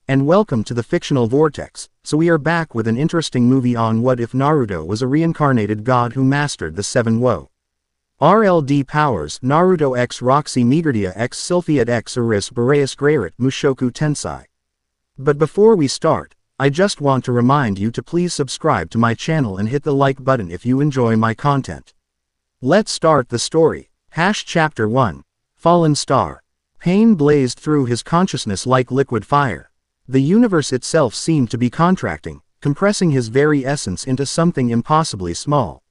and welcome to the fictional vortex. So we are back with an interesting movie on what if Naruto was a reincarnated god who mastered the 7 wo. RLD powers: Naruto x RoxyMigurdia x Sylphiette x Eris Boreas Greyrat Mushoku Tensei. But before we start, I just want to remind you to please subscribe to my channel and hit the like button if you enjoy my content. Let's start the story. Chapter 1. Fallen Star. Pain blazed through his consciousness like liquid fire. The universe itself seemed to be contracting, compressing his very essence into something impossibly small.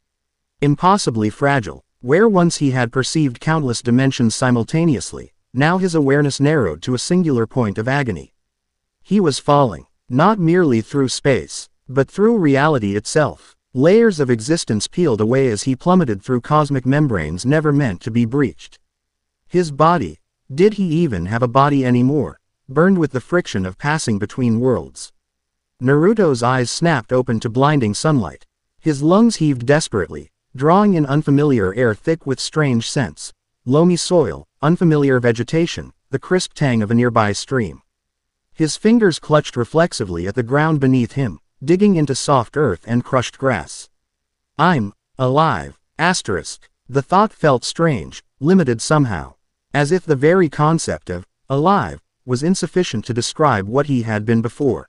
Impossibly fragile. Where once he had perceived countless dimensions simultaneously, now his awareness narrowed to a singular point of agony. He was falling, not merely through space, but through reality itself. Layers of existence peeled away as he plummeted through cosmic membranes never meant to be breached. His body, did he even have a body anymore, burned with the friction of passing between worlds. Naruto's eyes snapped open to blinding sunlight. His lungs heaved desperately, drawing in unfamiliar air thick with strange scents, loamy soil, unfamiliar vegetation, the crisp tang of a nearby stream. His fingers clutched reflexively at the ground beneath him, digging into soft earth and crushed grass. I'm alive. The thought felt strange, limited somehow, as if the very concept of alive was insufficient to describe what he had been before.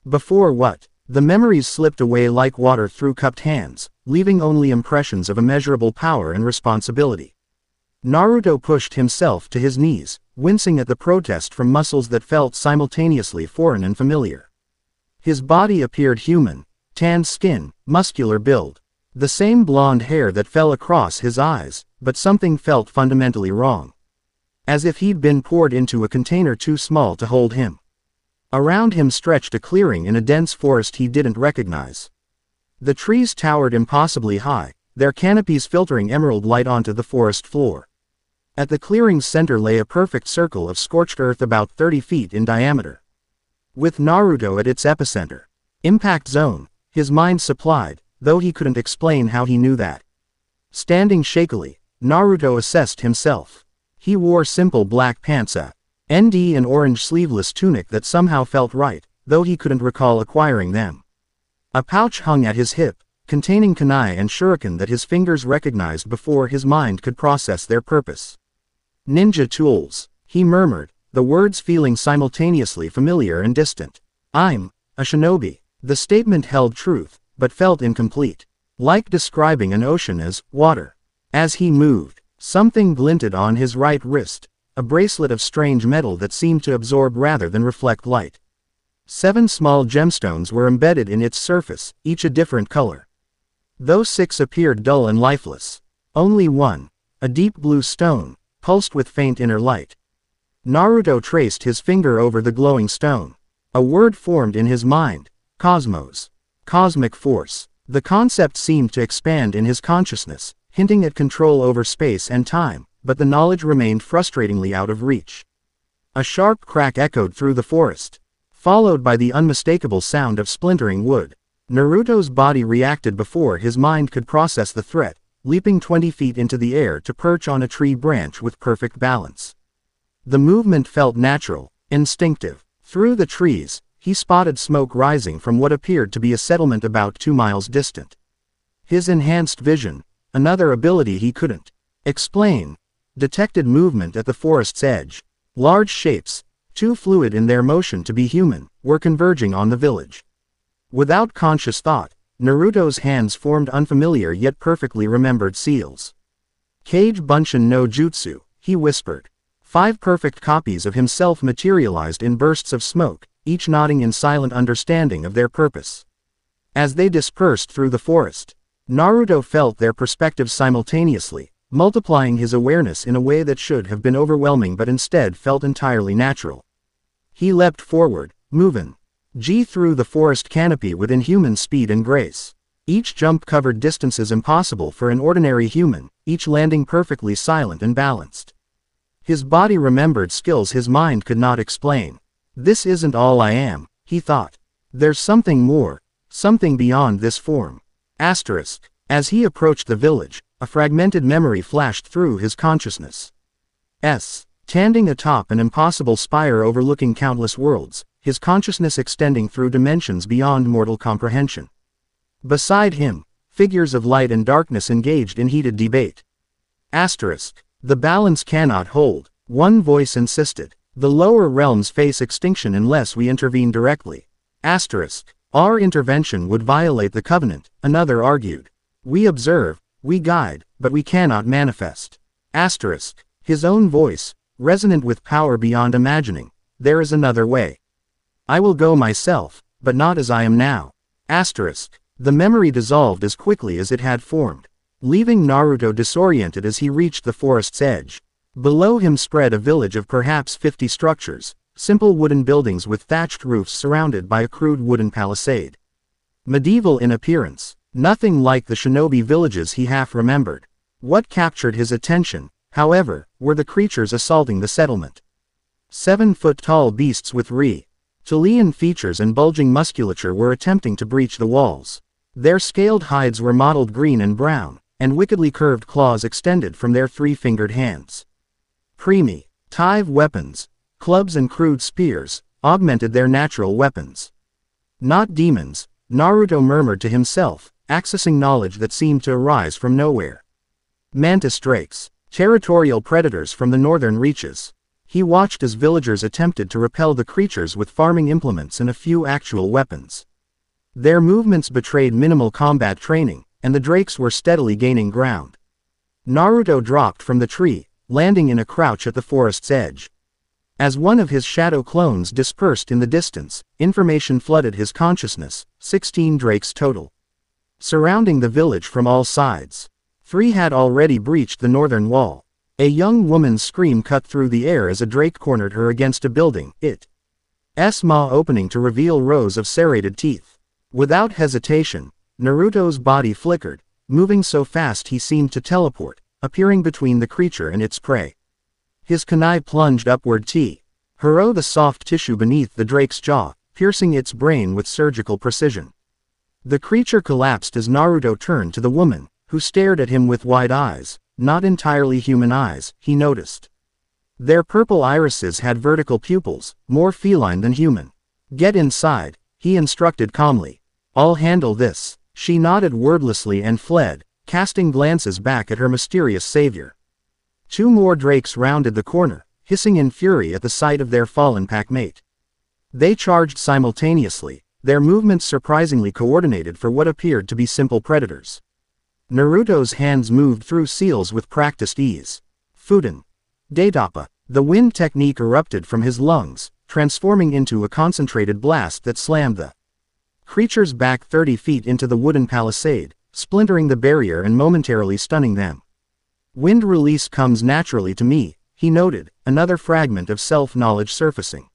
Before what? The memories slipped away like water through cupped hands, leaving only impressions of immeasurable power and responsibility. Naruto pushed himself to his knees, wincing at the protest from muscles that felt simultaneously foreign and familiar. His body appeared human, tanned skin, muscular build, the same blonde hair that fell across his eyes, but something felt fundamentally wrong. As if he'd been poured into a container too small to hold him. Around him stretched a clearing in a dense forest he didn't recognize. The trees towered impossibly high, their canopies filtering emerald light onto the forest floor. At the clearing's center lay a perfect circle of scorched earth about 30 feet in diameter. With Naruto at its epicenter. Impact zone, his mind supplied, though he couldn't explain how he knew that. Standing shakily, Naruto assessed himself. He wore simple black pants, a ND and orange sleeveless tunic that somehow felt right, though he couldn't recall acquiring them. A pouch hung at his hip, containing kunai and shuriken that his fingers recognized before his mind could process their purpose. Ninja tools, he murmured, the words feeling simultaneously familiar and distant. I'm a shinobi. The statement held truth, but felt incomplete. Like describing an ocean as water. As he moved, something glinted on his right wrist, a bracelet of strange metal that seemed to absorb rather than reflect light. 7 small gemstones were embedded in its surface, each a different color. Though 6 appeared dull and lifeless. Only one, a deep blue stone, pulsed with faint inner light. Naruto traced his finger over the glowing stone. A word formed in his mind: cosmos. Cosmic force. The concept seemed to expand in his consciousness, hinting at control over space and time, but the knowledge remained frustratingly out of reach. A sharp crack echoed through the forest, followed by the unmistakable sound of splintering wood. Naruto's body reacted before his mind could process the threat, leaping 20 feet into the air to perch on a tree branch with perfect balance. The movement felt natural, instinctive. Through the trees, he spotted smoke rising from what appeared to be a settlement about 2 miles distant. His enhanced vision, another ability he couldn't explain, detected movement at the forest's edge. Large shapes, too fluid in their motion to be human, were converging on the village. Without conscious thought, Naruto's hands formed unfamiliar yet perfectly remembered seals. Kage Bunshin no Jutsu, he whispered. 5 perfect copies of himself materialized in bursts of smoke, each nodding in silent understanding of their purpose. As they dispersed through the forest, Naruto felt their perspectives simultaneously, multiplying his awareness in a way that should have been overwhelming but instead felt entirely natural. He leapt forward, moving through the forest canopy with inhuman speed and grace. Each jump covered distances impossible for an ordinary human, each landing perfectly silent and balanced. His body remembered skills his mind could not explain. This isn't all I am, he thought. There's something more, something beyond this form. As he approached the village, a fragmented memory flashed through his consciousness. Standing atop an impossible spire overlooking countless worlds, his consciousness extending through dimensions beyond mortal comprehension. Beside him, figures of light and darkness engaged in heated debate. Asterisk. The balance cannot hold, one voice insisted. The lower realms face extinction unless we intervene directly. Asterisk. Our intervention would violate the covenant, another argued. We observe, we guide, but we cannot manifest. Asterisk. His own voice, resonant with power beyond imagining. There is another way. I will go myself, but not as I am now. Asterisk. The memory dissolved as quickly as it had formed, leaving Naruto disoriented as he reached the forest's edge. Below him spread a village of perhaps 50 structures, simple wooden buildings with thatched roofs surrounded by a crude wooden palisade. Medieval in appearance, nothing like the shinobi villages he half remembered. What captured his attention, however, were the creatures assaulting the settlement. 7-foot-tall beasts with reptilian features and bulging musculature were attempting to breach the walls. Their scaled hides were mottled green and brown, and wickedly curved claws extended from their 3-fingered hands. Primitive weapons, clubs and crude spears, augmented their natural weapons. Not demons, Naruto murmured to himself, accessing knowledge that seemed to arise from nowhere. Mantis drakes, territorial predators from the northern reaches. He watched as villagers attempted to repel the creatures with farming implements and a few actual weapons. Their movements betrayed minimal combat training, and the drakes were steadily gaining ground. Naruto dropped from the tree, landing in a crouch at the forest's edge. As one of his shadow clones dispersed in the distance, information flooded his consciousness, 16 drakes total. Surrounding the village from all sides. 3 had already breached the northern wall. A young woman's scream cut through the air as a drake cornered her against a building, its maw opening to reveal rows of serrated teeth. Without hesitation, Naruto's body flickered, moving so fast he seemed to teleport, appearing between the creature and its prey. His kunai plunged upward hurl the soft tissue beneath the drake's jaw, piercing its brain with surgical precision. The creature collapsed as Naruto turned to the woman, who stared at him with wide eyes, not entirely human eyes, he noticed. Their purple irises had vertical pupils, more feline than human. Get inside, he instructed calmly. I'll handle this. She nodded wordlessly and fled, casting glances back at her mysterious savior. 2 more drakes rounded the corner, hissing in fury at the sight of their fallen packmate. They charged simultaneously, their movements surprisingly coordinated for what appeared to be simple predators. Naruto's hands moved through seals with practiced ease. Fuden. Daidappa. The wind technique erupted from his lungs, transforming into a concentrated blast that slammed the creatures back 30 feet into the wooden palisade, splintering the barrier and momentarily stunning them. Wind release comes naturally to me, he noted, another fragment of self-knowledge surfacing.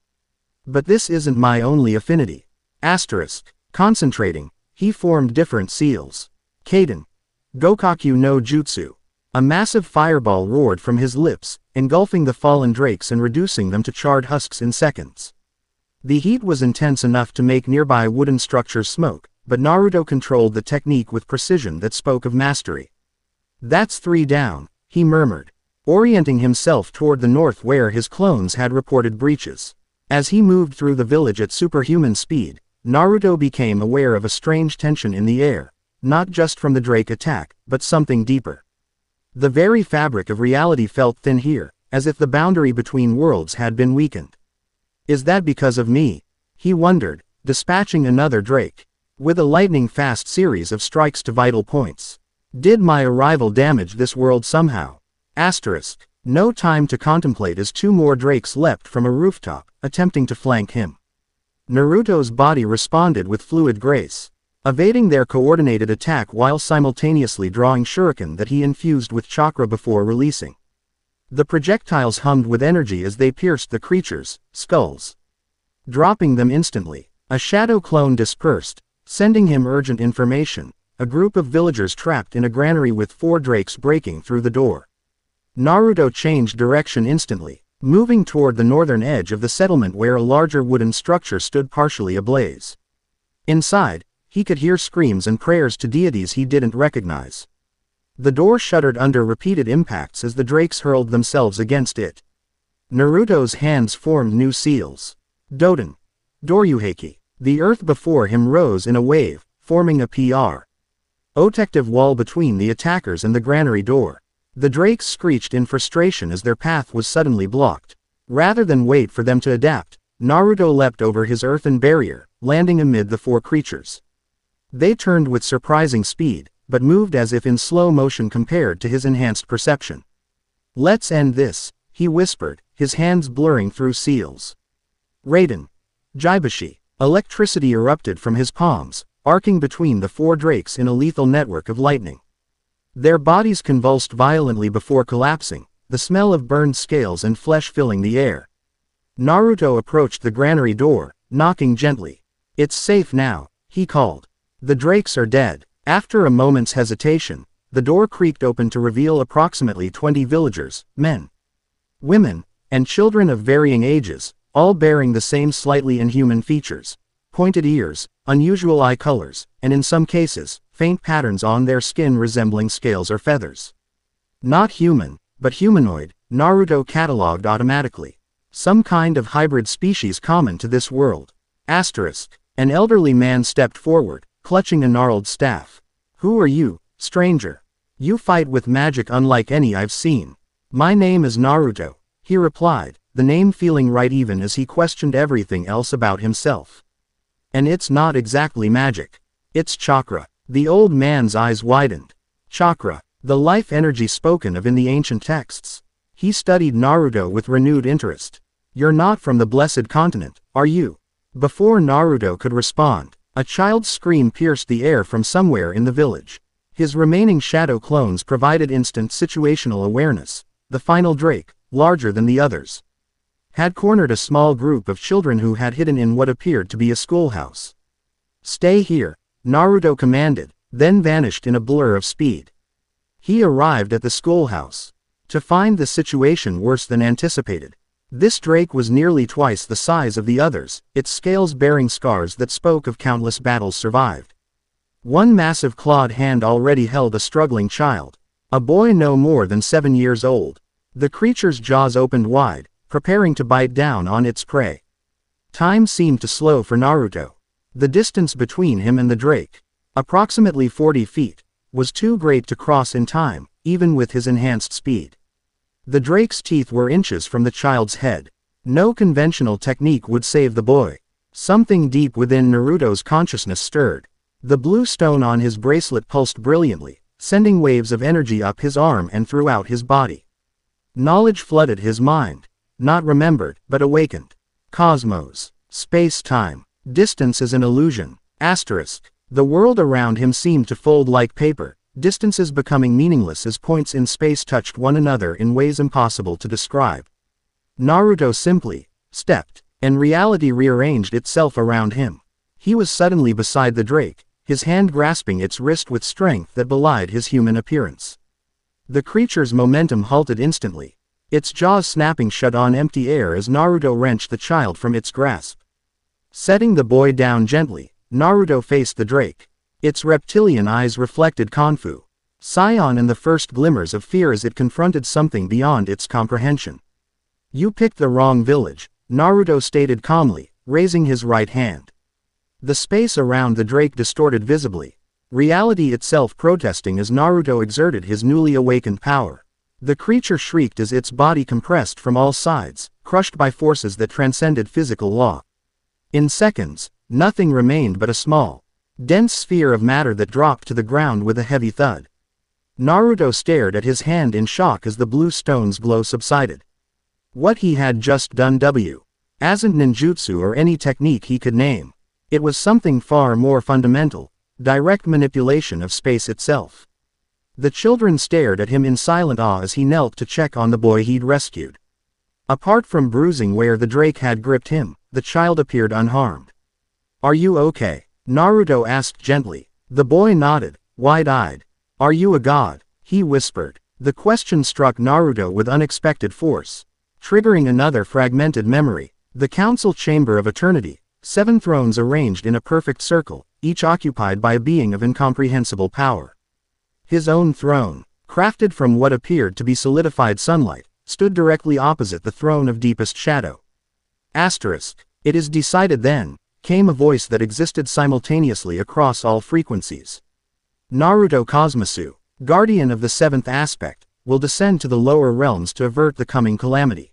But this isn't my only affinity. Asterisk. Concentrating, he formed different seals. Kaden. Gokaku no Jutsu. A massive fireball roared from his lips, engulfing the fallen drakes and reducing them to charred husks in seconds. The heat was intense enough to make nearby wooden structures smoke, but Naruto controlled the technique with precision that spoke of mastery. That's 3 down, he murmured, orienting himself toward the north where his clones had reported breaches. As he moved through the village at superhuman speed, Naruto became aware of a strange tension in the air, not just from the drake attack, but something deeper. The very fabric of reality felt thin here, as if the boundary between worlds had been weakened. Is that because of me? He wondered, dispatching another drake, with a lightning-fast series of strikes to vital points. Did my arrival damage this world somehow? Asterisk. No time to contemplate as 2 more drakes leapt from a rooftop, attempting to flank him. Naruto's body responded with fluid grace, evading their coordinated attack while simultaneously drawing shuriken that he infused with chakra before releasing. The projectiles hummed with energy as they pierced the creatures' skulls. Dropping them instantly, a shadow clone dispersed, sending him urgent information, a group of villagers trapped in a granary with 4 drakes breaking through the door. Naruto changed direction instantly, moving toward the northern edge of the settlement where a larger wooden structure stood partially ablaze. Inside, he could hear screams and prayers to deities he didn't recognize. The door shuddered under repeated impacts as the drakes hurled themselves against it. Naruto's hands formed new seals. Doden. Doryuheiki. The earth before him rose in a wave, forming a protective wall between the attackers and the granary door. The drakes screeched in frustration as their path was suddenly blocked. Rather than wait for them to adapt, Naruto leapt over his earthen barrier, landing amid the four creatures. They turned with surprising speed, but moved as if in slow motion compared to his enhanced perception. "Let's end this," he whispered, his hands blurring through seals. Raiden. Jibashi. Electricity erupted from his palms, arcing between the four drakes in a lethal network of lightning. Their bodies convulsed violently before collapsing, the smell of burned scales and flesh filling the air. Naruto approached the granary door, knocking gently. "It's safe now," he called. "The drakes are dead." After a moment's hesitation, the door creaked open to reveal approximately 20 villagers, men, women, and children of varying ages, all bearing the same slightly inhuman features: pointed ears, unusual eye colors, and in some cases, faint patterns on their skin resembling scales or feathers. Not human, but humanoid, Naruto catalogued automatically. Some kind of hybrid species common to this world. An elderly man stepped forward, clutching a gnarled staff. "Who are you, stranger? You fight with magic unlike any I've seen." "My name is Naruto," he replied, the name feeling right even as he questioned everything else about himself. "And it's not exactly magic. It's chakra." The old man's eyes widened. Chakra, the life energy spoken of in the ancient texts. He studied Naruto with renewed interest. "You're not from the Blessed Continent, are you?" Before Naruto could respond, a child's scream pierced the air from somewhere in the village. His remaining shadow clones provided instant situational awareness. The final drake, larger than the others, had cornered a small group of children who had hidden in what appeared to be a schoolhouse. "Stay here," Naruto commanded, then vanished in a blur of speed. He arrived at the schoolhouse to find the situation worse than anticipated. This drake was nearly twice the size of the others, its scales bearing scars that spoke of countless battles survived. One massive clawed hand already held a struggling child, a boy no more than 7 years old. The creature's jaws opened wide, preparing to bite down on its prey. Time seemed to slow for Naruto. The distance between him and the drake, approximately 40 feet, was too great to cross in time, even with his enhanced speed. The drake's teeth were inches from the child's head. No conventional technique would save the boy. Something deep within Naruto's consciousness stirred. The blue stone on his bracelet pulsed brilliantly, sending waves of energy up his arm and throughout his body. Knowledge flooded his mind. Not remembered, but awakened. Cosmos. Space-time. Distance is an illusion. The world around him seemed to fold like paper, distances becoming meaningless as points in space touched one another in ways impossible to describe. Naruto simply stepped, and reality rearranged itself around him. He was suddenly beside the drake, his hand grasping its wrist with strength that belied his human appearance. The creature's momentum halted instantly, its jaws snapping shut on empty air as Naruto wrenched the child from its grasp. Setting the boy down gently, Naruto faced the drake. Its reptilian eyes reflected Konfu, Scion and the first glimmers of fear as it confronted something beyond its comprehension. "You picked the wrong village," Naruto stated calmly, raising his right hand. The space around the drake distorted visibly, reality itself protesting as Naruto exerted his newly awakened power. The creature shrieked as its body compressed from all sides, crushed by forces that transcended physical law. In seconds, nothing remained but a small, dense sphere of matter that dropped to the ground with a heavy thud. Naruto stared at his hand in shock as the blue stone's glow subsided. What he had just done wasn't ninjutsu or any technique he could name. It was something far more fundamental, direct manipulation of space itself. The children stared at him in silent awe as he knelt to check on the boy he'd rescued. Apart from bruising where the drake had gripped him, the child appeared unharmed. "Are you okay?" Naruto asked gently. The boy nodded, wide-eyed. "Are you a god?" he whispered. The question struck Naruto with unexpected force, triggering another fragmented memory. The council chamber of eternity, 7 thrones arranged in a perfect circle, each occupied by a being of incomprehensible power. His own throne, crafted from what appeared to be solidified sunlight, stood directly opposite the throne of deepest shadow. It is decided then, came a voice that existed simultaneously across all frequencies. Naruto Cosmosu, guardian of the seventh aspect, will descend to the lower realms to avert the coming calamity.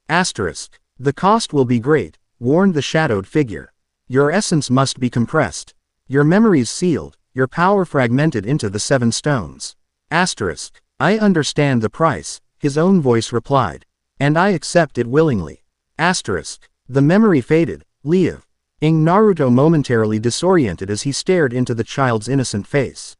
Asterisk. The cost will be great, warned the shadowed figure. Your essence must be compressed. Your memories sealed, your power fragmented into the 7 stones. Asterisk. I understand the price, his own voice replied. And I accept it willingly. Asterisk. The memory faded, leave. Naruto momentarily disoriented as he stared into the child's innocent face.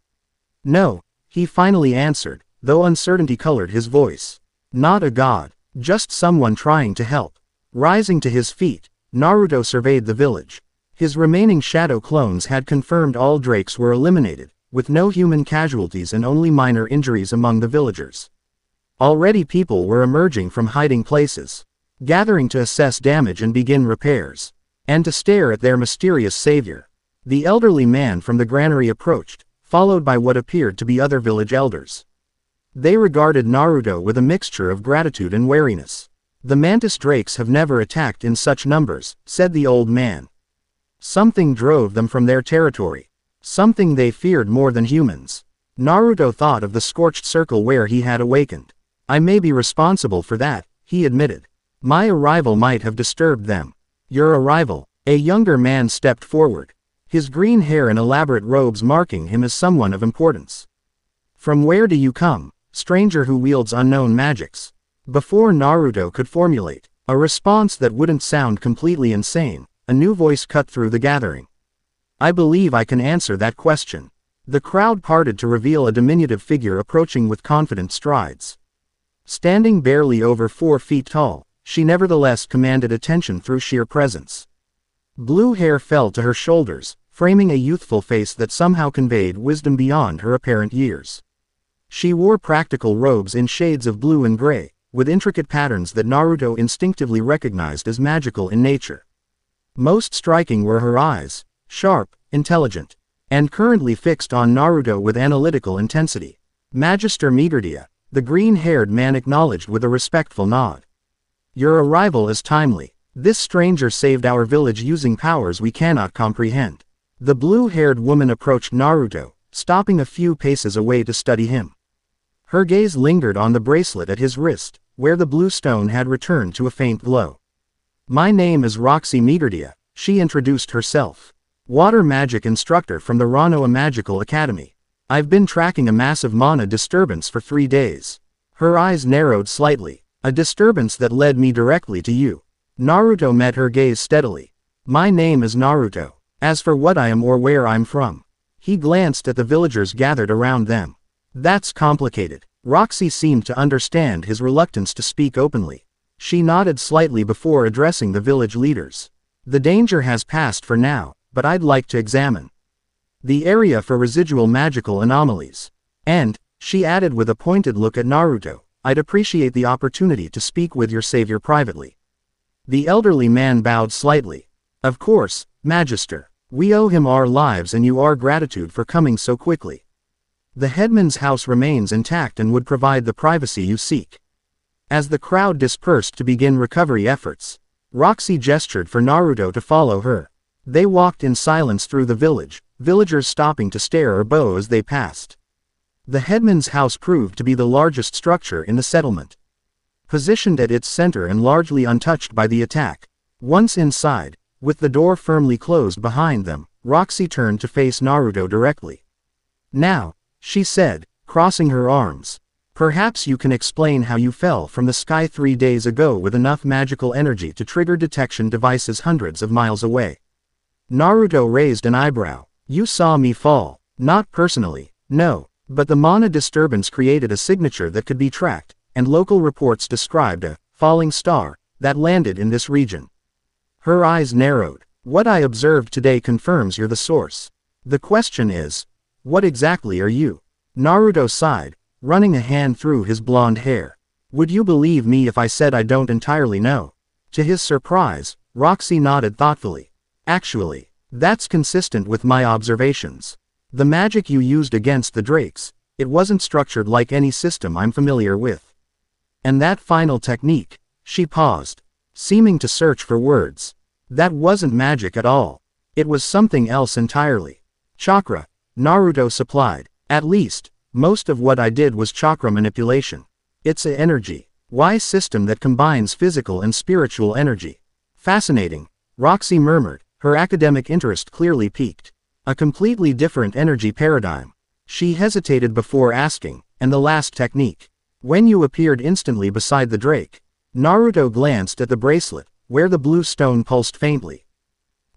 No, he finally answered, though uncertainty colored his voice. Not a god, just someone trying to help. Rising to his feet, Naruto surveyed the village. His remaining shadow clones had confirmed all drakes were eliminated, with no human casualties and only minor injuries among the villagers. Already people were emerging from hiding places, gathering to assess damage and begin repairs, and to stare at their mysterious savior. The elderly man from the granary approached, followed by what appeared to be other village elders. They regarded Naruto with a mixture of gratitude and wariness. The mantis drakes have never attacked in such numbers, said the old man. Something drove them from their territory. Something they feared more than humans. Naruto thought of the scorched circle where he had awakened. I may be responsible for that, he admitted. My arrival might have disturbed them. Your arrival. A younger man stepped forward, his green hair and elaborate robes marking him as someone of importance. From where do you come, stranger who wields unknown magics? Before Naruto could formulate a response that wouldn't sound completely insane, a new voice cut through the gathering. I believe I can answer that question. The crowd parted to reveal a diminutive figure approaching with confident strides. Standing barely over 4 feet tall, she nevertheless commanded attention through sheer presence. Blue hair fell to her shoulders, framing a youthful face that somehow conveyed wisdom beyond her apparent years. She wore practical robes in shades of blue and gray, with intricate patterns that Naruto instinctively recognized as magical in nature. Most striking were her eyes, sharp, intelligent, and currently fixed on Naruto with analytical intensity. Magister Migurdia, the green-haired man acknowledged with a respectful nod. Your arrival is timely. This stranger saved our village using powers we cannot comprehend. The blue-haired woman approached Naruto, stopping a few paces away to study him. Her gaze lingered on the bracelet at his wrist, where the blue stone had returned to a faint glow. My name is RoxyMigurdia, she introduced herself. Water magic instructor from the Ranoa Magical Academy. I've been tracking a massive mana disturbance for 3 days. Her eyes narrowed slightly. A disturbance that led me directly to you. Naruto met her gaze steadily. My name is Naruto. As for what I am or where I'm from. He glanced at the villagers gathered around them. That's complicated. Roxy seemed to understand his reluctance to speak openly. She nodded slightly before addressing the village leaders. The danger has passed for now, but I'd like to examine the area for residual magical anomalies. And, she added with a pointed look at Naruto, I'd appreciate the opportunity to speak with your savior privately. The elderly man bowed slightly. Of course, Magister. We owe him our lives and our gratitude for coming so quickly. The headman's house remains intact and would provide the privacy you seek. As the crowd dispersed to begin recovery efforts, Roxy gestured for Naruto to follow her. They walked in silence through the village, villagers stopping to stare or bow as they passed. The headman's house proved to be the largest structure in the settlement. Positioned at its center and largely untouched by the attack. Once inside, with the door firmly closed behind them, Roxy turned to face Naruto directly. Now, she said, crossing her arms. Perhaps you can explain how you fell from the sky 3 days ago with enough magical energy to trigger detection devices hundreds of miles away. Naruto raised an eyebrow. You saw me fall. Not personally, no. But the mana disturbance created a signature that could be tracked, and local reports described a falling star that landed in this region. Her eyes narrowed. What I observed today confirms you're the source. The question is, what exactly are you? Naruto sighed, running a hand through his blonde hair. Would you believe me if I said I don't entirely know? To his surprise, Roxy nodded thoughtfully. Actually, that's consistent with my observations. The magic you used against the drakes, it wasn't structured like any system I'm familiar with. And that final technique, she paused, seeming to search for words. That wasn't magic at all. It was something else entirely. Chakra, Naruto supplied. At least, most of what I did was chakra manipulation. It's a energy. Y system that combines physical and spiritual energy. Fascinating, Roxy murmured, her academic interest clearly piqued. A completely different energy paradigm. She hesitated before asking, and the last technique. When you appeared instantly beside the Drake. Naruto glanced at the bracelet, where the blue stone pulsed faintly.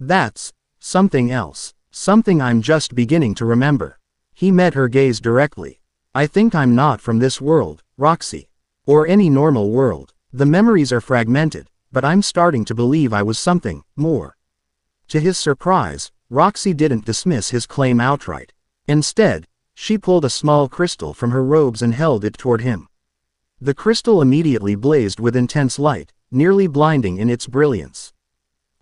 That's something else. Something I'm just beginning to remember. He met her gaze directly. I think I'm not from this world, Roxy. Or any normal world. The memories are fragmented, but I'm starting to believe I was something more. To his surprise, Roxy didn't dismiss his claim outright. Instead, she pulled a small crystal from her robes and held it toward him. The crystal immediately blazed with intense light, nearly blinding in its brilliance.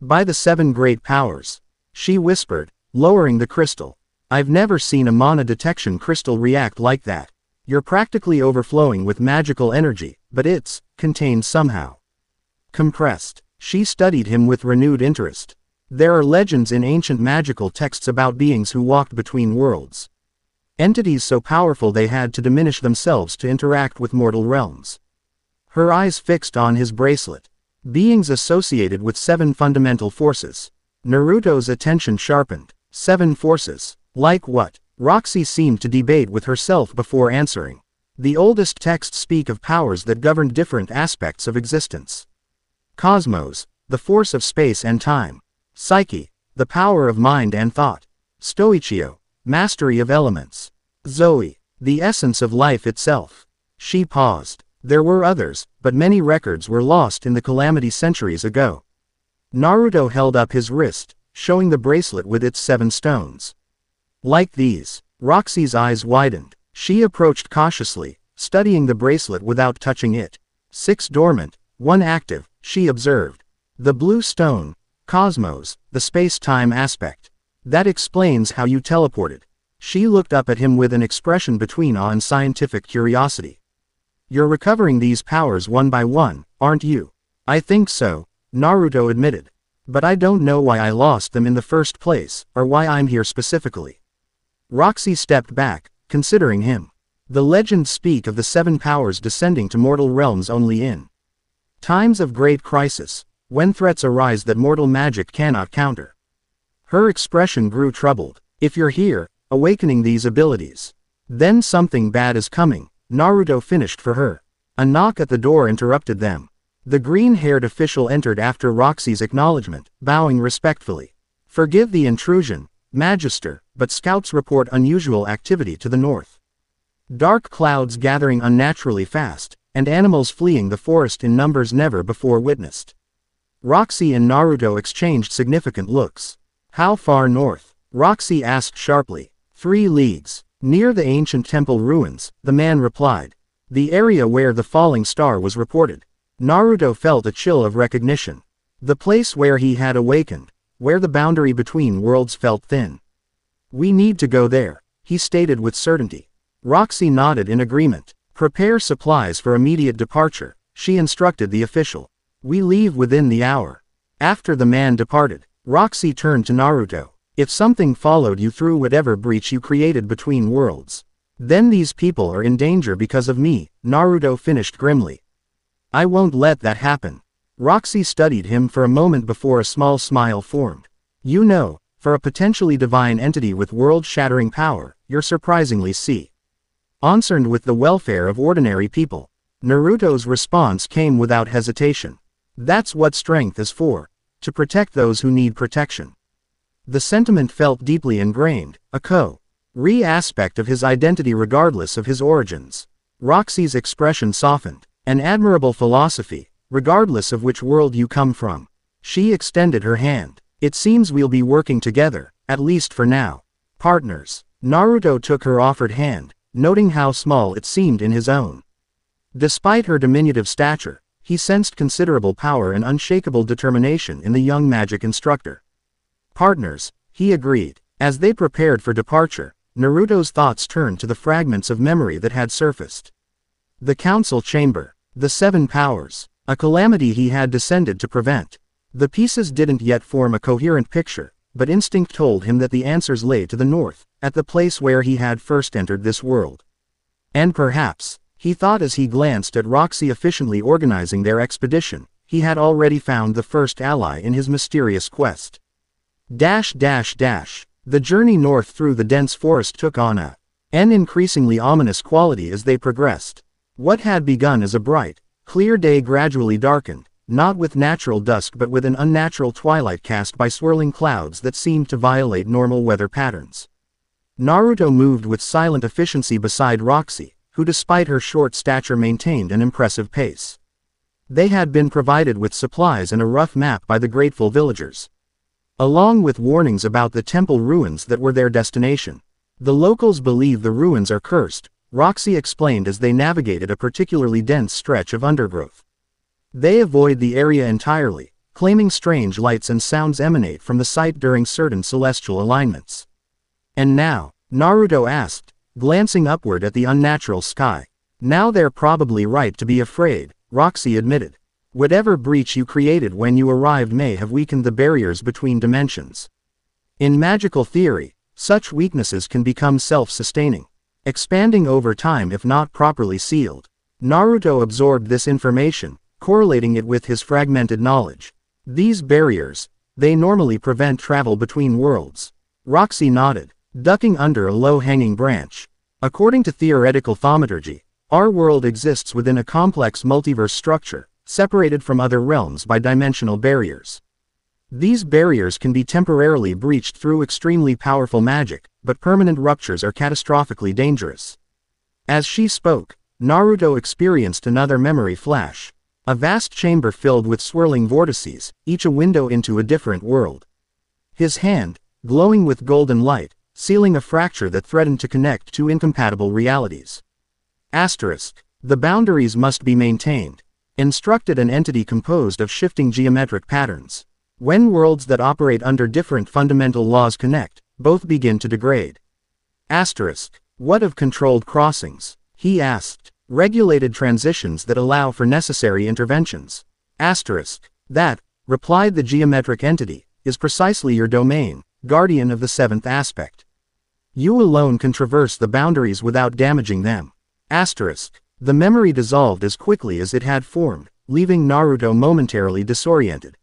By the 7 great powers, she whispered, lowering the crystal. I've never seen a mana detection crystal react like that. You're practically overflowing with magical energy, but it's contained somehow. Compressed. She studied him with renewed interest. There are legends in ancient magical texts about beings who walked between worlds. Entities so powerful they had to diminish themselves to interact with mortal realms. Her eyes fixed on his bracelet. Beings associated with 7 fundamental forces. Naruto's attention sharpened. 7 forces. Like what? Roxy seemed to debate with herself before answering. The oldest texts speak of powers that govern different aspects of existence. Cosmos, the force of space and time. Psyche, the power of mind and thought. Stoichio, mastery of elements. Zoe, the essence of life itself. She paused. There were others, but many records were lost in the calamity centuries ago. Naruto held up his wrist, showing the bracelet with its 7 stones. Like these. Roxy's eyes widened. She approached cautiously, studying the bracelet without touching it. 6 dormant, 1 active, she observed. The blue stone, Cosmos, the space-time aspect. That explains how you teleported. She looked up at him with an expression between awe and scientific curiosity. You're recovering these powers one by one, aren't you? I think so, Naruto admitted. But I don't know why I lost them in the first place, or why I'm here specifically. Roxy stepped back, considering him. The legends speak of the 7 powers descending to mortal realms only in times of great crisis, when threats arise that mortal magic cannot counter. Her expression grew troubled. If you're here, awakening these abilities, then something bad is coming, Naruto finished for her. A knock at the door interrupted them. The green-haired official entered after Roxy's acknowledgement, bowing respectfully. Forgive the intrusion, Magister, but scouts report unusual activity to the north. Dark clouds gathering unnaturally fast, and animals fleeing the forest in numbers never before witnessed. Roxy and Naruto exchanged significant looks. How far north? Roxy asked sharply. 3 leagues. Near the ancient temple ruins, the man replied. The area where the falling star was reported. Naruto felt a chill of recognition. The place where he had awakened, where the boundary between worlds felt thin. We need to go there, he stated with certainty. Roxy nodded in agreement. Prepare supplies for immediate departure, she instructed the official. We leave within the hour. After the man departed, Roxy turned to Naruto. If something followed you through whatever breach you created between worlds, then these people are in danger because of me, Naruto finished grimly. I won't let that happen. Roxy studied him for a moment before a small smile formed. You know, for a potentially divine entity with world-shattering power, you're surprisingly concerned with the welfare of ordinary people. Naruto's response came without hesitation. That's what strength is for, to protect those who need protection. The sentiment felt deeply ingrained, a core aspect of his identity regardless of his origins. Roxy's expression softened. An admirable philosophy, regardless of which world you come from. She extended her hand. It seems we'll be working together, at least for now. Partners. Naruto took her offered hand, noting how small it seemed in his own. Despite her diminutive stature, he sensed considerable power and unshakable determination in the young magic instructor. Partners, he agreed. As they prepared for departure, Naruto's thoughts turned to the fragments of memory that had surfaced. The council chamber. The 7 powers. A calamity he had descended to prevent. The pieces didn't yet form a coherent picture, but instinct told him that the answers lay to the north, at the place where he had first entered this world. And perhaps, he thought as he glanced at Roxy efficiently organizing their expedition, he had already found the first ally in his mysterious quest. The journey north through the dense forest took on an increasingly ominous quality as they progressed. What had begun as a bright, clear day gradually darkened, not with natural dusk but with an unnatural twilight cast by swirling clouds that seemed to violate normal weather patterns. Naruto moved with silent efficiency beside Roxy, who despite her short stature maintained an impressive pace. They had been provided with supplies and a rough map by the grateful villagers, along with warnings about the temple ruins that were their destination. The locals believe the ruins are cursed, Roxy explained as they navigated a particularly dense stretch of undergrowth. They avoid the area entirely, claiming strange lights and sounds emanate from the site during certain celestial alignments. And now, Naruto asked, glancing upward at the unnatural sky. Now they're probably right to be afraid, Roxy admitted. Whatever breach you created when you arrived may have weakened the barriers between dimensions. In magical theory, such weaknesses can become self-sustaining, expanding over time if not properly sealed. Naruto absorbed this information, correlating it with his fragmented knowledge. These barriers, they normally prevent travel between worlds. Roxy nodded, ducking under a low-hanging branch. According to theoretical thaumaturgy, our world exists within a complex multiverse structure, separated from other realms by dimensional barriers. These barriers can be temporarily breached through extremely powerful magic, but permanent ruptures are catastrophically dangerous. As she spoke, Naruto experienced another memory flash. A vast chamber filled with swirling vortices, each a window into a different world. His hand, glowing with golden light, sealing a fracture that threatened to connect two incompatible realities. The boundaries must be maintained. Instructed an entity composed of shifting geometric patterns. When worlds that operate under different fundamental laws connect, both begin to degrade. What of controlled crossings? He asked. Regulated transitions that allow for necessary interventions. That, replied the geometric entity, is precisely your domain, guardian of the seventh aspect. You alone can traverse the boundaries without damaging them. The memory dissolved as quickly as it had formed, leaving Naruto momentarily disoriented.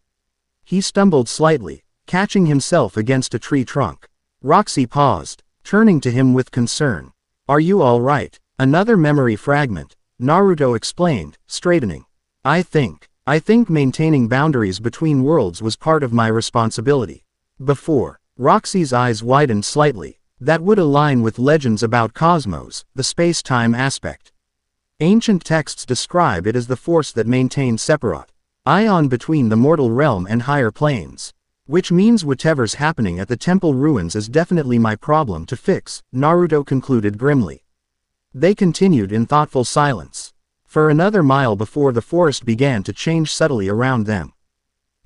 He stumbled slightly, catching himself against a tree trunk. Roxy paused, turning to him with concern. Are you all right? Another memory fragment, Naruto explained, straightening. I think maintaining boundaries between worlds was part of my responsibility. Before, Roxy's eyes widened slightly. That would align with legends about cosmos, the space-time aspect. Ancient texts describe it as the force that maintains separate ion between the mortal realm and higher planes. Which means whatever's happening at the temple ruins is definitely my problem to fix, Naruto concluded grimly. They continued in thoughtful silence. For another mile before the forest began to change subtly around them.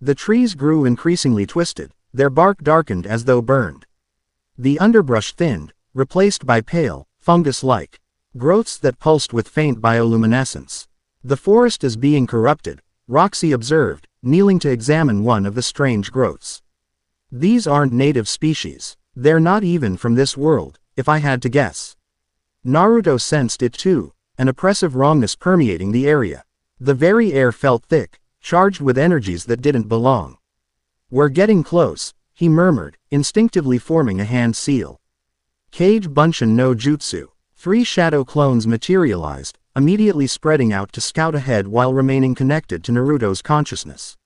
The trees grew increasingly twisted, their bark darkened as though burned. The underbrush thinned, replaced by pale, fungus-like growths that pulsed with faint bioluminescence. The forest is being corrupted, Roxy observed, kneeling to examine one of the strange growths. These aren't native species. They're not even from this world, if I had to guess. Naruto sensed it too, an oppressive wrongness permeating the area. The very air felt thick, charged with energies that didn't belong. We're getting close, he murmured, instinctively forming a hand seal. Kage Bunshin no Jutsu. 3 shadow clones materialized, immediately spreading out to scout ahead while remaining connected to Naruto's consciousness.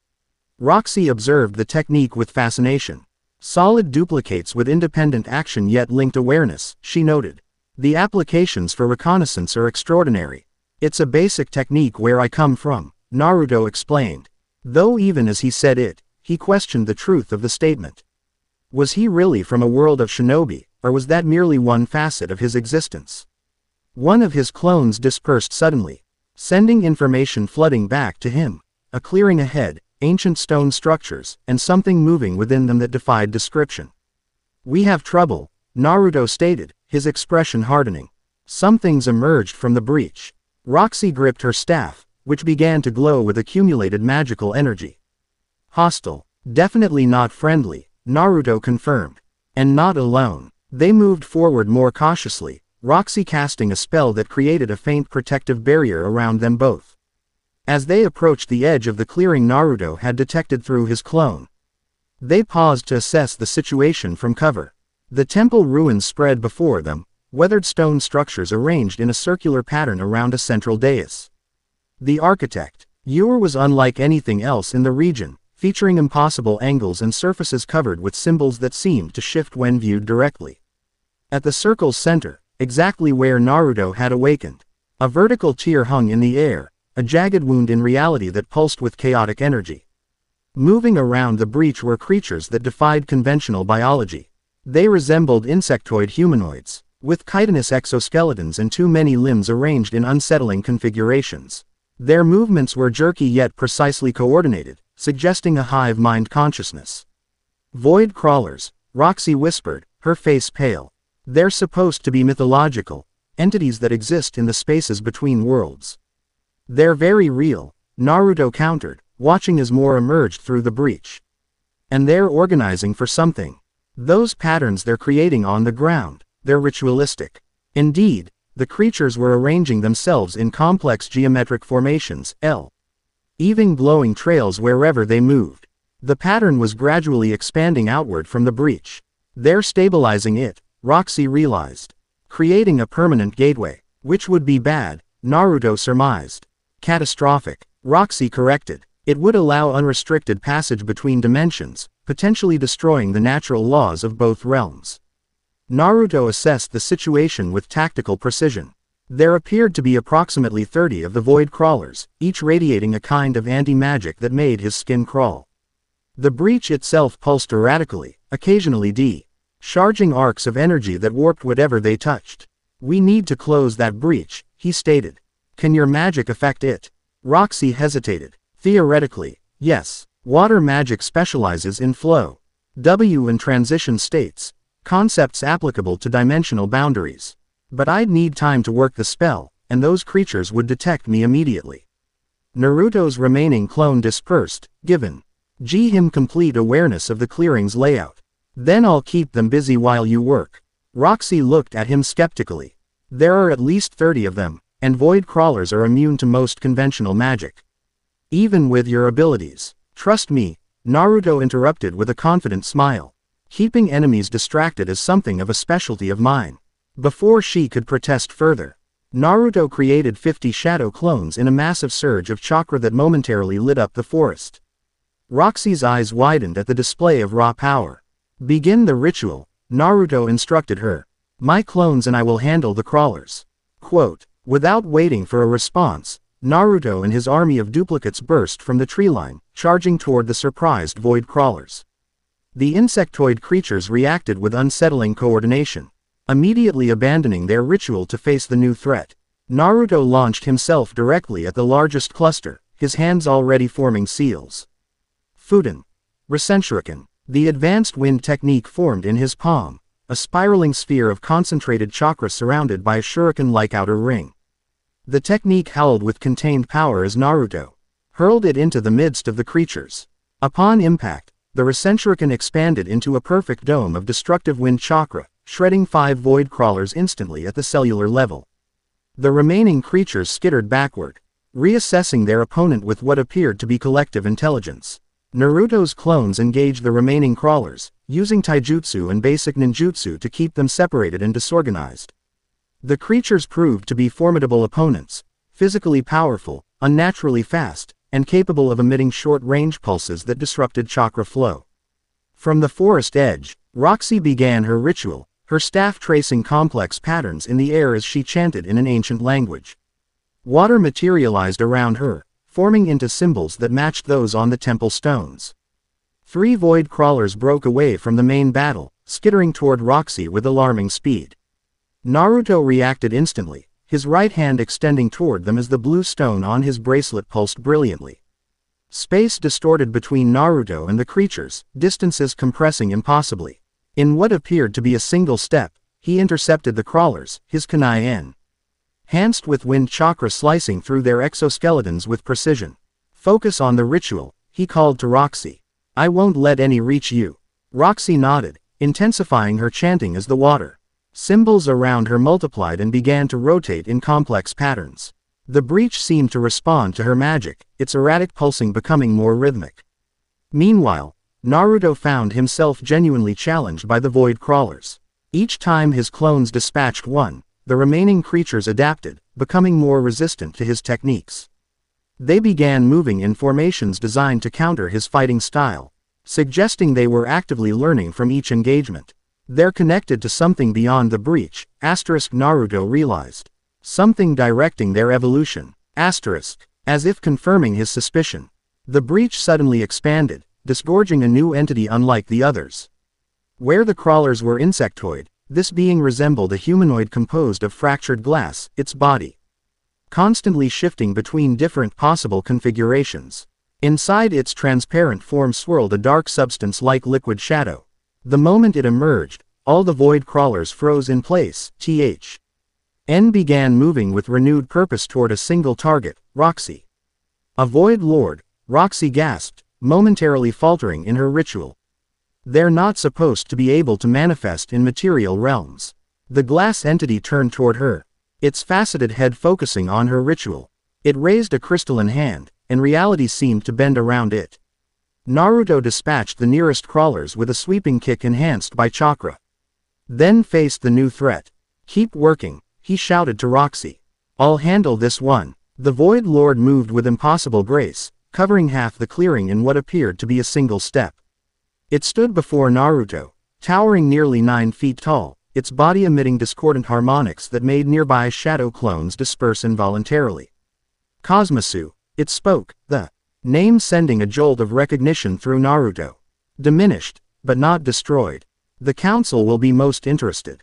Roxy observed the technique with fascination. Solid duplicates with independent action yet linked awareness, she noted. The applications for reconnaissance are extraordinary. It's a basic technique where I come from, Naruto explained. Though even as he said it, he questioned the truth of the statement. Was he really from a world of shinobi, or was that merely one facet of his existence? One of his clones dispersed suddenly, sending information flooding back to him. A clearing ahead, ancient stone structures, and something moving within them that defied description. We have trouble, Naruto stated, his expression hardening. Some things emerged from the breach. Roxy gripped her staff, which began to glow with accumulated magical energy. Hostile. Definitely not friendly, Naruto confirmed. And not alone. They moved forward more cautiously, Roxy casting a spell that created a faint protective barrier around them both. As they approached the edge of the clearing Naruto had detected through his clone, they paused to assess the situation from cover. The temple ruins spread before them, weathered stone structures arranged in a circular pattern around a central dais. The architect, Yor, was unlike anything else in the region, featuring impossible angles and surfaces covered with symbols that seemed to shift when viewed directly. At the circle's center, exactly where Naruto had awakened, a vertical tear hung in the air, a jagged wound in reality that pulsed with chaotic energy. Moving around the breach were creatures that defied conventional biology. They resembled insectoid humanoids, with chitinous exoskeletons and too many limbs arranged in unsettling configurations. Their movements were jerky yet precisely coordinated, suggesting a hive mind consciousness. Void crawlers, Roxy whispered, her face pale. They're supposed to be mythological, entities that exist in the spaces between worlds. They're very real, Naruto countered, watching as more emerged through the breach. And they're organizing for something. Those patterns they're creating on the ground, they're ritualistic. Indeed, the creatures were arranging themselves in complex geometric formations, leaving glowing trails wherever they moved. The pattern was gradually expanding outward from the breach. They're stabilizing it, Roxy realized. Creating a permanent gateway, which would be bad, Naruto surmised. Catastrophic, Roxy corrected. It would allow unrestricted passage between dimensions, potentially destroying the natural laws of both realms. Naruto assessed the situation with tactical precision. There appeared to be approximately 30 of the void crawlers, each radiating a kind of anti-magic that made his skin crawl. The breach itself pulsed erratically, occasionally discharging arcs of energy that warped whatever they touched. We need to close that breach, he stated. Can your magic affect it? Roxy hesitated. Theoretically, yes. Water magic specializes in flow, and transition states, concepts applicable to dimensional boundaries. But I'd need time to work the spell, and those creatures would detect me immediately. Naruto's remaining clone dispersed, giving him complete awareness of the clearing's layout. Then I'll keep them busy while you work. Roxy looked at him skeptically. There are at least 30 of them, and void crawlers are immune to most conventional magic. Even with your abilities. Trust me, Naruto interrupted with a confident smile. Keeping enemies distracted is something of a specialty of mine. Before she could protest further, Naruto created 50 shadow clones in a massive surge of chakra that momentarily lit up the forest. Roxy's eyes widened at the display of raw power. Begin the ritual, Naruto instructed her. My clones and I will handle the crawlers. Quote, without waiting for a response, Naruto and his army of duplicates burst from the tree line, charging toward the surprised void crawlers. The insectoid creatures reacted with unsettling coordination, immediately abandoning their ritual to face the new threat. Naruto launched himself directly at the largest cluster, his hands already forming seals. Fuden. Recenshuriken. The advanced wind technique formed in his palm, a spiraling sphere of concentrated chakra surrounded by a shuriken-like outer ring. The technique howled with contained power as Naruto hurled it into the midst of the creatures. Upon impact, the Recenshuriken expanded into a perfect dome of destructive wind chakra, shredding 5 void crawlers instantly at the cellular level. The remaining creatures skittered backward, reassessing their opponent with what appeared to be collective intelligence. Naruto's clones engaged the remaining crawlers, using taijutsu and basic ninjutsu to keep them separated and disorganized. The creatures proved to be formidable opponents, physically powerful, unnaturally fast, and capable of emitting short-range pulses that disrupted chakra flow. From the forest edge, Roxy began her ritual, her staff tracing complex patterns in the air as she chanted in an ancient language. Water materialized around her, forming into symbols that matched those on the temple stones. 3 void crawlers broke away from the main battle, skittering toward Roxy with alarming speed. Naruto reacted instantly, his right hand extending toward them as the blue stone on his bracelet pulsed brilliantly. Space distorted between Naruto and the creatures, distances compressing impossibly. In what appeared to be a single step, he intercepted the crawlers, his kunai enhanced with wind chakra slicing through their exoskeletons with precision. Focus on the ritual, he called to Roxy. I won't let any reach you. Roxy nodded, intensifying her chanting as the water symbols around her multiplied and began to rotate in complex patterns. The breach seemed to respond to her magic, its erratic pulsing becoming more rhythmic. Meanwhile, Naruto found himself genuinely challenged by the void crawlers. Each time his clones dispatched one, the remaining creatures adapted, becoming more resistant to his techniques. They began moving in formations designed to counter his fighting style, suggesting they were actively learning from each engagement. They're connected to something beyond the breach, Naruto realized. Something directing their evolution, as if confirming his suspicion. The breach suddenly expanded, disgorging a new entity unlike the others. Where the crawlers were insectoid, this being resembled a humanoid composed of fractured glass, its body constantly shifting between different possible configurations. Inside its transparent form swirled a dark substance like liquid shadow. The moment it emerged, all the void crawlers froze in place. N began moving with renewed purpose toward a single target, Roxy. A void lord, Roxy gasped, momentarily faltering in her ritual. They're not supposed to be able to manifest in material realms. The glass entity turned toward her, its faceted head focusing on her ritual. It raised a crystalline hand, and reality seemed to bend around it. Naruto dispatched the nearest crawlers with a sweeping kick enhanced by chakra. Then faced the new threat. Keep working, he shouted to Roxy. I'll handle this one. The Void Lord moved with impossible grace, covering half the clearing in what appeared to be a single step. It stood before Naruto, towering nearly 9 feet tall, its body emitting discordant harmonics that made nearby shadow clones disperse involuntarily. Cosmosu, it spoke, the name sending a jolt of recognition through Naruto. Diminished, but not destroyed. The council will be most interested.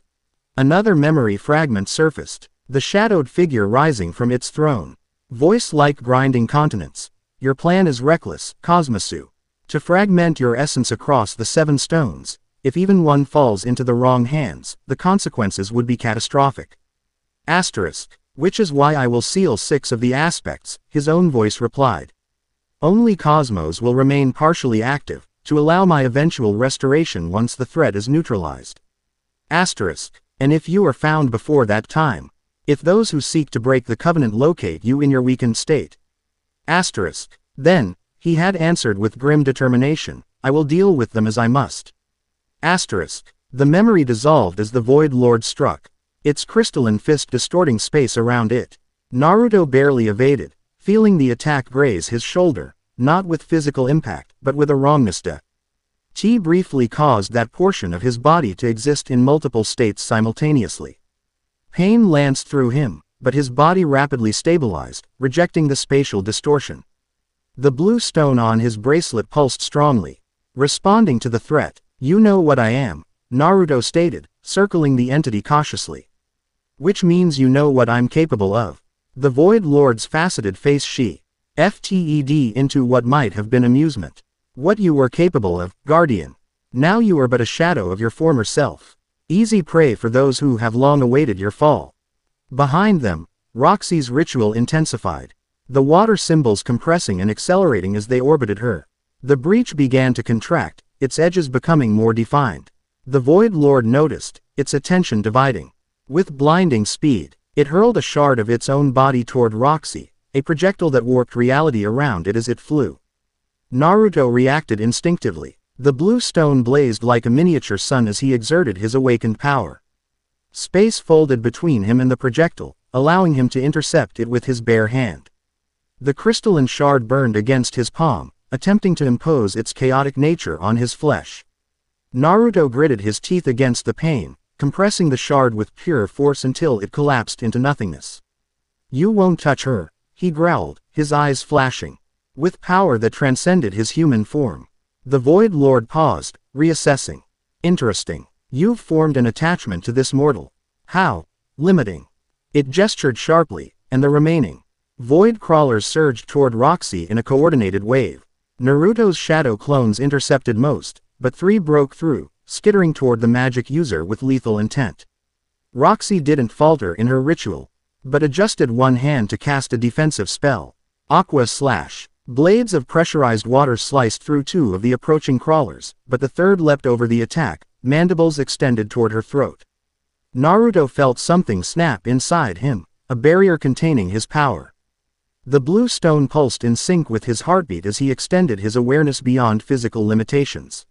Another memory fragment surfaced, the shadowed figure rising from its throne. Voice like grinding continents. Your plan is reckless, Cosmosu. To fragment your essence across the 7 stones, if even one falls into the wrong hands, the consequences would be catastrophic. Which is why I will seal 6 of the aspects, his own voice replied. Only Cosmos will remain partially active, to allow my eventual restoration once the threat is neutralized. And if you are found before that time, if those who seek to break the covenant locate you in your weakened state. Then, he had answered with grim determination, I will deal with them as I must. The memory dissolved as the Void Lord struck, its crystalline fist distorting space around it. Naruto barely evaded, feeling the attack graze his shoulder, not with physical impact, but with a wrongness briefly caused that portion of his body to exist in multiple states simultaneously. Pain lanced through him, but his body rapidly stabilized, rejecting the spatial distortion. The blue stone on his bracelet pulsed strongly, responding to the threat. You know what I am, Naruto stated, circling the entity cautiously. Which means you know what I'm capable of. The Void Lord's faceted face FTED into what might have been amusement. What you were capable of, Guardian. Now you are but a shadow of your former self. Easy prey for those who have long awaited your fall. Behind them, Roxy's ritual intensified. The water symbols compressing and accelerating as they orbited her. The breach began to contract, its edges becoming more defined. The Void Lord noticed, its attention dividing. With blinding speed, it hurled a shard of its own body toward Roxy, a projectile that warped reality around it as it flew. Naruto reacted instinctively. The blue stone blazed like a miniature sun as he exerted his awakened power. Space folded between him and the projectile, allowing him to intercept it with his bare hand. The crystalline shard burned against his palm, attempting to impose its chaotic nature on his flesh. Naruto gritted his teeth against the pain, compressing the shard with pure force until it collapsed into nothingness. You won't touch her, he growled, his eyes flashing with power that transcended his human form. The Void Lord paused, reassessing. Interesting. You've formed an attachment to this mortal. How? Limiting. It gestured sharply, and the remaining void crawlers surged toward Roxy in a coordinated wave. Naruto's shadow clones intercepted most, but 3 broke through, skittering toward the magic user with lethal intent. Roxy didn't falter in her ritual, but adjusted one hand to cast a defensive spell. Aqua Slash. Blades of pressurized water sliced through two of the approaching crawlers, but the third leapt over the attack, mandibles extended toward her throat. Naruto felt something snap inside him, a barrier containing his power. The blue stone pulsed in sync with his heartbeat as he extended his awareness beyond physical limitations.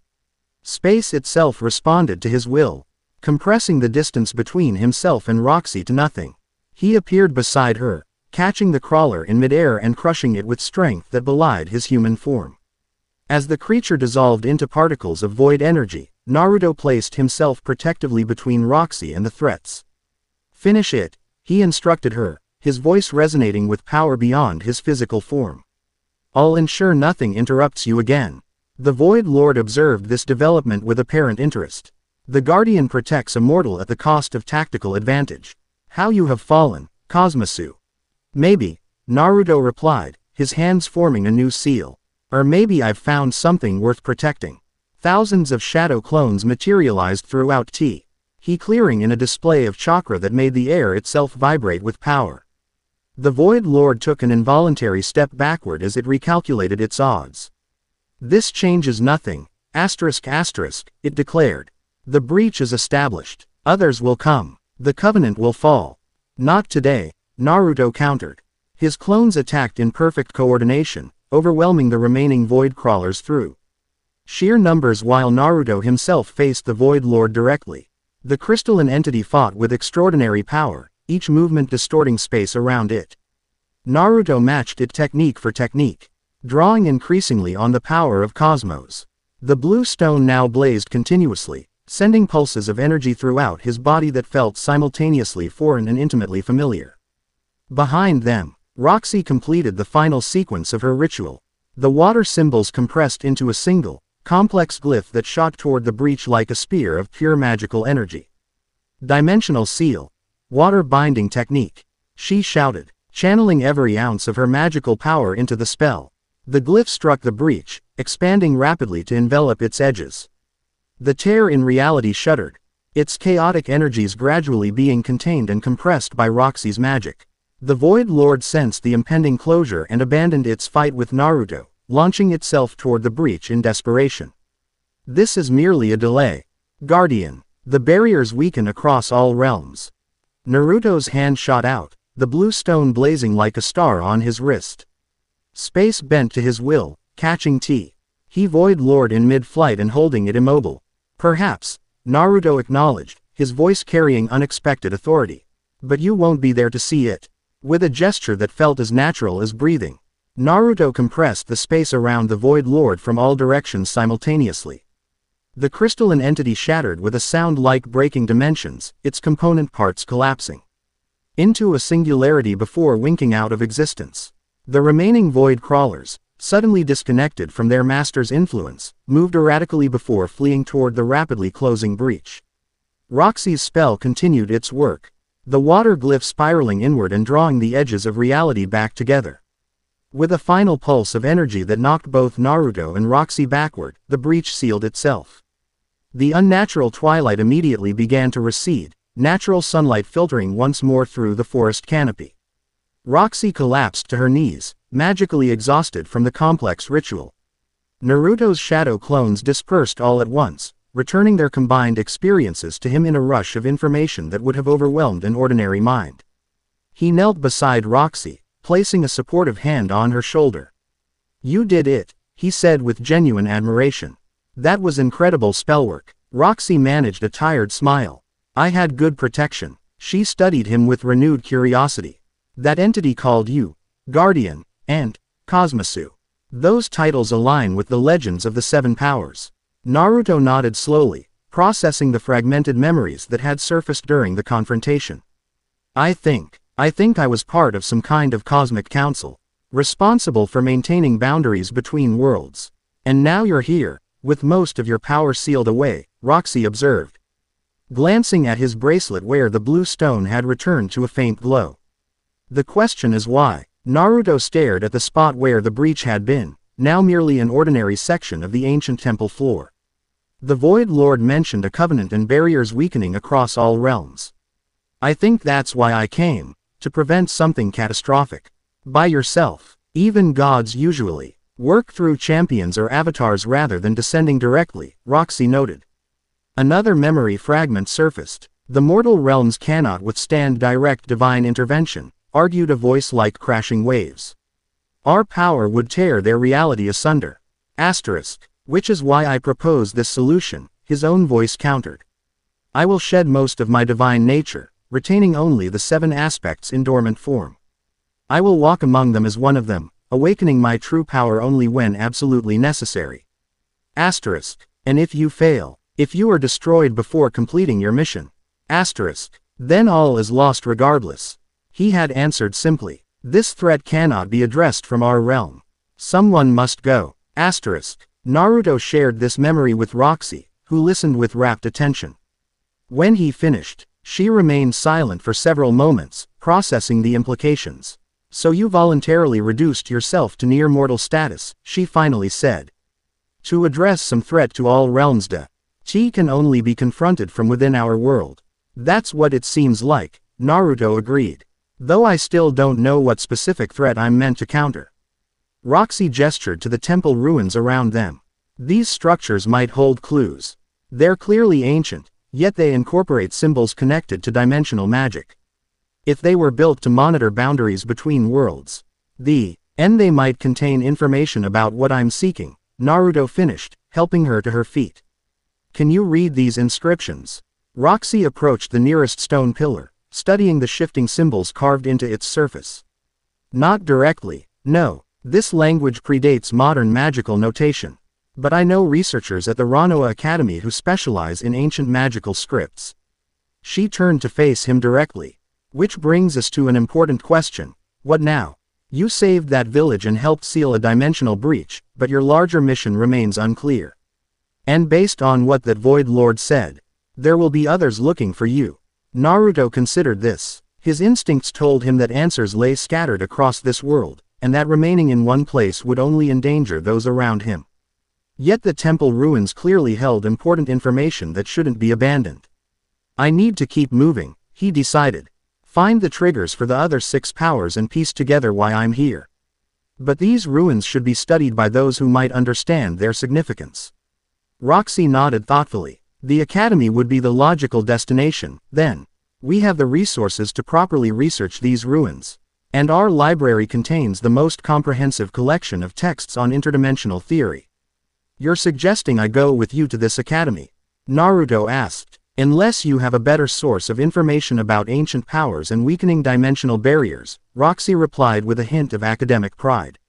Space itself responded to his will, compressing the distance between himself and Roxy to nothing. He appeared beside her, catching the crawler in midair and crushing it with strength that belied his human form. As the creature dissolved into particles of void energy, Naruto placed himself protectively between Roxy and the threats. "Finish it," he instructed her, his voice resonating with power beyond his physical form. "I'll ensure nothing interrupts you again." The Void Lord observed this development with apparent interest. The Guardian protects a mortal at the cost of tactical advantage. "How you have fallen, Cosmosu." "Maybe," Naruto replied, his hands forming a new seal. "Or maybe I've found something worth protecting." Thousands of shadow clones materialized throughout he clearing in a display of chakra that made the air itself vibrate with power. The Void Lord took an involuntary step backward as it recalculated its odds. "This changes nothing, it declared. "The breach is established. Others will come. The covenant will fall." "Not today," Naruto countered. His clones attacked in perfect coordination, overwhelming the remaining void crawlers through sheer numbers while Naruto himself faced the Void Lord directly. The crystalline entity fought with extraordinary power, each movement distorting space around it. Naruto matched it technique for technique, drawing increasingly on the power of Cosmos. The blue stone now blazed continuously, sending pulses of energy throughout his body that felt simultaneously foreign and intimately familiar. Behind them, Roxy completed the final sequence of her ritual. The water symbols compressed into a single, complex glyph that shot toward the breach like a spear of pure magical energy. "Dimensional seal. Water binding technique," she shouted, channeling every ounce of her magical power into the spell. The glyph struck the breach, expanding rapidly to envelop its edges. The tear in reality shuddered, its chaotic energies gradually being contained and compressed by Roxy's magic. The Void Lord sensed the impending closure and abandoned its fight with Naruto, launching itself toward the breach in desperation. "This is merely a delay. Guardian, the barriers weaken across all realms." Naruto's hand shot out, the blue stone blazing like a star on his wrist. Space bent to his will, catching he Void Lord in mid-flight and holding it immobile. "Perhaps," Naruto acknowledged, his voice carrying unexpected authority. "But you won't be there to see it." With a gesture that felt as natural as breathing, Naruto compressed the space around the Void Lord from all directions simultaneously. The crystalline entity shattered with a sound like breaking dimensions, its component parts collapsing into a singularity before winking out of existence. The remaining void crawlers, suddenly disconnected from their master's influence, moved erratically before fleeing toward the rapidly closing breach. Roxy's spell continued its work, the water glyph spiraling inward and drawing the edges of reality back together. With a final pulse of energy that knocked both Naruto and Roxy backward, the breach sealed itself. The unnatural twilight immediately began to recede, natural sunlight filtering once more through the forest canopy. Roxy collapsed to her knees, magically exhausted from the complex ritual. Naruto's shadow clones dispersed all at once, returning their combined experiences to him in a rush of information that would have overwhelmed an ordinary mind. He knelt beside Roxy, placing a supportive hand on her shoulder. "You did it," he said with genuine admiration. "That was incredible spellwork." Roxy managed a tired smile. "I had good protection." She studied him with renewed curiosity. "That entity called you Guardian and Cosmosu. Those titles align with the legends of the Seven Powers." Naruto nodded slowly, processing the fragmented memories that had surfaced during the confrontation. I think I was part of some kind of cosmic council, responsible for maintaining boundaries between worlds. And now you're here, with most of your power sealed away," Roxy observed, glancing at his bracelet where the blue stone had returned to a faint glow. "The question is why?" Naruto stared at the spot where the breach had been, now merely an ordinary section of the ancient temple floor. The Void Lord mentioned a covenant and barriers weakening across all realms. "I think that's why I came, to prevent something catastrophic." "By yourself?" Even gods usually work through champions or avatars rather than descending directly, Roxy noted. Another memory fragment surfaced. The mortal realms cannot withstand direct divine intervention, argued a voice like crashing waves. Our power would tear their reality asunder. Which is why I propose this solution, his own voice countered. I will shed most of my divine nature, retaining only the 7 aspects in dormant form. I will walk among them as one of them, awakening my true power only when absolutely necessary. And if you fail, if you are destroyed before completing your mission, then all is lost regardless. He had answered simply. This threat cannot be addressed from our realm. Someone must go. Naruto shared this memory with Roxy, who listened with rapt attention. When he finished, she remained silent for several moments, processing the implications. So you voluntarily reduced yourself to near mortal status, she finally said. To address some threat to all realms, Chi can only be confronted from within our world. That's what it seems like, Naruto agreed. Though I still don't know what specific threat I'm meant to counter. Roxy gestured to the temple ruins around them. These structures might hold clues. They're clearly ancient, yet they incorporate symbols connected to dimensional magic. If they were built to monitor boundaries between worlds, they might contain information about what I'm seeking, Naruto finished, helping her to her feet. Can you read these inscriptions? Roxy approached the nearest stone pillar, studying the shifting symbols carved into its surface. Not directly, no. This language predates modern magical notation. But I know researchers at the Ranoa Academy who specialize in ancient magical scripts. She turned to face him directly. Which brings us to an important question. What now? You saved that village and helped seal a dimensional breach, but your larger mission remains unclear. And based on what that Void Lord said, there will be others looking for you. Naruto considered this. His instincts told him that answers lay scattered across this world, and that remaining in one place would only endanger those around him. Yet the temple ruins clearly held important information that shouldn't be abandoned. I need to keep moving, he decided. Find the triggers for the other 6 powers and piece together why I'm here. But these ruins should be studied by those who might understand their significance. Roxy nodded thoughtfully. The academy would be the logical destination, then. We have the resources to properly research these ruins. And our library contains the most comprehensive collection of texts on interdimensional theory. You're suggesting I go with you to this academy? Naruto asked. Unless you have a better source of information about ancient powers and weakening dimensional barriers, Roxy replied with a hint of academic pride.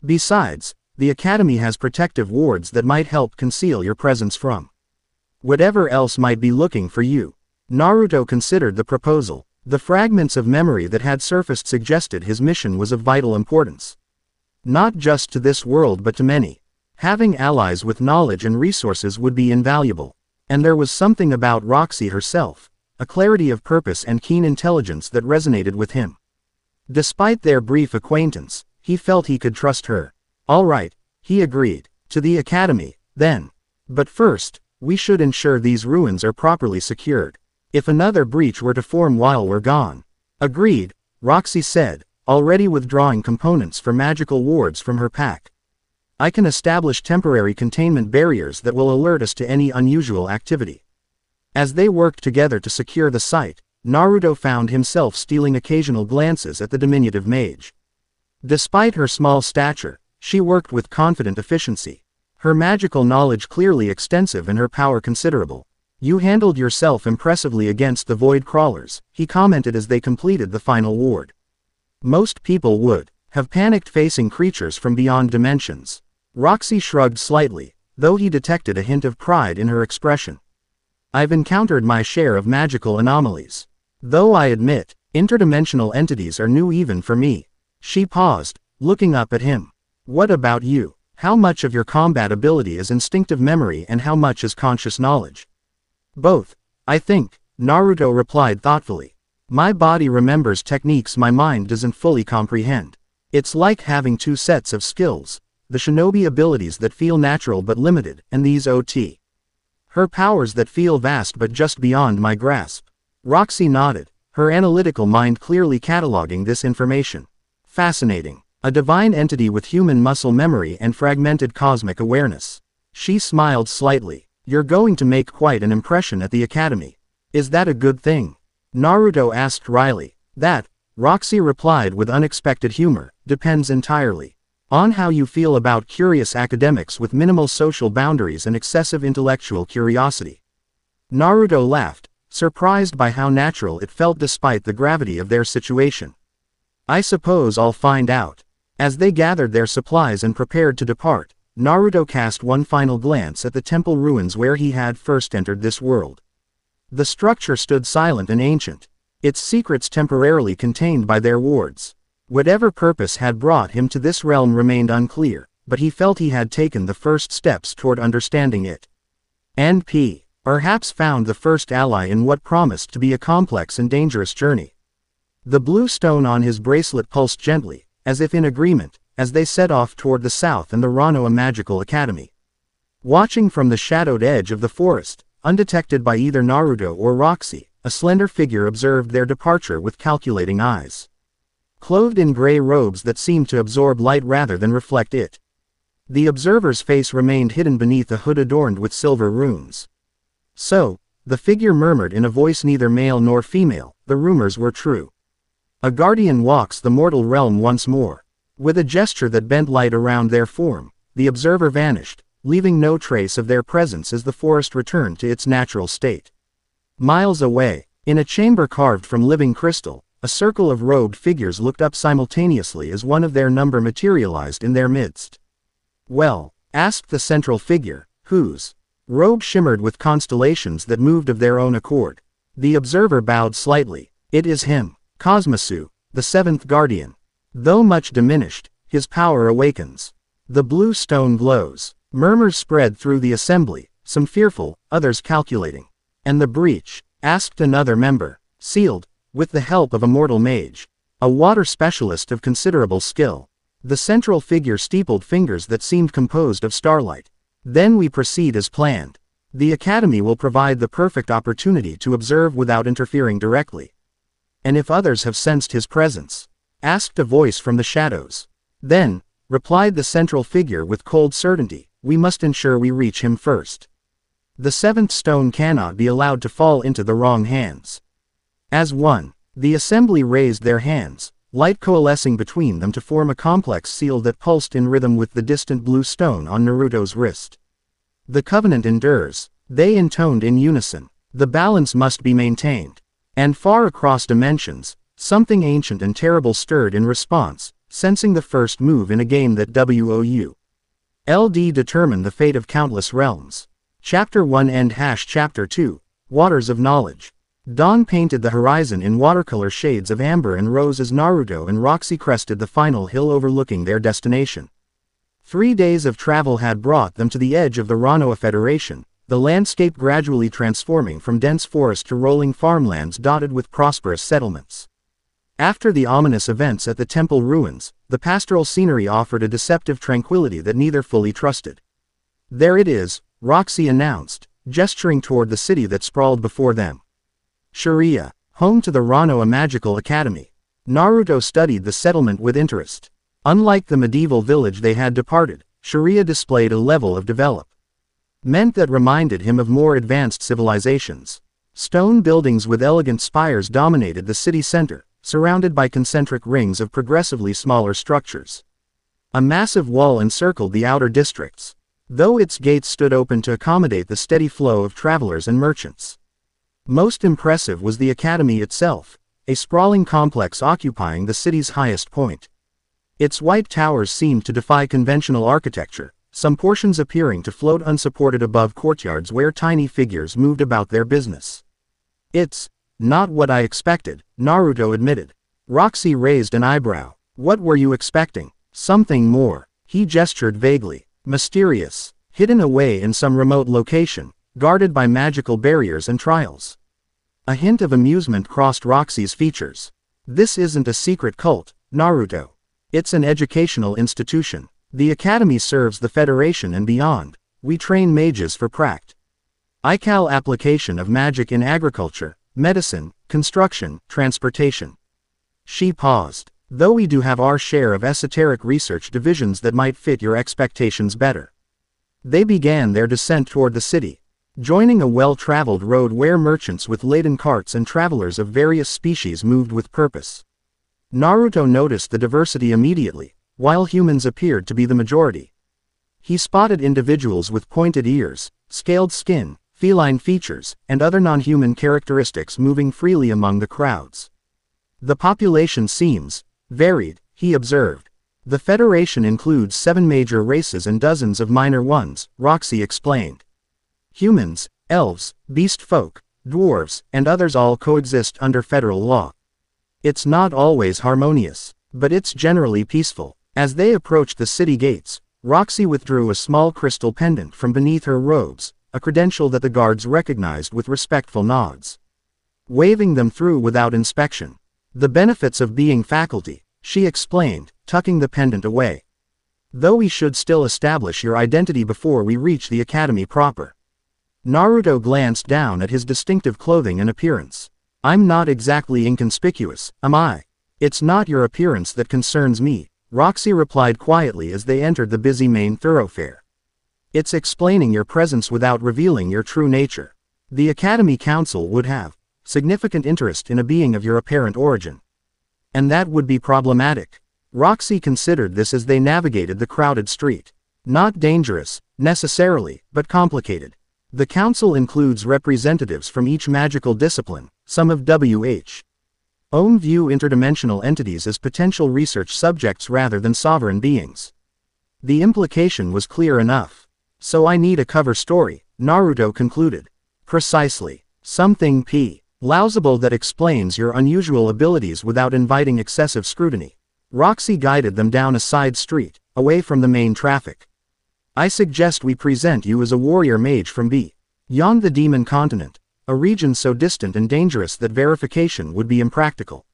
Besides, the academy has protective wards that might help conceal your presence from whatever else might be looking for you. Naruto considered the proposal. The fragments of memory that had surfaced suggested his mission was of vital importance. Not just to this world but to many. Having allies with knowledge and resources would be invaluable. And there was something about Roxy herself, a clarity of purpose and keen intelligence that resonated with him. Despite their brief acquaintance, he felt he could trust her. All right, he agreed. To the academy, then. But first, we should ensure these ruins are properly secured. If another breach were to form while we're gone. Agreed, Roxy said, already withdrawing components for magical wards from her pack. I can establish temporary containment barriers that will alert us to any unusual activity. As they worked together to secure the site, Naruto found himself stealing occasional glances at the diminutive mage. Despite her small stature, she worked with confident efficiency. Her magical knowledge clearly extensive and her power considerable. You handled yourself impressively against the void crawlers, he commented as they completed the final ward. Most people would have panicked facing creatures from beyond dimensions. Roxy shrugged slightly, though he detected a hint of pride in her expression. I've encountered my share of magical anomalies. Though I admit, interdimensional entities are new even for me. She paused, looking up at him. What about you? How much of your combat ability is instinctive memory and how much is conscious knowledge? Both, I think, Naruto replied thoughtfully. My body remembers techniques my mind doesn't fully comprehend. It's like having 2 sets of skills, the shinobi abilities that feel natural but limited, and these OT. Her powers that feel vast but just beyond my grasp. Roxy nodded, her analytical mind clearly cataloging this information. Fascinating. A divine entity with human muscle memory and fragmented cosmic awareness. She smiled slightly. You're going to make quite an impression at the academy. Is that a good thing? Naruto asked wryly. That, Roxy replied with unexpected humor, depends entirely on how you feel about curious academics with minimal social boundaries and excessive intellectual curiosity. Naruto laughed, surprised by how natural it felt despite the gravity of their situation. I suppose I'll find out. As they gathered their supplies and prepared to depart, Naruto cast one final glance at the temple ruins where he had first entered this world. The structure stood silent and ancient, its secrets temporarily contained by their wards. Whatever purpose had brought him to this realm remained unclear, but he felt he had taken the first steps toward understanding it. And perhaps found the first ally in what promised to be a complex and dangerous journey. The blue stone on his bracelet pulsed gently, as if in agreement, as they set off toward the south and the Ranoa Magical Academy. Watching from the shadowed edge of the forest, undetected by either Naruto or Roxy, a slender figure observed their departure with calculating eyes. Clothed in gray robes that seemed to absorb light rather than reflect it. The observer's face remained hidden beneath a hood adorned with silver runes. So, the figure murmured in a voice neither male nor female, the rumors were true. A guardian walks the mortal realm once more. With a gesture that bent light around their form, the observer vanished, leaving no trace of their presence as the forest returned to its natural state. Miles away, in a chamber carved from living crystal, a circle of robed figures looked up simultaneously as one of their number materialized in their midst. Well, asked the central figure, whose robe shimmered with constellations that moved of their own accord. The observer bowed slightly. It is him, Cosmosu, the seventh guardian. Though much diminished, his power awakens. The blue stone glows. Murmurs spread through the assembly, some fearful, others calculating. And the breach? Asked another member. Sealed, with the help of a mortal mage. A water specialist of considerable skill. The central figure steepled fingers that seemed composed of starlight. Then we proceed as planned. The academy will provide the perfect opportunity to observe without interfering directly. And if others have sensed his presence? Asked a voice from the shadows. Then, replied the central figure with cold certainty, we must ensure we reach him first. The seventh stone cannot be allowed to fall into the wrong hands. As one, the assembly raised their hands, light coalescing between them to form a complex seal that pulsed in rhythm with the distant blue stone on Naruto's wrist. The covenant endures, they intoned in unison. The balance must be maintained. And far across dimensions, something ancient and terrible stirred in response, sensing the first move in a game that WOULD determine the fate of countless realms. Chapter 1 End Chapter 2, Waters of Knowledge. Dawn painted the horizon in watercolor shades of amber and rose as Naruto and Roxy crested the final hill overlooking their destination. 3 days of travel had brought them to the edge of the Ranoa Federation, the landscape gradually transforming from dense forest to rolling farmlands dotted with prosperous settlements. After the ominous events at the temple ruins, the pastoral scenery offered a deceptive tranquility that neither fully trusted. There it is, Roxy announced, gesturing toward the city that sprawled before them. Sharia, home to the Ranoa Magical Academy. Naruto studied the settlement with interest. Unlike the medieval village they had departed, Sharia displayed a level of development that reminded him of more advanced civilizations. Stone buildings with elegant spires dominated the city center, surrounded by concentric rings of progressively smaller structures. A massive wall encircled the outer districts, though its gates stood open to accommodate the steady flow of travelers and merchants. Most impressive was the academy itself, a sprawling complex occupying the city's highest point. Its white towers seemed to defy conventional architecture, some portions appearing to float unsupported above courtyards where tiny figures moved about their business. It's not what I expected, Naruto admitted. Roxy raised an eyebrow. What were you expecting? Something more. He gestured vaguely. Mysterious. Hidden away in some remote location, guarded by magical barriers and trials. A hint of amusement crossed Roxy's features. This isn't a secret cult, Naruto. It's an educational institution. The academy serves the Federation and beyond. We train mages for practical application of magic in agriculture, medicine, construction, transportation. She paused. Though we do have our share of esoteric research divisions that might fit your expectations better. They began their descent toward the city, joining a well-traveled road where merchants with laden carts and travelers of various species moved with purpose. Naruto noticed the diversity immediately, while humans appeared to be the majority. He spotted individuals with pointed ears, scaled skin, feline features, and other non-human characteristics moving freely among the crowds. The population seems varied, he observed. The Federation includes 7 major races and dozens of minor ones, Roxy explained. Humans, elves, beast folk, dwarves, and others all coexist under federal law. It's not always harmonious, but it's generally peaceful. As they approached the city gates, Roxy withdrew a small crystal pendant from beneath her robes, a credential that the guards recognized with respectful nods. Waving them through without inspection. The benefits of being faculty, she explained, tucking the pendant away. Though we should still establish your identity before we reach the academy proper. Naruto glanced down at his distinctive clothing and appearance. I'm not exactly inconspicuous, am I? It's not your appearance that concerns me, Roxy replied quietly as they entered the busy main thoroughfare. It's explaining your presence without revealing your true nature. The Academy Council would have significant interest in a being of your apparent origin. And that would be problematic. Roxy considered this as they navigated the crowded street. Not dangerous, necessarily, but complicated. The council includes representatives from each magical discipline, some of W.H. own view interdimensional entities as potential research subjects rather than sovereign beings. The implication was clear enough. So I need a cover story, Naruto concluded. Precisely. Something plausible that explains your unusual abilities without inviting excessive scrutiny. Roxy guided them down a side street, away from the main traffic. I suggest we present you as a warrior mage from beyond the demon continent, a region so distant and dangerous that verification would be impractical.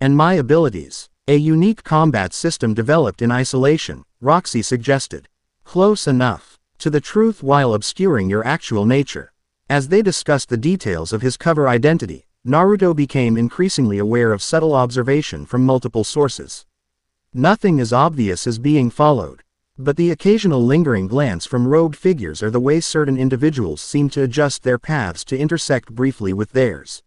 And my abilities, a unique combat system developed in isolation, Roxy suggested. Close enough to the truth while obscuring your actual nature. As they discussed the details of his cover identity, Naruto became increasingly aware of subtle observation from multiple sources. Nothing as obvious as being followed. But the occasional lingering glance from robed figures or the way certain individuals seem to adjust their paths to intersect briefly with theirs.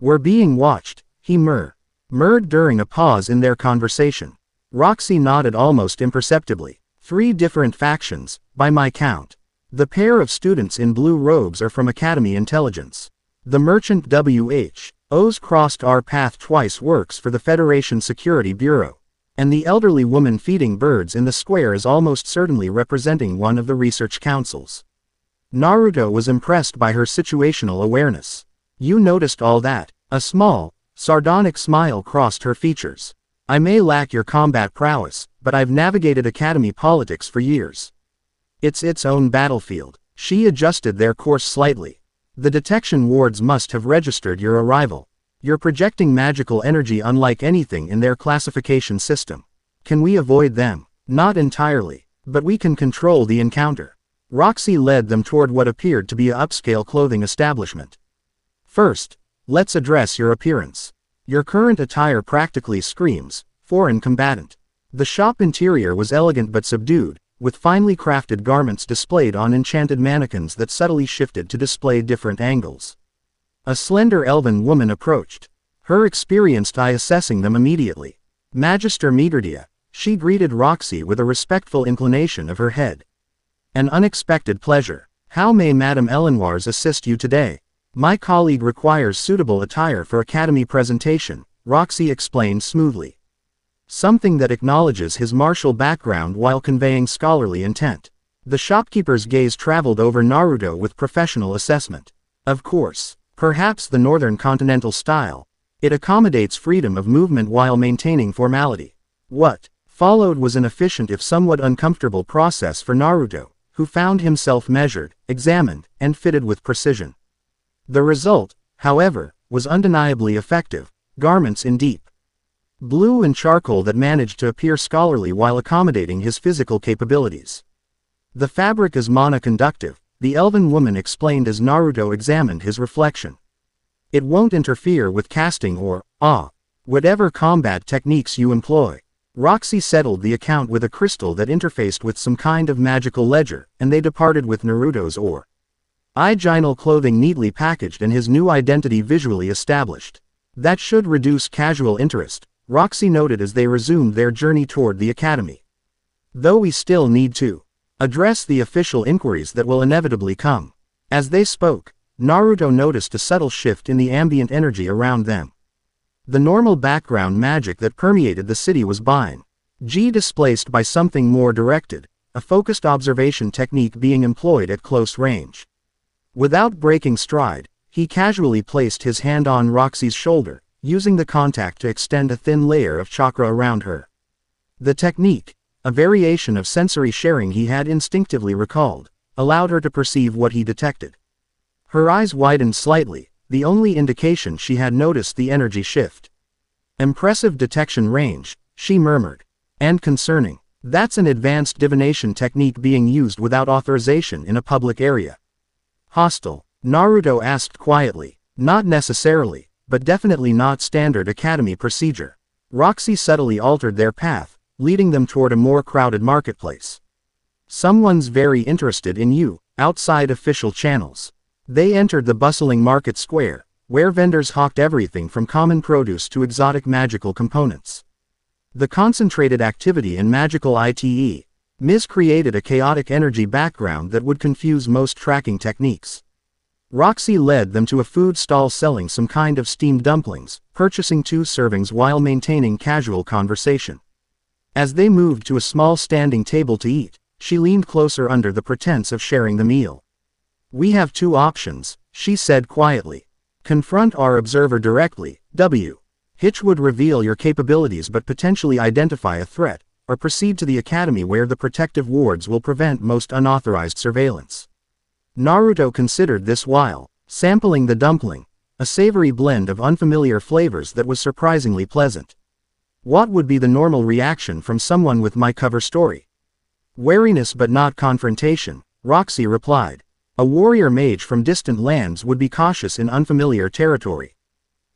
We're being watched, he murmured during a pause in their conversation. Roxy nodded almost imperceptibly. 3 different factions, by my count. The pair of students in blue robes are from Academy Intelligence. The merchant W.H.'s crossed our path twice works for the Federation Security Bureau. And the elderly woman feeding birds in the square is almost certainly representing one of the research councils. Naruto was impressed by her situational awareness. You noticed all that? A small, sardonic smile crossed her features. I may lack your combat prowess, but I've navigated academy politics for years. It's its own battlefield. She adjusted their course slightly. The detection wards must have registered your arrival. You're projecting magical energy unlike anything in their classification system. Can we avoid them? Not entirely, but we can control the encounter. Roxy led them toward what appeared to be an upscale clothing establishment. First, let's address your appearance. Your current attire practically screams foreign combatant. The shop interior was elegant but subdued, with finely crafted garments displayed on enchanted mannequins that subtly shifted to display different angles. A slender elven woman approached, her experienced eye assessing them immediately. Magister Migurdia, she greeted Roxy with a respectful inclination of her head. An unexpected pleasure. How may Madame Elenoirs assist you today? My colleague requires suitable attire for academy presentation, Roxy explained smoothly. Something that acknowledges his martial background while conveying scholarly intent. The shopkeeper's gaze traveled over Naruto with professional assessment. Of course. Perhaps the Northern Continental style. It accommodates freedom of movement while maintaining formality. What followed was an efficient if somewhat uncomfortable process for Naruto, who found himself measured, examined, and fitted with precision. The result, however, was undeniably effective. Garments in deep blue and charcoal that managed to appear scholarly while accommodating his physical capabilities. The fabric is mana-conductive, the elven woman explained as Naruto examined his reflection. It won't interfere with casting or Whatever combat techniques you employ. Roxy settled the account with a crystal that interfaced with some kind of magical ledger, and they departed with Naruto's original clothing neatly packaged and his new identity visually established. That should reduce casual interest, Roxy noted as they resumed their journey toward the academy. Though we still need to address the official inquiries that will inevitably come. As they spoke, Naruto noticed a subtle shift in the ambient energy around them. The normal background magic that permeated the city was being displaced by something more directed, a focused observation technique being employed at close range. Without breaking stride, he casually placed his hand on Roxy's shoulder, using the contact to extend a thin layer of chakra around her. The technique, a variation of sensory sharing he had instinctively recalled, allowed her to perceive what he detected. Her eyes widened slightly, the only indication she had noticed the energy shift. Impressive detection range, she murmured. And concerning. That's an advanced divination technique being used without authorization in a public area. Hostile? Naruto asked quietly. Not necessarily, but definitely not standard academy procedure. Roxy subtly altered their path, leading them toward a more crowded marketplace. Someone's very interested in you, outside official channels. They entered the bustling market square, where vendors hawked everything from common produce to exotic magical components. The concentrated activity in magical items created a chaotic energy background that would confuse most tracking techniques. Roxy led them to a food stall selling some kind of steamed dumplings, purchasing 2 servings while maintaining casual conversation. As they moved to a small standing table to eat, she leaned closer under the pretense of sharing the meal. We have 2 options, she said quietly. Confront our observer directly, which would reveal your capabilities but potentially identify a threat, or proceed to the academy where the protective wards will prevent most unauthorized surveillance. Naruto considered this while sampling the dumpling, a savory blend of unfamiliar flavors that was surprisingly pleasant. What would be the normal reaction from someone with my cover story? Wariness but not confrontation, Roxy replied. A warrior mage from distant lands would be cautious in unfamiliar territory.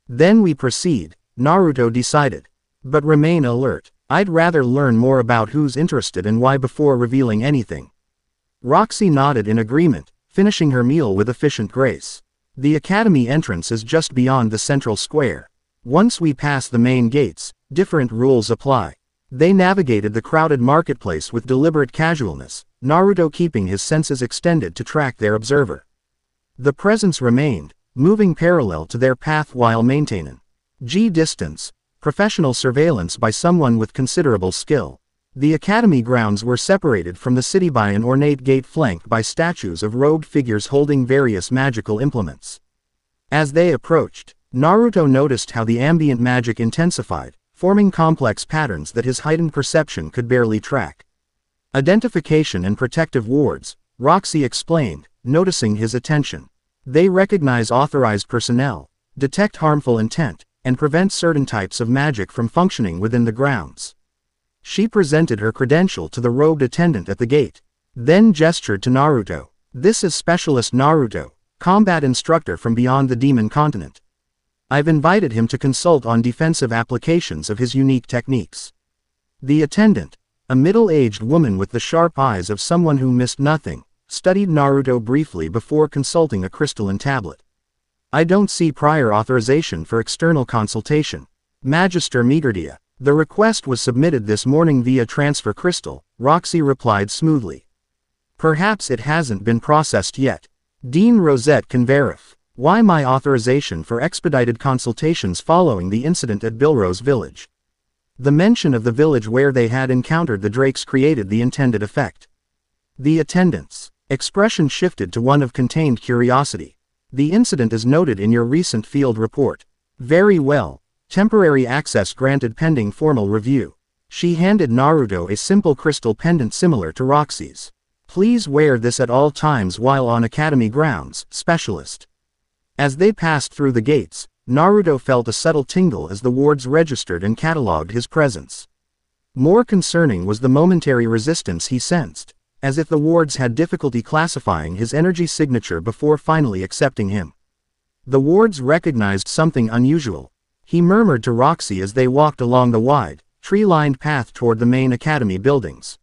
Then we proceed, Naruto decided. But remain alert. I'd rather learn more about who's interested and why before revealing anything. Roxy nodded in agreement, finishing her meal with efficient grace. The academy entrance is just beyond the central square. Once we pass the main gates, different rules apply. They navigated the crowded marketplace with deliberate casualness, Naruto keeping his senses extended to track their observer. The presence remained, moving parallel to their path while maintaining distance, professional surveillance by someone with considerable skill. The academy grounds were separated from the city by an ornate gate flanked by statues of robed figures holding various magical implements. As they approached, Naruto noticed how the ambient magic intensified, forming complex patterns that his heightened perception could barely track. Identification and protective wards, Roxy explained, noticing his attention. They recognize authorized personnel, detect harmful intent, and prevent certain types of magic from functioning within the grounds. She presented her credential to the robed attendant at the gate, then gestured to Naruto. This is Specialist Naruto, combat instructor from beyond the demon continent. I've invited him to consult on defensive applications of his unique techniques. The attendant, a middle-aged woman with the sharp eyes of someone who missed nothing, studied Naruto briefly before consulting a crystalline tablet. I don't see prior authorization for external consultation. Magister Migurdia. The request was submitted this morning via transfer crystal, Roxy replied smoothly. Perhaps it hasn't been processed yet. Dean Rosette can verify. Why my authorization for expedited consultations following the incident at Bilrose Village? The mention of the village where they had encountered the drakes created the intended effect. The attendant's expression shifted to one of contained curiosity. The incident is noted in your recent field report. Very well. Temporary access granted pending formal review. She handed Naruto a simple crystal pendant similar to Roxy's. Please wear this at all times while on academy grounds, Specialist. As they passed through the gates, Naruto felt a subtle tingle as the wards registered and catalogued his presence. More concerning was the momentary resistance he sensed, as if the wards had difficulty classifying his energy signature before finally accepting him. The wards recognized something unusual. he murmured to Roxy as they walked along the wide, tree-lined path toward the main academy buildings.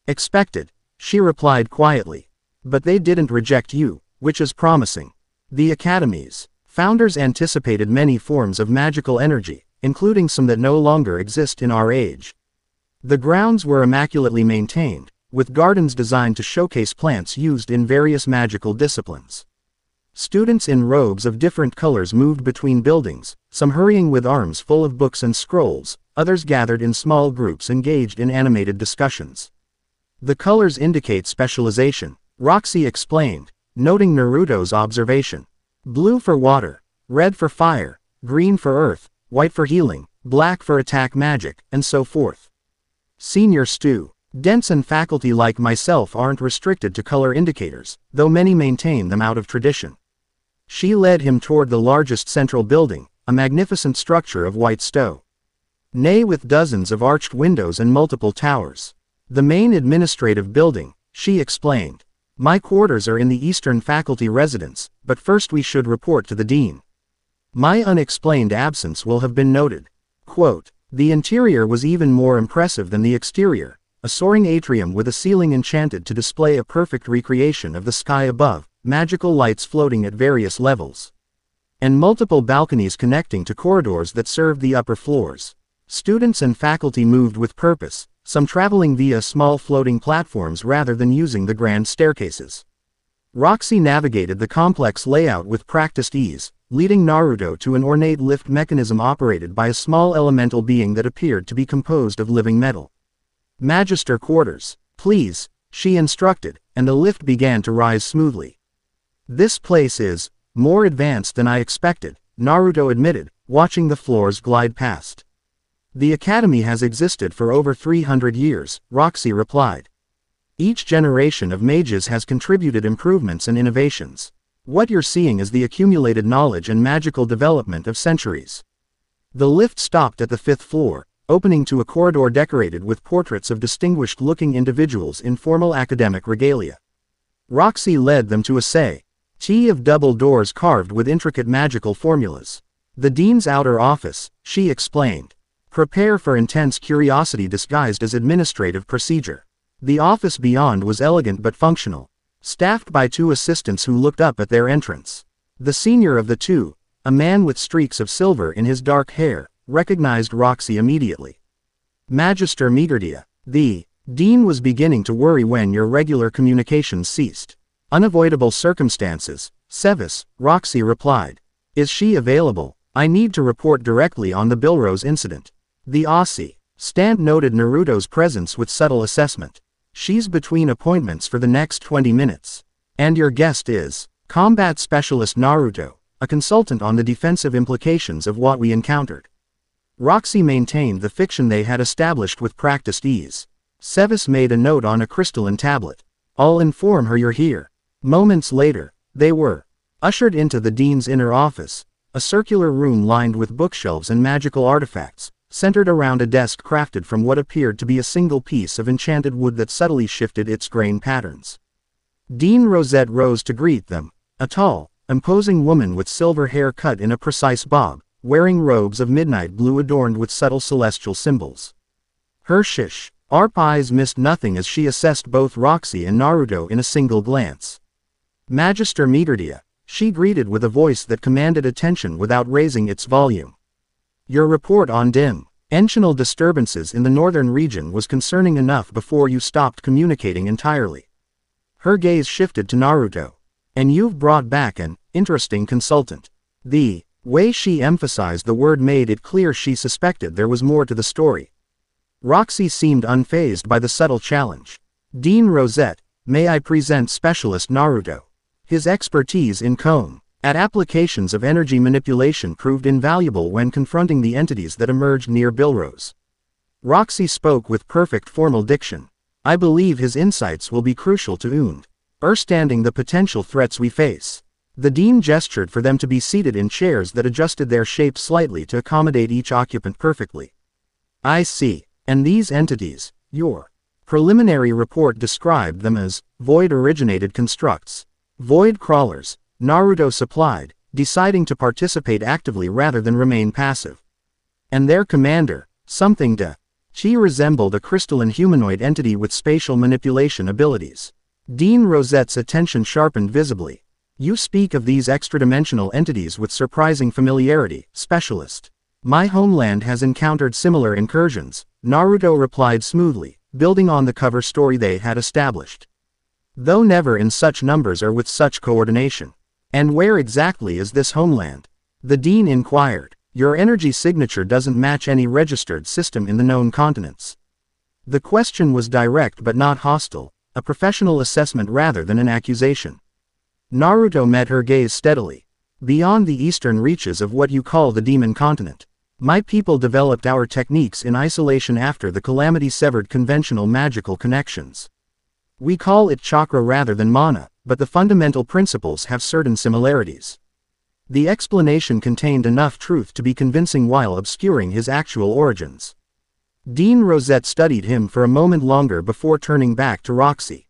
Expected, she replied quietly. But they didn't reject you, which is promising. The academy's founders anticipated many forms of magical energy, including some that no longer exist in our age. The grounds were immaculately maintained, with gardens designed to showcase plants used in various magical disciplines. Students in robes of different colors moved between buildings, some hurrying with arms full of books and scrolls, others gathered in small groups engaged in animated discussions. The colors indicate specialization, Roxy explained, noting Naruto's observation. Blue for water, red for fire, green for earth, white for healing, black for attack magic, and so forth. Senior Stu. Dents and faculty like myself aren't restricted to color indicators, though many maintain them out of tradition. She led him toward the largest central building, a magnificent structure of white stone. Nay, with dozens of arched windows and multiple towers. The main administrative building, she explained. My quarters are in the Eastern Faculty residence, but first we should report to the Dean. My unexplained absence will have been noted. Quote, the interior was even more impressive than the exterior, a soaring atrium with a ceiling enchanted to display a perfect recreation of the sky above, magical lights floating at various levels, and multiple balconies connecting to corridors that served the upper floors. Students and faculty moved with purpose, some traveling via small floating platforms rather than using the grand staircases. Roxy navigated the complex layout with practiced ease, leading Naruto to an ornate lift mechanism operated by a small elemental being that appeared to be composed of living metal. Magister quarters, please, she instructed, and the lift began to rise smoothly. This place is more advanced than I expected, Naruto admitted, watching the floors glide past. The academy has existed for over 300 years, Roxy replied. Each generation of mages has contributed improvements and innovations. What you're seeing is the accumulated knowledge and magical development of centuries. The lift stopped at the 5th floor, opening to a corridor decorated with portraits of distinguished-looking individuals in formal academic regalia. Roxy led them to a sea of double doors carved with intricate magical formulas. The dean's outer office, she explained. Prepare for intense curiosity disguised as administrative procedure. The office beyond was elegant but functional, staffed by 2 assistants who looked up at their entrance. The senior of the 2, a man with streaks of silver in his dark hair, recognized Roxy immediately. Magister Migurdia. The dean was beginning to worry when your regular communications ceased. Unavoidable circumstances, Sevis, Roxy replied. Is she available? I need to report directly on the Bilrose incident. The Aussie stand noted Naruto's presence with subtle assessment. She's between appointments for the next 20 minutes. And your guest is combat specialist Naruto, a consultant on the defensive implications of what we encountered. Roxy maintained the fiction they had established with practiced ease. Sevis made a note on a crystalline tablet. I'll inform her you're here. Moments later, they were ushered into the dean's inner office, a circular room lined with bookshelves and magical artifacts, centered around a desk crafted from what appeared to be a single piece of enchanted wood that subtly shifted its grain patterns. Dean Rosette rose to greet them, a tall, imposing woman with silver hair cut in a precise bob, wearing robes of midnight blue adorned with subtle celestial symbols. Her sharp eyes missed nothing as she assessed both Roxy and Naruto in a single glance. Magister Migurdia, she greeted with a voice that commanded attention without raising its volume. Your report on dimensional disturbances in the northern region was concerning enough before you stopped communicating entirely. Her gaze shifted to Naruto. And you've brought back an interesting consultant. The way she emphasized the word made it clear she suspected there was more to the story. Roxy seemed unfazed by the subtle challenge. Dean Rosette, may I present Specialist Naruto. His expertise in combat applications of energy manipulation proved invaluable when confronting the entities that emerged near Bilrose. Roxy spoke with perfect formal diction. I believe his insights will be crucial to understanding the potential threats we face. The dean gestured for them to be seated in chairs that adjusted their shape slightly to accommodate each occupant perfectly. I see. And these entities, your preliminary report described them as void-originated constructs. Void crawlers, Naruto supplied, deciding to participate actively rather than remain passive. And their commander, something to. She resembled a crystalline humanoid entity with spatial manipulation abilities. Dean Rosette's attention sharpened visibly. You speak of these extra-dimensional entities with surprising familiarity, specialist. My homeland has encountered similar incursions, Naruto replied smoothly, building on the cover story they had established. Though never in such numbers or with such coordination. And where exactly is this homeland? The Dean inquired. Your energy signature doesn't match any registered system in the known continents. The question was direct but not hostile, a professional assessment rather than an accusation. Naruto met her gaze steadily. Beyond the eastern reaches of what you call the demon continent. My people developed our techniques in isolation after the calamity severed conventional magical connections. We call it chakra rather than mana, but the fundamental principles have certain similarities. The explanation contained enough truth to be convincing while obscuring his actual origins. Dean Rosette studied him for a moment longer before turning back to Roxy.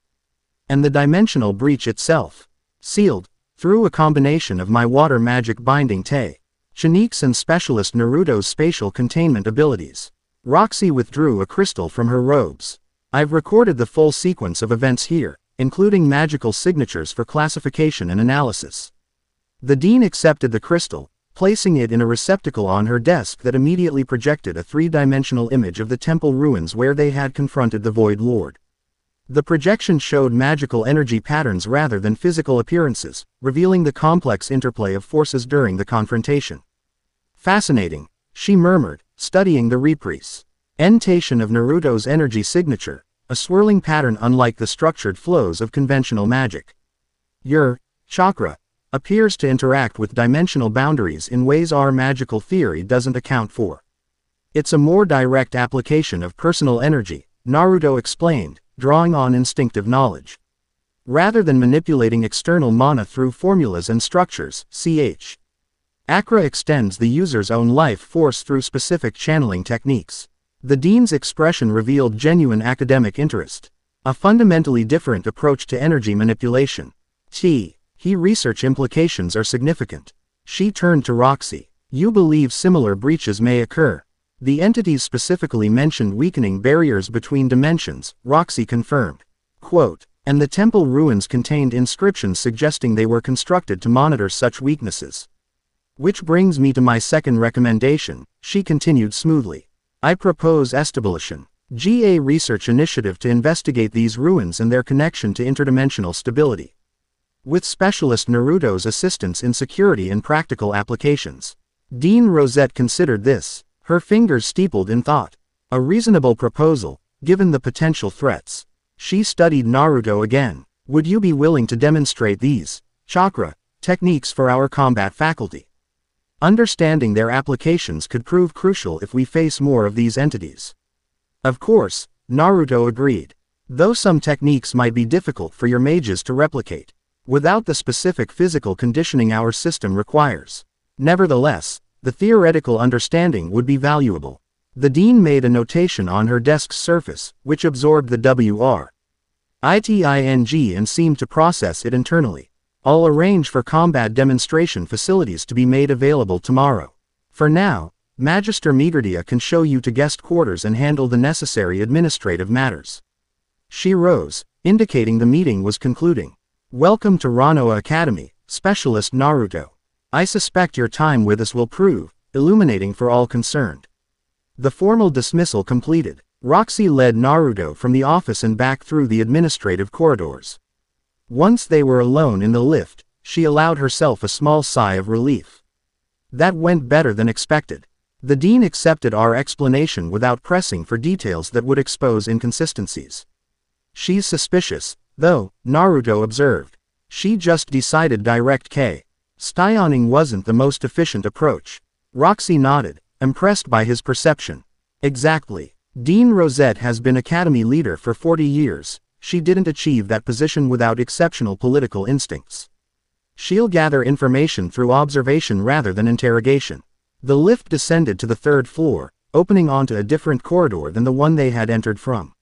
And the dimensional breach itself. Sealed, through a combination of my water magic binding techniques and specialist Naruto's spatial containment abilities. Roxy withdrew a crystal from her robes. I've recorded the full sequence of events here, including magical signatures for classification and analysis. The Dean accepted the crystal, placing it in a receptacle on her desk that immediately projected a three-dimensional image of the temple ruins where they had confronted the Void Lord. The projection showed magical energy patterns rather than physical appearances, revealing the complex interplay of forces during the confrontation. Fascinating, she murmured, studying the representation of Naruto's energy signature, a swirling pattern unlike the structured flows of conventional magic. Your chakra appears to interact with dimensional boundaries in ways our magical theory doesn't account for. It's a more direct application of personal energy, Naruto explained, drawing on instinctive knowledge. Rather than manipulating external mana through formulas and structures, Chakra extends the user's own life force through specific channeling techniques. The Dean's expression revealed genuine academic interest. A fundamentally different approach to energy manipulation. Research implications are significant. She turned to Roxy. You believe similar breaches may occur. The entities specifically mentioned weakening barriers between dimensions, Roxy confirmed. Quote, and the temple ruins contained inscriptions suggesting they were constructed to monitor such weaknesses. Which brings me to my second recommendation, she continued smoothly. I propose establishing a research initiative to investigate these ruins and their connection to interdimensional stability. With specialist Naruto's assistance in security and practical applications. Dean Rosette considered this, her fingers steepled in thought. A reasonable proposal, given the potential threats. She studied Naruto again. Would you be willing to demonstrate these chakra techniques for our combat faculty? Understanding their applications could prove crucial if we face more of these entities. Of course, Naruto agreed. Though some techniques might be difficult for your mages to replicate, without the specific physical conditioning our system requires. Nevertheless, the theoretical understanding would be valuable. The Dean made a notation on her desk's surface, which absorbed the WR. ITING and seemed to process it internally. I'll arrange for combat demonstration facilities to be made available tomorrow. For now, Magister Migurdia can show you to guest quarters and handle the necessary administrative matters. She rose, indicating the meeting was concluding. Welcome to Ranoa Academy, Specialist Naruto. I suspect your time with us will prove illuminating for all concerned. The formal dismissal completed, Roxy led Naruto from the office and back through the administrative corridors. Once they were alone in the lift, she allowed herself a small sigh of relief. That went better than expected. The Dean accepted our explanation without pressing for details that would expose inconsistencies. She's suspicious, though, Naruto observed. She just decided direct spioning wasn't the most efficient approach. Roxy nodded, impressed by his perception. Exactly. Dean Rosette has been academy leader for 40 years. She didn't achieve that position without exceptional political instincts. She'll gather information through observation rather than interrogation. The lift descended to the third floor, opening onto a different corridor than the one they had entered from.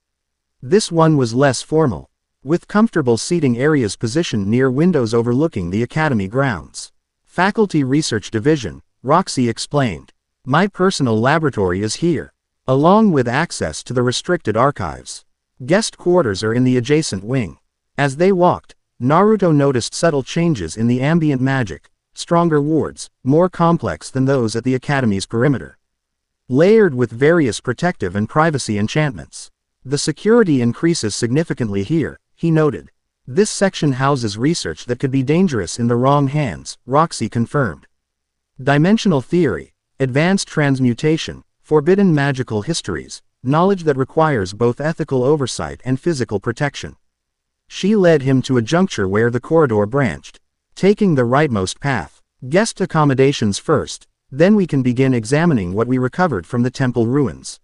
This one was less formal, with comfortable seating areas positioned near windows overlooking the academy grounds. Faculty Research Division, Roxy explained. My personal laboratory is here, along with access to the restricted archives. Guest quarters are in the adjacent wing. As they walked, Naruto noticed subtle changes in the ambient magic, stronger wards, more complex than those at the Academy's perimeter. Layered with various protective and privacy enchantments. The security increases significantly here, he noted. This section houses research that could be dangerous in the wrong hands, Roxy confirmed. Dimensional theory, advanced transmutation, forbidden magical histories, knowledge that requires both ethical oversight and physical protection. She led him to a juncture where the corridor branched. Taking the rightmost path. Guest accommodations first, then we can begin examining what we recovered from the temple ruins.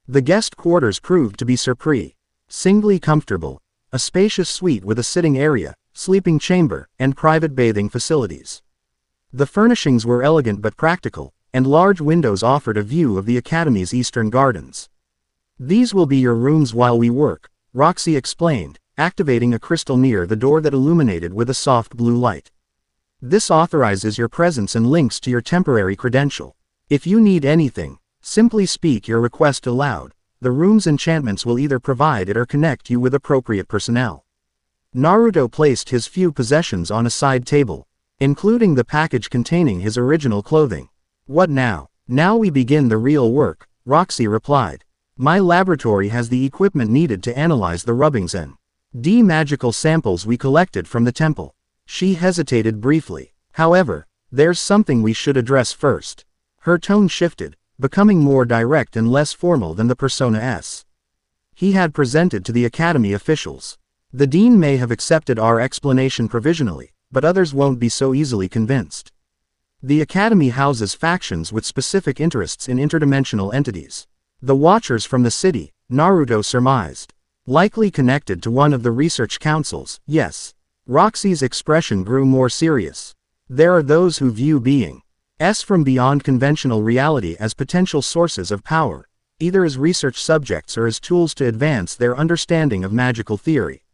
The guest quarters proved to be surprisingly comfortable. A spacious suite with a sitting area, sleeping chamber, and private bathing facilities. The furnishings were elegant but practical, and large windows offered a view of the Academy's eastern gardens. These will be your rooms while we work, Roxy explained, activating a crystal near the door that illuminated with a soft blue light. This authorizes your presence and links to your temporary credential. If you need anything, simply speak your request aloud. The room's enchantments will either provide it or connect you with appropriate personnel. Naruto placed his few possessions on a side table, including the package containing his original clothing. What now? Now we begin the real work, Roxy replied. My laboratory has the equipment needed to analyze the rubbings and magical samples we collected from the temple. She hesitated briefly. However, there's something we should address first. Her tone shifted, becoming more direct and less formal than the Persona S. He had presented to the Academy officials. The Dean may have accepted our explanation provisionally, but others won't be so easily convinced. The Academy houses factions with specific interests in interdimensional entities. The Watchers from the city, Naruto surmised. Likely connected to one of the research councils, yes. Roxy's expression grew more serious. There are those who view beings from beyond conventional reality as potential sources of power, either as research subjects or as tools to advance their understanding of magical theory.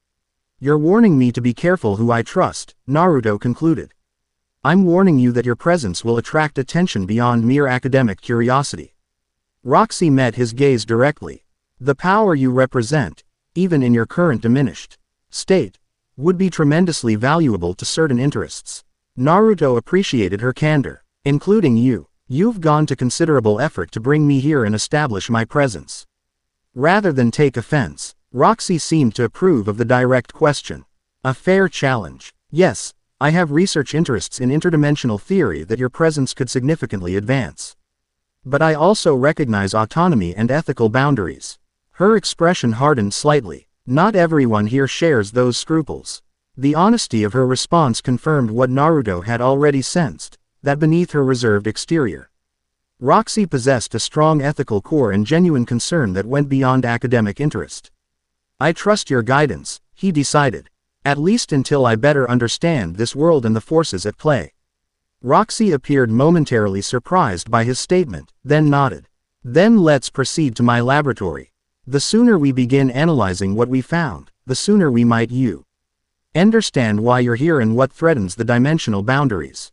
You're warning me to be careful who I trust, Naruto concluded. I'm warning you that your presence will attract attention beyond mere academic curiosity. Roxy met his gaze directly. The power you represent, even in your current diminished state, would be tremendously valuable to certain interests. Naruto appreciated her candor. Including you. You've gone to considerable effort to bring me here and establish my presence. Rather than take offense, Roxy seemed to approve of the direct question. A fair challenge. Yes, I have research interests in interdimensional theory that your presence could significantly advance. But I also recognize autonomy and ethical boundaries. Her expression hardened slightly. Not everyone here shares those scruples. The honesty of her response confirmed what Naruto had already sensed, that beneath her reserved exterior, Roxy possessed a strong ethical core and genuine concern that went beyond academic interest. I trust your guidance, he decided. At least until I better understand this world and the forces at play. Roxy appeared momentarily surprised by his statement, then nodded. Then let's proceed to my laboratory. The sooner we begin analyzing what we found, the sooner we might understand why you're here and what threatens the dimensional boundaries.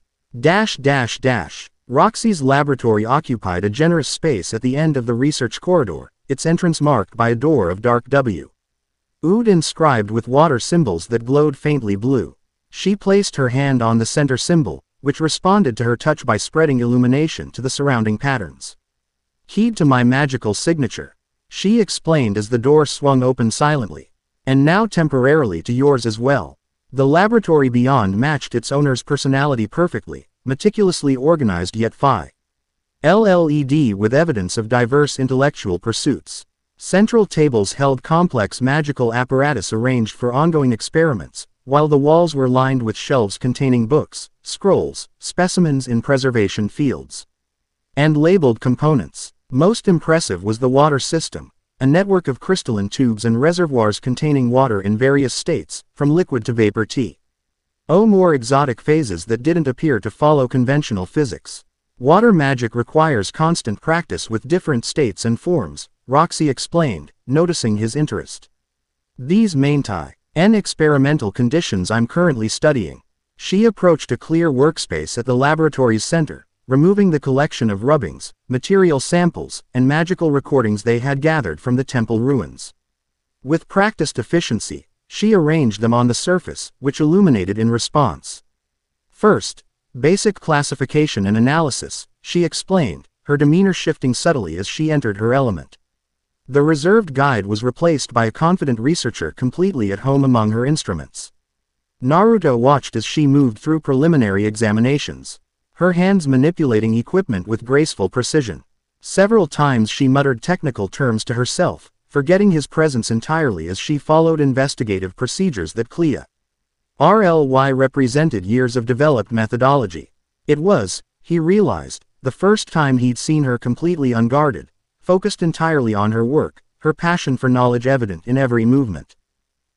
Roxy's laboratory occupied a generous space at the end of the research corridor, its entrance marked by a door of dark wood inscribed with water symbols that glowed faintly blue. She placed her hand on the center symbol, which responded to her touch by spreading illumination to the surrounding patterns. Heed to my magical signature, she explained as the door swung open silently. And now temporarily to yours as well. The laboratory beyond matched its owner's personality perfectly, meticulously organized yet LLED with evidence of diverse intellectual pursuits. Central tables held complex magical apparatus arranged for ongoing experiments, while the walls were lined with shelves containing books, scrolls, specimens in preservation fields, and labeled components. Most impressive was the water system, a network of crystalline tubes and reservoirs containing water in various states, from liquid to vapor to more exotic phases that didn't appear to follow conventional physics. Water magic requires constant practice with different states and forms, Roxy explained, noticing his interest. These maintain experimental conditions I'm currently studying. She approached a clear workspace at the laboratory's center, removing the collection of rubbings, material samples, and magical recordings they had gathered from the temple ruins. With practiced efficiency, she arranged them on the surface, which illuminated in response. First, basic classification and analysis, she explained, her demeanor shifting subtly as she entered her element. The reserved guide was replaced by a confident researcher completely at home among her instruments. Naruto watched as she moved through preliminary examinations, her hands manipulating equipment with graceful precision. Several times she muttered technical terms to herself, forgetting his presence entirely as she followed investigative procedures that Clea RLY represented years of developed methodology. It was, he realized, the first time he'd seen her completely unguarded, focused entirely on her work, her passion for knowledge evident in every movement.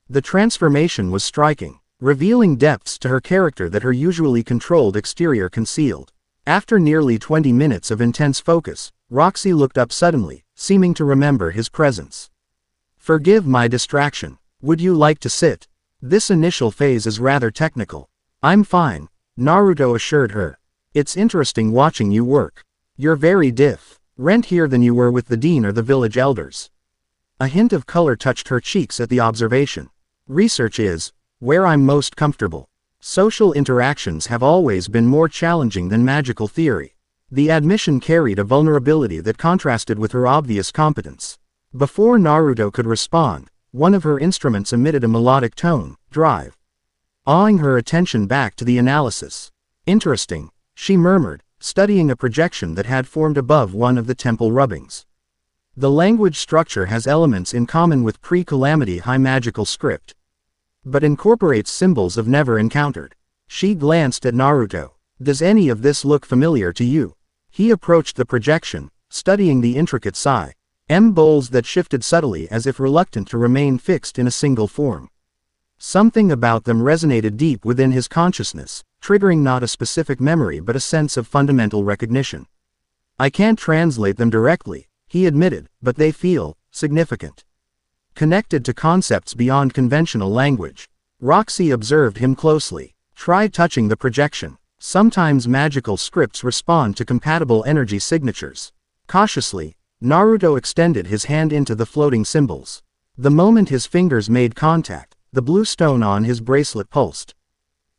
The transformation was striking, revealing depths to her character that her usually controlled exterior concealed. After nearly 20 minutes of intense focus, Roxy looked up suddenly, seeming to remember his presence. "Forgive my distraction. Would you like to sit? This initial phase is rather technical." "I'm fine," Naruto assured her. "It's interesting watching you work. You're very different here than you were with the dean or the village elders." A hint of color touched her cheeks at the observation. "Research is where I'm most comfortable. Social interactions have always been more challenging than magical theory." The admission carried a vulnerability that contrasted with her obvious competence. Before Naruto could respond, one of her instruments emitted a melodic tone, drive, awing her attention back to the analysis. "Interesting," she murmured, studying a projection that had formed above one of the temple rubbings. "The language structure has elements in common with pre-calamity high magical script, but incorporates symbols of never encountered." She glanced at Naruto. "Does any of this look familiar to you?" He approached the projection, studying the intricate bowls that shifted subtly as if reluctant to remain fixed in a single form. Something about them resonated deep within his consciousness, triggering not a specific memory but a sense of fundamental recognition. "I can't translate them directly," he admitted, "but they feel significant. Connected to concepts beyond conventional language." Roxy observed him closely. "Try touching the projection. Sometimes magical scripts respond to compatible energy signatures." Cautiously, Naruto extended his hand into the floating symbols. The moment his fingers made contact, the blue stone on his bracelet pulsed,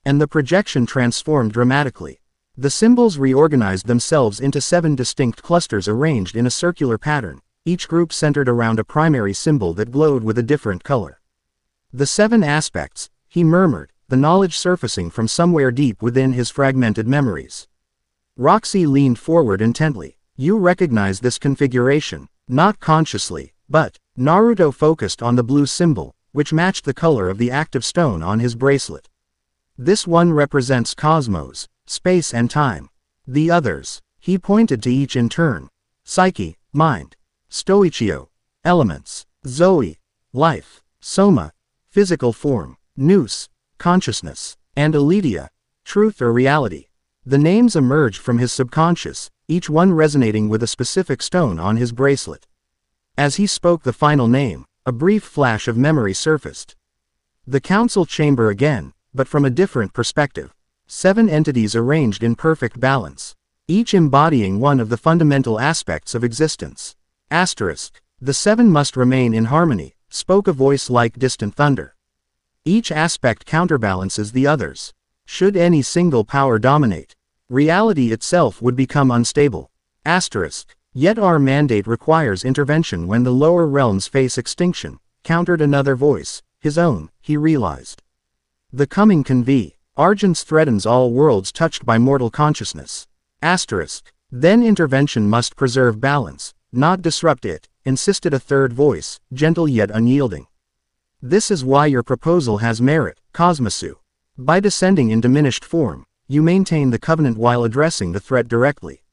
and the projection transformed dramatically. The symbols reorganized themselves into 7 distinct clusters arranged in a circular pattern, each group centered around a primary symbol that glowed with a different color. "The 7 aspects," he murmured, the knowledge surfacing from somewhere deep within his fragmented memories. Roxy leaned forward intently. "You recognize this configuration?" "Not consciously, but..." Naruto focused on the blue symbol, which matched the color of the active stone on his bracelet. "This one represents cosmos, space and time. The others," he pointed to each in turn: Psyche, mind; Stoichio, elements; Zoe, life; Soma, physical form; Nous, consciousness; and Aletheia, truth or reality. The names emerged from his subconscious, each one resonating with a specific stone on his bracelet. As he spoke the final name, a brief flash of memory surfaced. The council chamber again, but from a different perspective. 7 entities arranged in perfect balance, each embodying one of the fundamental aspects of existence. Asterisk. "The 7 must remain in harmony," spoke a voice like distant thunder. "Each aspect counterbalances the others. Should any single power dominate, reality itself would become unstable." Asterisk. "Yet our mandate requires intervention when the lower realms face extinction," countered another voice, his own, he realized. "The coming convergence threatens all worlds touched by mortal consciousness." Asterisk. "Then intervention must preserve balance, not disrupt it," insisted a third voice, gentle yet unyielding. "This is why your proposal has merit, Cosmosu. By descending in diminished form, you maintain the covenant while addressing the threat directly."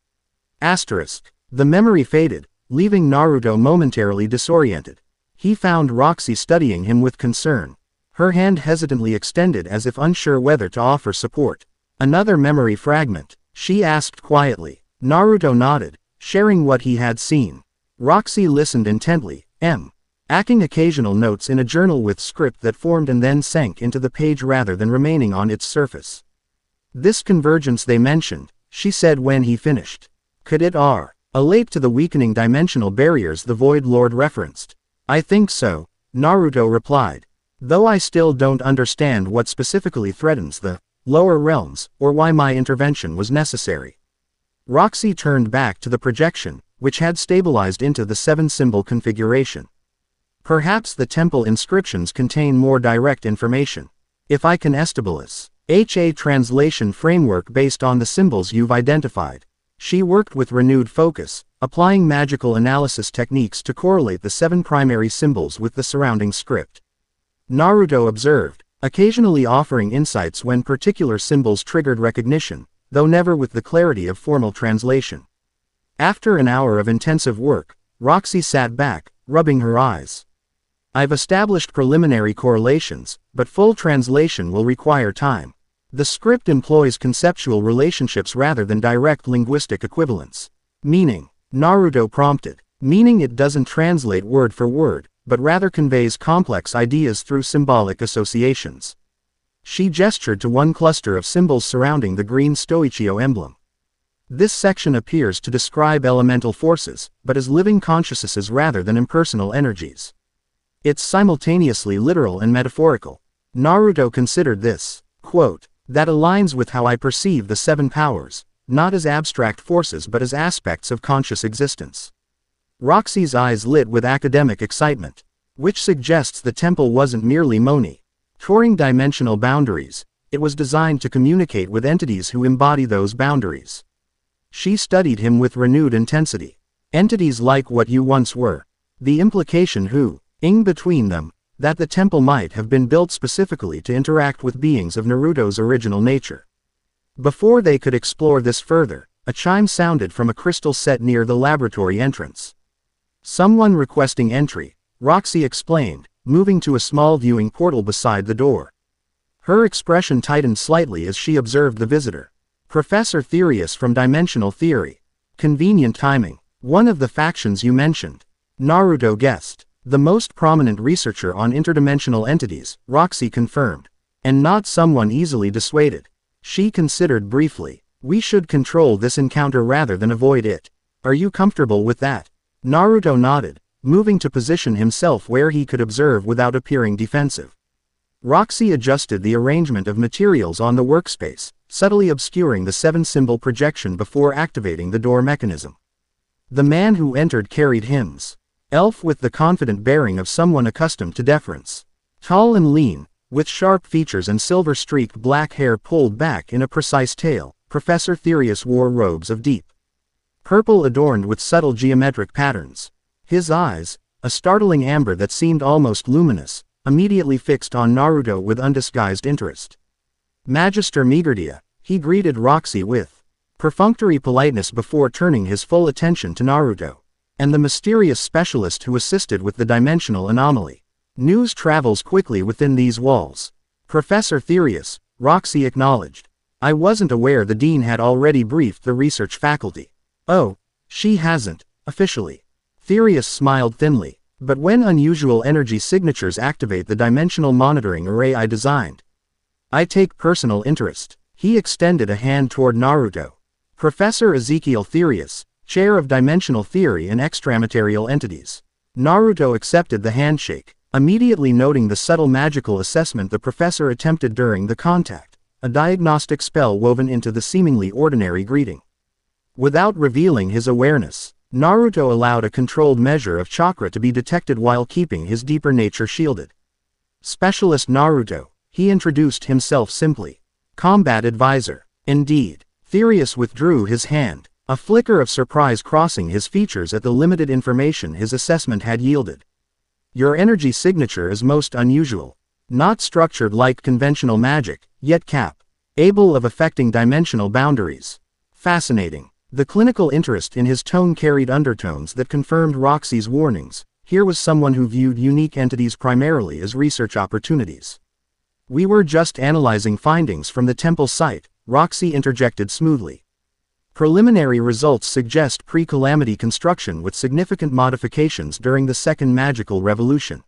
Asterisk. The memory faded, leaving Naruto momentarily disoriented. He found Roxy studying him with concern, her hand hesitantly extended as if unsure whether to offer support. "Another memory fragment?" she asked quietly. Naruto nodded, sharing what he had seen. Roxy listened intently, acting occasional notes in a journal with script that formed and then sank into the page rather than remaining on its surface. This convergence they mentioned, she said when he finished. Could it relate to the weakening dimensional barriers the Void Lord referenced? I think so, Naruto replied. Though I still don't understand what specifically threatens the lower realms, or why my intervention was necessary. Roxy turned back to the projection, which had stabilized into the 7-symbol configuration. Perhaps the temple inscriptions contain more direct information. If I can establish a translation framework based on the symbols you've identified. She worked with renewed focus, applying magical analysis techniques to correlate the 7 primary symbols with the surrounding script. Naruto observed, occasionally offering insights when particular symbols triggered recognition, though never with the clarity of formal translation. After an hour of intensive work, Roxy sat back, rubbing her eyes. I've established preliminary correlations, but full translation will require time. The script employs conceptual relationships rather than direct linguistic equivalents. Meaning, Naruto prompted. Meaning it doesn't translate word for word, but rather conveys complex ideas through symbolic associations. She gestured to one cluster of symbols surrounding the green Stoichio emblem. This section appears to describe elemental forces, but as living consciousnesses rather than impersonal energies. It's simultaneously literal and metaphorical. Naruto considered this, quote, that aligns with how I perceive the 7 powers, not as abstract forces but as aspects of conscious existence. Roxy's eyes lit with academic excitement, which suggests the temple wasn't merely touring dimensional boundaries, it was designed to communicate with entities who embody those boundaries. She studied him with renewed intensity. Entities like what you once were. The implication between them, that the temple might have been built specifically to interact with beings of Naruto's original nature. Before they could explore this further, a chime sounded from a crystal set near the laboratory entrance. Someone requesting entry, Roxy explained, moving to a small viewing portal beside the door. Her expression tightened slightly as she observed the visitor. Professor Eris from Dimensional Theory. Convenient timing. One of the factions you mentioned. Naruto guessed. The most prominent researcher on interdimensional entities, Roxy confirmed. And not someone easily dissuaded. She considered briefly. We should control this encounter rather than avoid it. Are you comfortable with that? Naruto nodded, moving to position himself where he could observe without appearing defensive. Roxy adjusted the arrangement of materials on the workspace, subtly obscuring the 7-symbol projection before activating the door mechanism. The man who entered carried hymns. Elf with the confident bearing of someone accustomed to deference. Tall and lean, with sharp features and silver-streaked black hair pulled back in a precise tail, Professor Eris wore robes of deep purple adorned with subtle geometric patterns. His eyes, a startling amber that seemed almost luminous, immediately fixed on Naruto with undisguised interest. Magister Migurdia, he greeted Roxy with perfunctory politeness before turning his full attention to Naruto. And the mysterious specialist who assisted with the dimensional anomaly. News travels quickly within these walls. Professor Eris, Roxy acknowledged. I wasn't aware the dean had already briefed the research faculty. Oh, she hasn't, officially. Eris smiled thinly. But when unusual energy signatures activate the dimensional monitoring array I designed, I take personal interest. He extended a hand toward Naruto. Professor Ezekiel Eris, Chair of Dimensional Theory and Extramaterial Entities. Naruto accepted the handshake, immediately noting the subtle magical assessment the professor attempted during the contact, a diagnostic spell woven into the seemingly ordinary greeting. Without revealing his awareness, Naruto allowed a controlled measure of chakra to be detected while keeping his deeper nature shielded. Specialist Naruto, he introduced himself simply. Combat Advisor. Indeed. Eris withdrew his hand, a flicker of surprise crossing his features at the limited information his assessment had yielded. Your energy signature is most unusual. Not structured like conventional magic, yet able of affecting dimensional boundaries. Fascinating. The clinical interest in his tone carried undertones that confirmed Roxy's warnings. Here was someone who viewed unique entities primarily as research opportunities. We were just analyzing findings from the temple site, Roxy interjected smoothly. Preliminary results suggest pre-calamity construction with significant modifications during the Second Magical Revolution.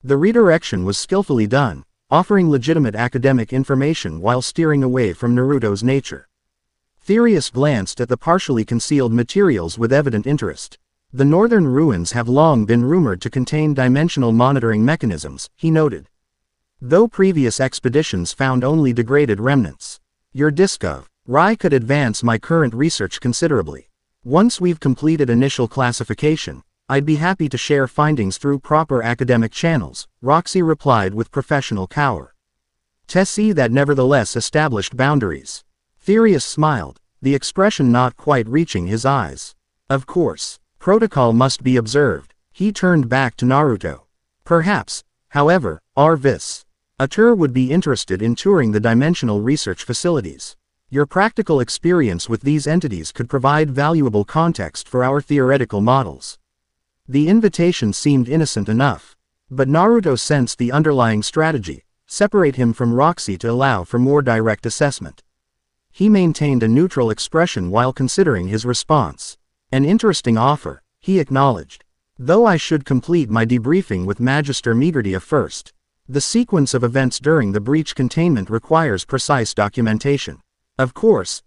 The redirection was skillfully done, offering legitimate academic information while steering away from Naruto's nature. Eris glanced at the partially concealed materials with evident interest. The northern ruins have long been rumored to contain dimensional monitoring mechanisms, he noted. Though previous expeditions found only degraded remnants. Your discovery could advance my current research considerably. Once we've completed initial classification, I'd be happy to share findings through proper academic channels, Roxy replied with professional cower. Tensei that nevertheless established boundaries. Eris smiled, the expression not quite reaching his eyes. Of course, protocol must be observed. He turned back to Naruto. Perhaps, however, a tour would be interested in touring the dimensional research facilities. Your practical experience with these entities could provide valuable context for our theoretical models. The invitation seemed innocent enough. But Naruto sensed the underlying strategy, separate him from Roxy to allow for more direct assessment. He maintained a neutral expression while considering his response. An interesting offer, he acknowledged. Though I should complete my debriefing with Magister Migurdia first. The sequence of events during the breach containment requires precise documentation. Of course.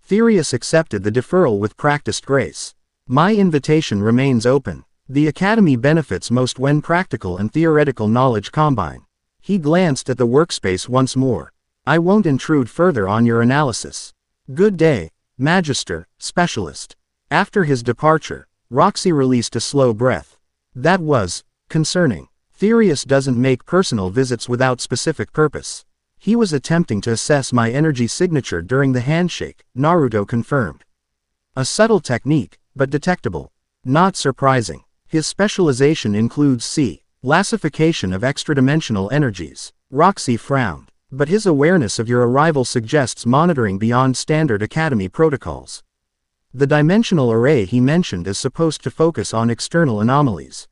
Eris accepted the deferral with practiced grace. My invitation remains open. The Academy benefits most when practical and theoretical knowledge combine. He glanced at the workspace once more. I won't intrude further on your analysis. Good day, Magister, Specialist. After his departure, Roxy released a slow breath. That was concerning. Eris doesn't make personal visits without specific purpose. He was attempting to assess my energy signature during the handshake, Naruto confirmed. A subtle technique, but detectable. Not surprising. His specialization includes classification of extradimensional energies. Roxy frowned. But his awareness of your arrival suggests monitoring beyond standard Academy protocols. The dimensional array he mentioned is supposed to focus on external anomalies.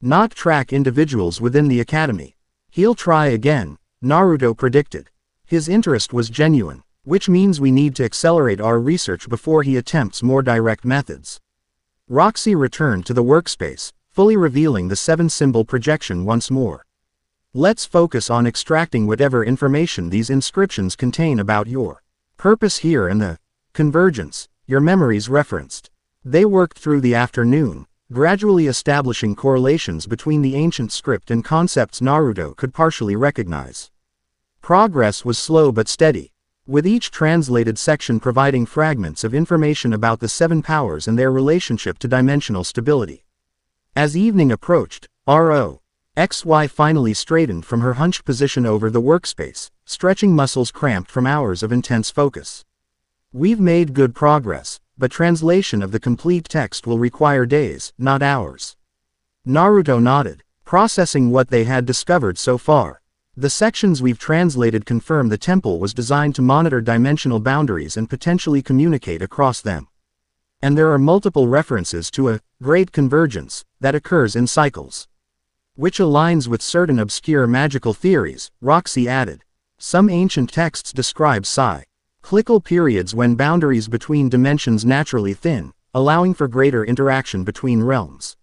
Not track individuals within the Academy. He'll try again, Naruto predicted. His interest was genuine, which means we need to accelerate our research before he attempts more direct methods. Roxy returned to the workspace, fully revealing the 7-symbol projection once more. Let's focus on extracting whatever information these inscriptions contain about your purpose here and the convergence your memories referenced. They worked through the afternoon, gradually establishing correlations between the ancient script and concepts Naruto could partially recognize. Progress was slow but steady, with each translated section providing fragments of information about the 7 powers and their relationship to dimensional stability. As evening approached, Roxy finally straightened from her hunched position over the workspace, stretching muscles cramped from hours of intense focus. We've made good progress, but translation of the complete text will require days, not hours. Naruto nodded, processing what they had discovered so far. The sections we've translated confirm the temple was designed to monitor dimensional boundaries and potentially communicate across them. And there are multiple references to a great convergence that occurs in cycles. Which aligns with certain obscure magical theories, Roxy added. Some ancient texts describe cyclical periods when boundaries between dimensions naturally thin, allowing for greater interaction between realms.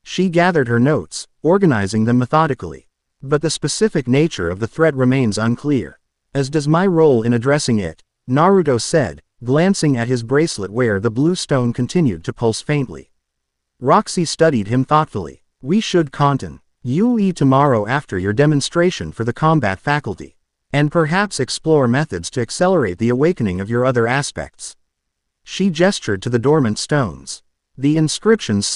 She gathered her notes, organizing them methodically. But the specific nature of the threat remains unclear. As does my role in addressing it, Naruto said, glancing at his bracelet where the blue stone continued to pulse faintly. Roxy studied him thoughtfully. We should convene tomorrow after your demonstration for the combat faculty. And perhaps explore methods to accelerate the awakening of your other aspects. She gestured to the dormant stones. The inscriptions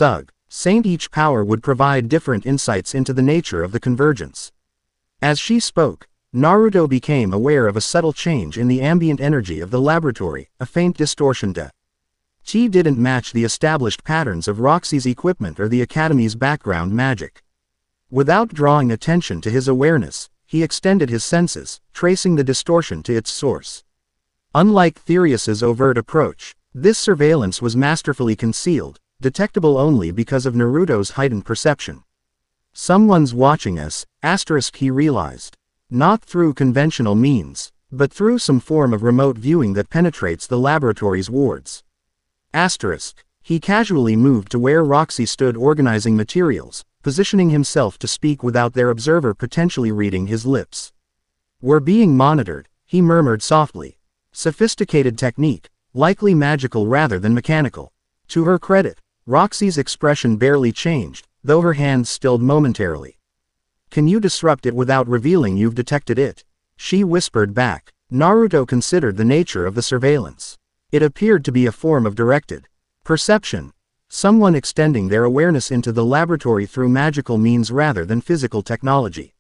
Saint each power would provide different insights into the nature of the convergence. As she spoke, Naruto became aware of a subtle change in the ambient energy of the laboratory, a faint distortion didn't match the established patterns of Roxy's equipment or the Academy's background magic. Without drawing attention to his awareness, he extended his senses, tracing the distortion to its source. Unlike Eris's overt approach, this surveillance was masterfully concealed, detectable only because of Naruto's heightened perception. Someone's watching us, he realized. Not through conventional means, but through some form of remote viewing that penetrates the laboratory's wards. He casually moved to where Roxy stood organizing materials, positioning himself to speak without their observer potentially reading his lips. "We're being monitored," he murmured softly. "Sophisticated technique, likely magical rather than mechanical." To her credit, Roxy's expression barely changed, though her hands stilled momentarily. "Can you disrupt it without revealing you've detected it?" she whispered back. Naruto considered the nature of the surveillance. It appeared to be a form of directed perception, someone extending their awareness into the laboratory through magical means rather than physical technology.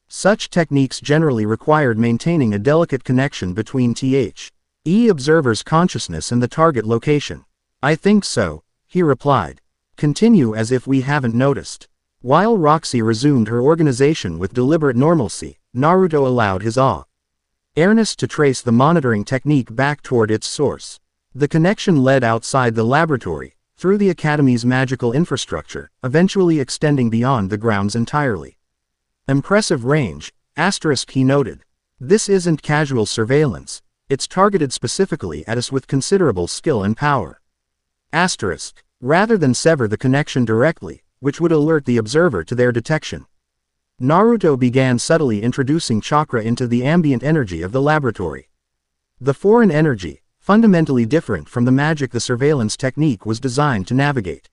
Such techniques generally required maintaining a delicate connection between the observer's consciousness and the target location. "I think so," he replied. "Continue as if we haven't noticed." While Roxy resumed her organization with deliberate normalcy, Naruto allowed his awareness to trace the monitoring technique back toward its source. The connection led outside the laboratory, through the Academy's magical infrastructure, eventually extending beyond the grounds entirely. "Impressive range," he noted. "This isn't casual surveillance, it's targeted specifically at us with considerable skill and power." Rather than sever the connection directly, which would alert the observer to their detection, Naruto began subtly introducing chakra into the ambient energy of the laboratory. The foreign energy, fundamentally different from the magic the surveillance technique was designed to navigate,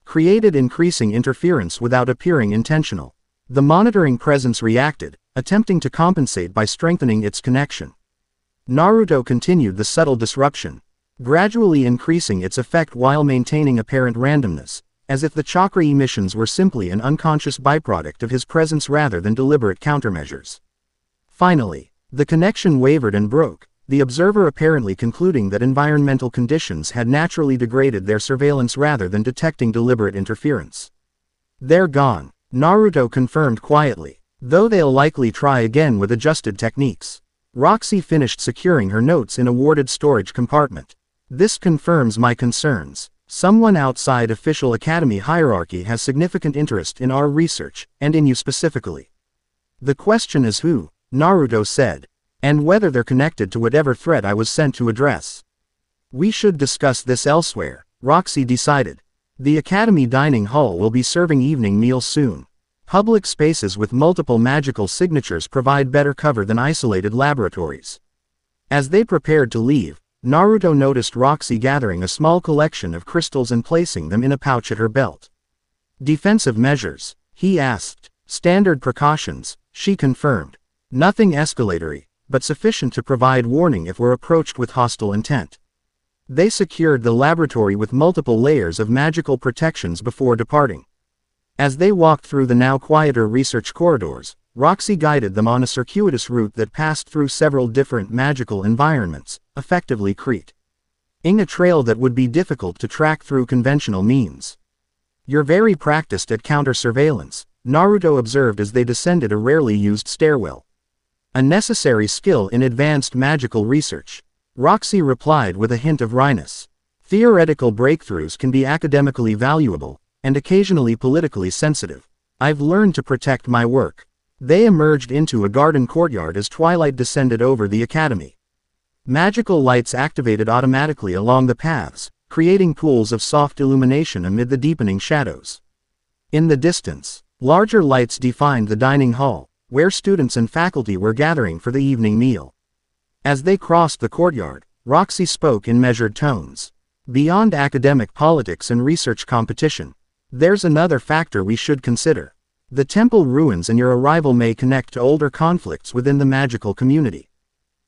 created increasing interference without appearing intentional. The monitoring presence reacted, attempting to compensate by strengthening its connection. Naruto continued the subtle disruption, gradually increasing its effect while maintaining apparent randomness, as if the chakra emissions were simply an unconscious byproduct of his presence rather than deliberate countermeasures. Finally, the connection wavered and broke, the observer apparently concluding that environmental conditions had naturally degraded their surveillance rather than detecting deliberate interference. "They're gone," Naruto confirmed quietly, "though they'll likely try again with adjusted techniques." Roxy finished securing her notes in a warded storage compartment. "This confirms my concerns. Someone outside official academy hierarchy has significant interest in our research, and in you specifically. The question is who," Naruto said, "and whether they're connected to whatever threat I was sent to address." "We should discuss this elsewhere," Roxy decided. "The academy dining hall will be serving evening meals soon. Public spaces with multiple magical signatures provide better cover than isolated laboratories." As they prepared to leave, Naruto noticed Roxy gathering a small collection of crystals and placing them in a pouch at her belt. "Defensive measures?" he asked. "Standard precautions," she confirmed. "Nothing escalatory, but sufficient to provide warning if we're approached with hostile intent." They secured the laboratory with multiple layers of magical protections before departing. As they walked through the now quieter research corridors, Roxy guided them on a circuitous route that passed through several different magical environments, effectively creating a trail that would be difficult to track through conventional means. "You're very practiced at counter-surveillance," Naruto observed as they descended a rarely used stairwell. "A necessary skill in advanced magical research," Roxy replied with a hint of wryness. "Theoretical breakthroughs can be academically valuable, and occasionally politically sensitive. I've learned to protect my work." They emerged into a garden courtyard as twilight descended over the academy. Magical lights activated automatically along the paths, creating pools of soft illumination amid the deepening shadows. In the distance, larger lights defined the dining hall, where students and faculty were gathering for the evening meal. As they crossed the courtyard, Roxy spoke in measured tones. "Beyond academic politics and research competition, there's another factor we should consider. The temple ruins and your arrival may connect to older conflicts within the magical community."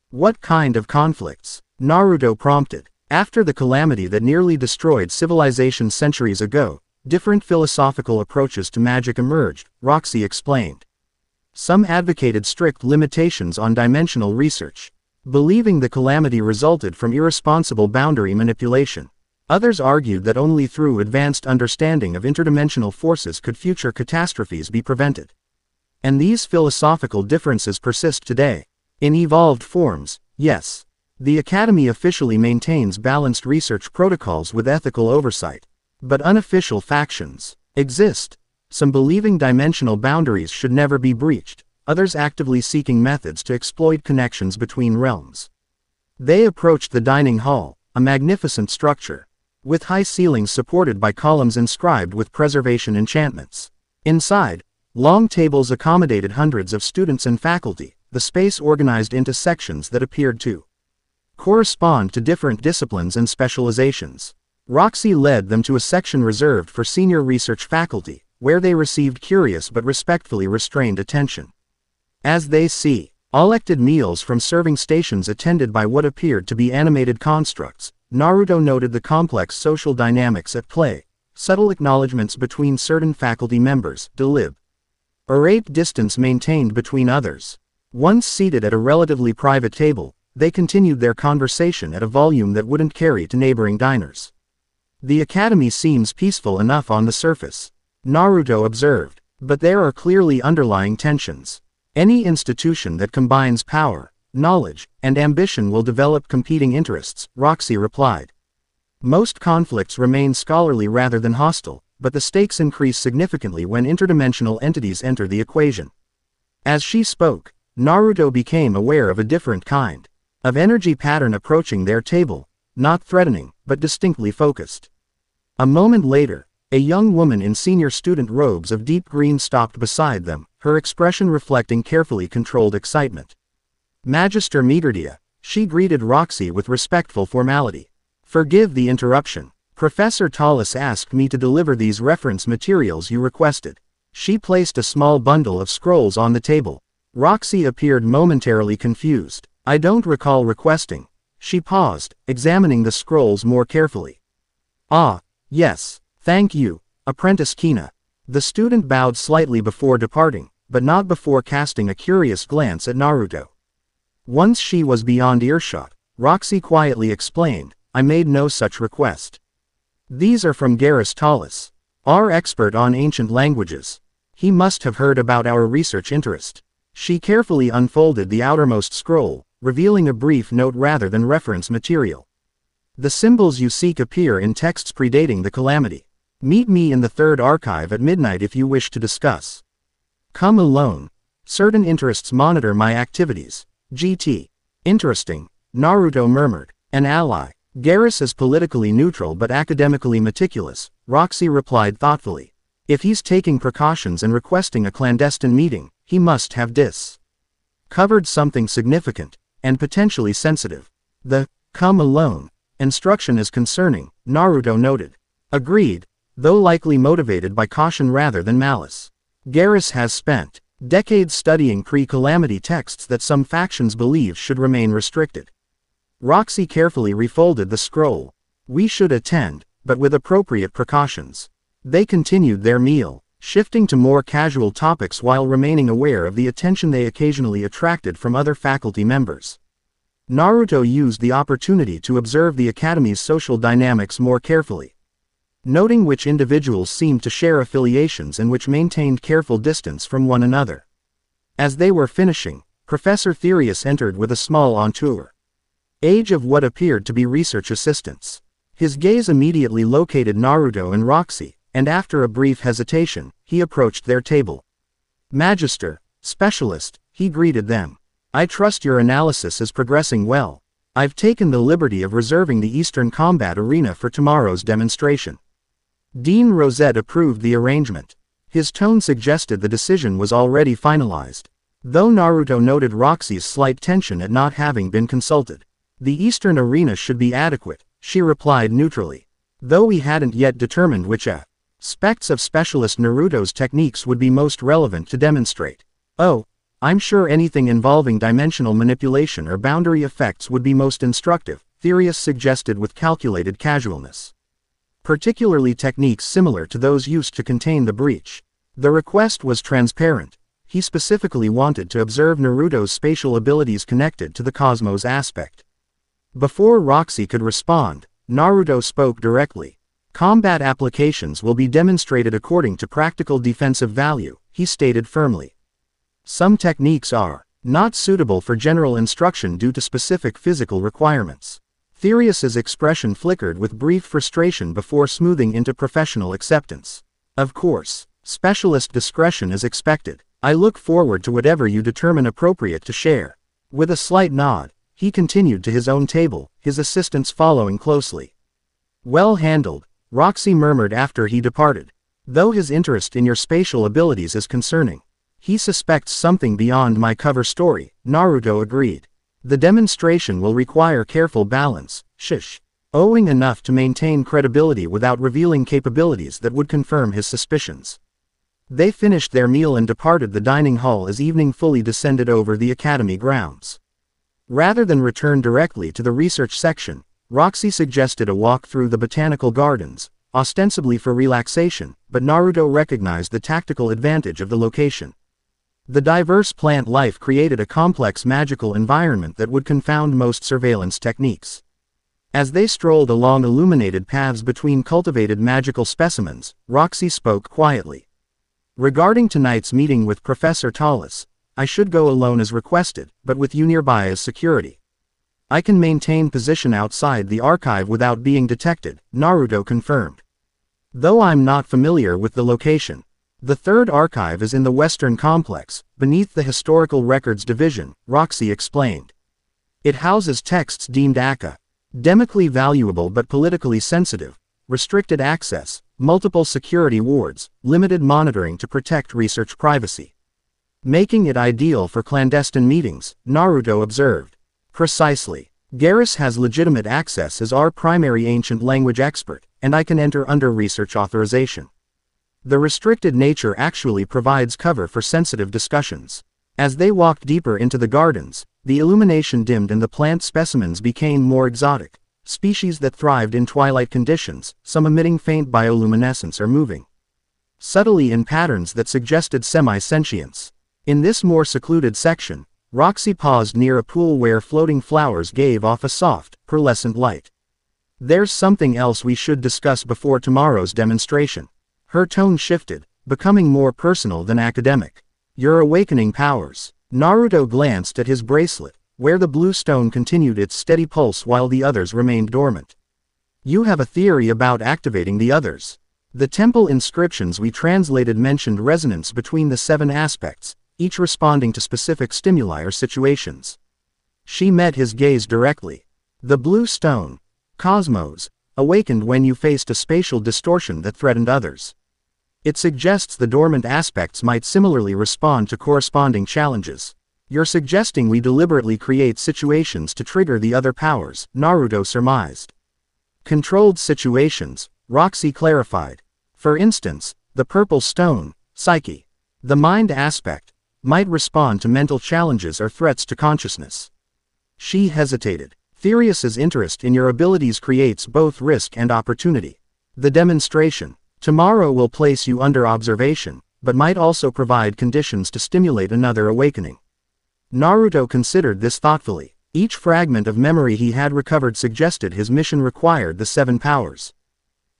"What kind of conflicts?" Naruto prompted. "After the calamity that nearly destroyed civilization centuries ago, different philosophical approaches to magic emerged," Roxy explained. "Some advocated strict limitations on dimensional research, believing the calamity resulted from irresponsible boundary manipulation. Others argued that only through advanced understanding of interdimensional forces could future catastrophes be prevented. And these philosophical differences persist today. In evolved forms, yes. The Academy officially maintains balanced research protocols with ethical oversight. But unofficial factions exist. Some believing dimensional boundaries should never be breached, others actively seeking methods to exploit connections between realms." They approached the dining hall, a magnificent structure, with high ceilings supported by columns inscribed with preservation enchantments. Inside, long tables accommodated hundreds of students and faculty, the space organized into sections that appeared to correspond to different disciplines and specializations. Roxy led them to a section reserved for senior research faculty, where they received curious but respectfully restrained attention. As they see, elected meals from serving stations attended by what appeared to be animated constructs, Naruto noted the complex social dynamics at play, subtle acknowledgments between certain faculty members, deliberate distance maintained between others. Once seated at a relatively private table, they continued their conversation at a volume that wouldn't carry to neighboring diners. The academy seems peaceful enough on the surface, Naruto observed, but there are clearly underlying tensions. Any institution that combines power, knowledge, and ambition will develop competing interests, Roxy replied. Most conflicts remain scholarly rather than hostile, but the stakes increase significantly when interdimensional entities enter the equation. As she spoke, Naruto became aware of a different kind of energy pattern approaching their table, not threatening, but distinctly focused. A moment later, a young woman in senior student robes of deep green stopped beside them, her expression reflecting carefully controlled excitement. Magister Migurdia, she greeted Roxy with respectful formality. Forgive the interruption. Professor Tallis asked me to deliver these reference materials you requested. She placed a small bundle of scrolls on the table. Roxy appeared momentarily confused. I don't recall requesting. She paused, examining the scrolls more carefully. Ah, yes, thank you, Apprentice Kina. The student bowed slightly before departing, but not before casting a curious glance at Naruto. Once she was beyond earshot, Roxy quietly explained, I made no such request. These are from Garrus Tallis, our expert on ancient languages. He must have heard about our research interest. She carefully unfolded the outermost scroll, revealing a brief note rather than reference material. The symbols you seek appear in texts predating the calamity. Meet me in the third archive at midnight if you wish to discuss. Come alone. Certain interests monitor my activities. GT. Interesting, Naruto murmured. An ally. Garrus is politically neutral but academically meticulous, Roxy replied thoughtfully. If he's taking precautions and requesting a clandestine meeting, he must have covered something significant, and potentially sensitive. The come alone instruction is concerning, Naruto noted. Agreed, though likely motivated by caution rather than malice. Garrus has spent decades studying pre-calamity texts that some factions believe should remain restricted. Roxy carefully refolded the scroll. We should attend, but with appropriate precautions. They continued their meal, shifting to more casual topics while remaining aware of the attention they occasionally attracted from other faculty members. Naruto used the opportunity to observe the academy's social dynamics more carefully, noting which individuals seemed to share affiliations and which maintained careful distance from one another. As they were finishing, Professor Therius entered with a small entourage of what appeared to be research assistants. His gaze immediately located Naruto and Roxy, and after a brief hesitation, he approached their table. Magister, specialist, he greeted them. I trust your analysis is progressing well. I've taken the liberty of reserving the Eastern Combat Arena for tomorrow's demonstration. Dean Rosette approved the arrangement. His tone suggested the decision was already finalized. Though Naruto noted Roxy's slight tension at not having been consulted. The Eastern Arena should be adequate, she replied neutrally. Though we hadn't yet determined which aspects of specialist Naruto's techniques would be most relevant to demonstrate. Oh, I'm sure anything involving dimensional manipulation or boundary effects would be most instructive, Therius suggested with calculated casualness. Particularly techniques similar to those used to contain the breach. The request was transparent. He specifically wanted to observe Naruto's spatial abilities connected to the cosmos aspect. Before Roxy could respond, Naruto spoke directly. Combat applications will be demonstrated according to practical defensive value, he stated firmly. Some techniques are not suitable for general instruction due to specific physical requirements. Therius's expression flickered with brief frustration before smoothing into professional acceptance. Of course, specialist discretion is expected. I look forward to whatever you determine appropriate to share. With a slight nod, he continued to his own table, his assistants following closely. Well handled, Roxy murmured after he departed. Though his interest in your spatial abilities is concerning. He suspects something beyond my cover story, Naruto agreed. The demonstration will require careful balance, owing enough to maintain credibility without revealing capabilities that would confirm his suspicions. They finished their meal and departed the dining hall as evening fully descended over the academy grounds. Rather than return directly to the research section, Roxy suggested a walk through the botanical gardens, ostensibly for relaxation, but Naruto recognized the tactical advantage of the location. The diverse plant life created a complex magical environment that would confound most surveillance techniques. As they strolled along illuminated paths between cultivated magical specimens, Roxy spoke quietly. Regarding tonight's meeting with Professor Tallis, I should go alone as requested, but with you nearby as security. I can maintain position outside the archive without being detected, Naruto confirmed. Though I'm not familiar with the location. The third archive is in the Western Complex, beneath the Historical Records Division, Roxy explained. It houses texts deemed academically valuable but politically sensitive, restricted access, multiple security wards, limited monitoring to protect research privacy. Making it ideal for clandestine meetings, Naruto observed. Precisely. Eris has legitimate access as our primary ancient language expert, and I can enter under research authorization. The restricted nature actually provides cover for sensitive discussions. As they walked deeper into the gardens, the illumination dimmed and the plant specimens became more exotic, species that thrived in twilight conditions, some emitting faint bioluminescence or moving subtly in patterns that suggested semi-sentience. In this more secluded section, Roxy paused near a pool where floating flowers gave off a soft, pearlescent light. There's something else we should discuss before tomorrow's demonstration. Her tone shifted, becoming more personal than academic. Your awakening powers. Naruto glanced at his bracelet, where the blue stone continued its steady pulse while the others remained dormant. You have a theory about activating the others. The temple inscriptions we translated mentioned resonance between the 7 aspects, each responding to specific stimuli or situations. She met his gaze directly. The blue stone, cosmos, awakened when you faced a spatial distortion that threatened others. It suggests the dormant aspects might similarly respond to corresponding challenges. You're suggesting we deliberately create situations to trigger the other powers, Naruto surmised. Controlled situations, Roxy clarified. For instance, the purple stone, psyche. The mind aspect, might respond to mental challenges or threats to consciousness. She hesitated. Therius's interest in your abilities creates both risk and opportunity. The demonstration. Tomorrow will place you under observation, but might also provide conditions to stimulate another awakening. Naruto considered this thoughtfully. Each fragment of memory he had recovered suggested his mission required the 7 powers.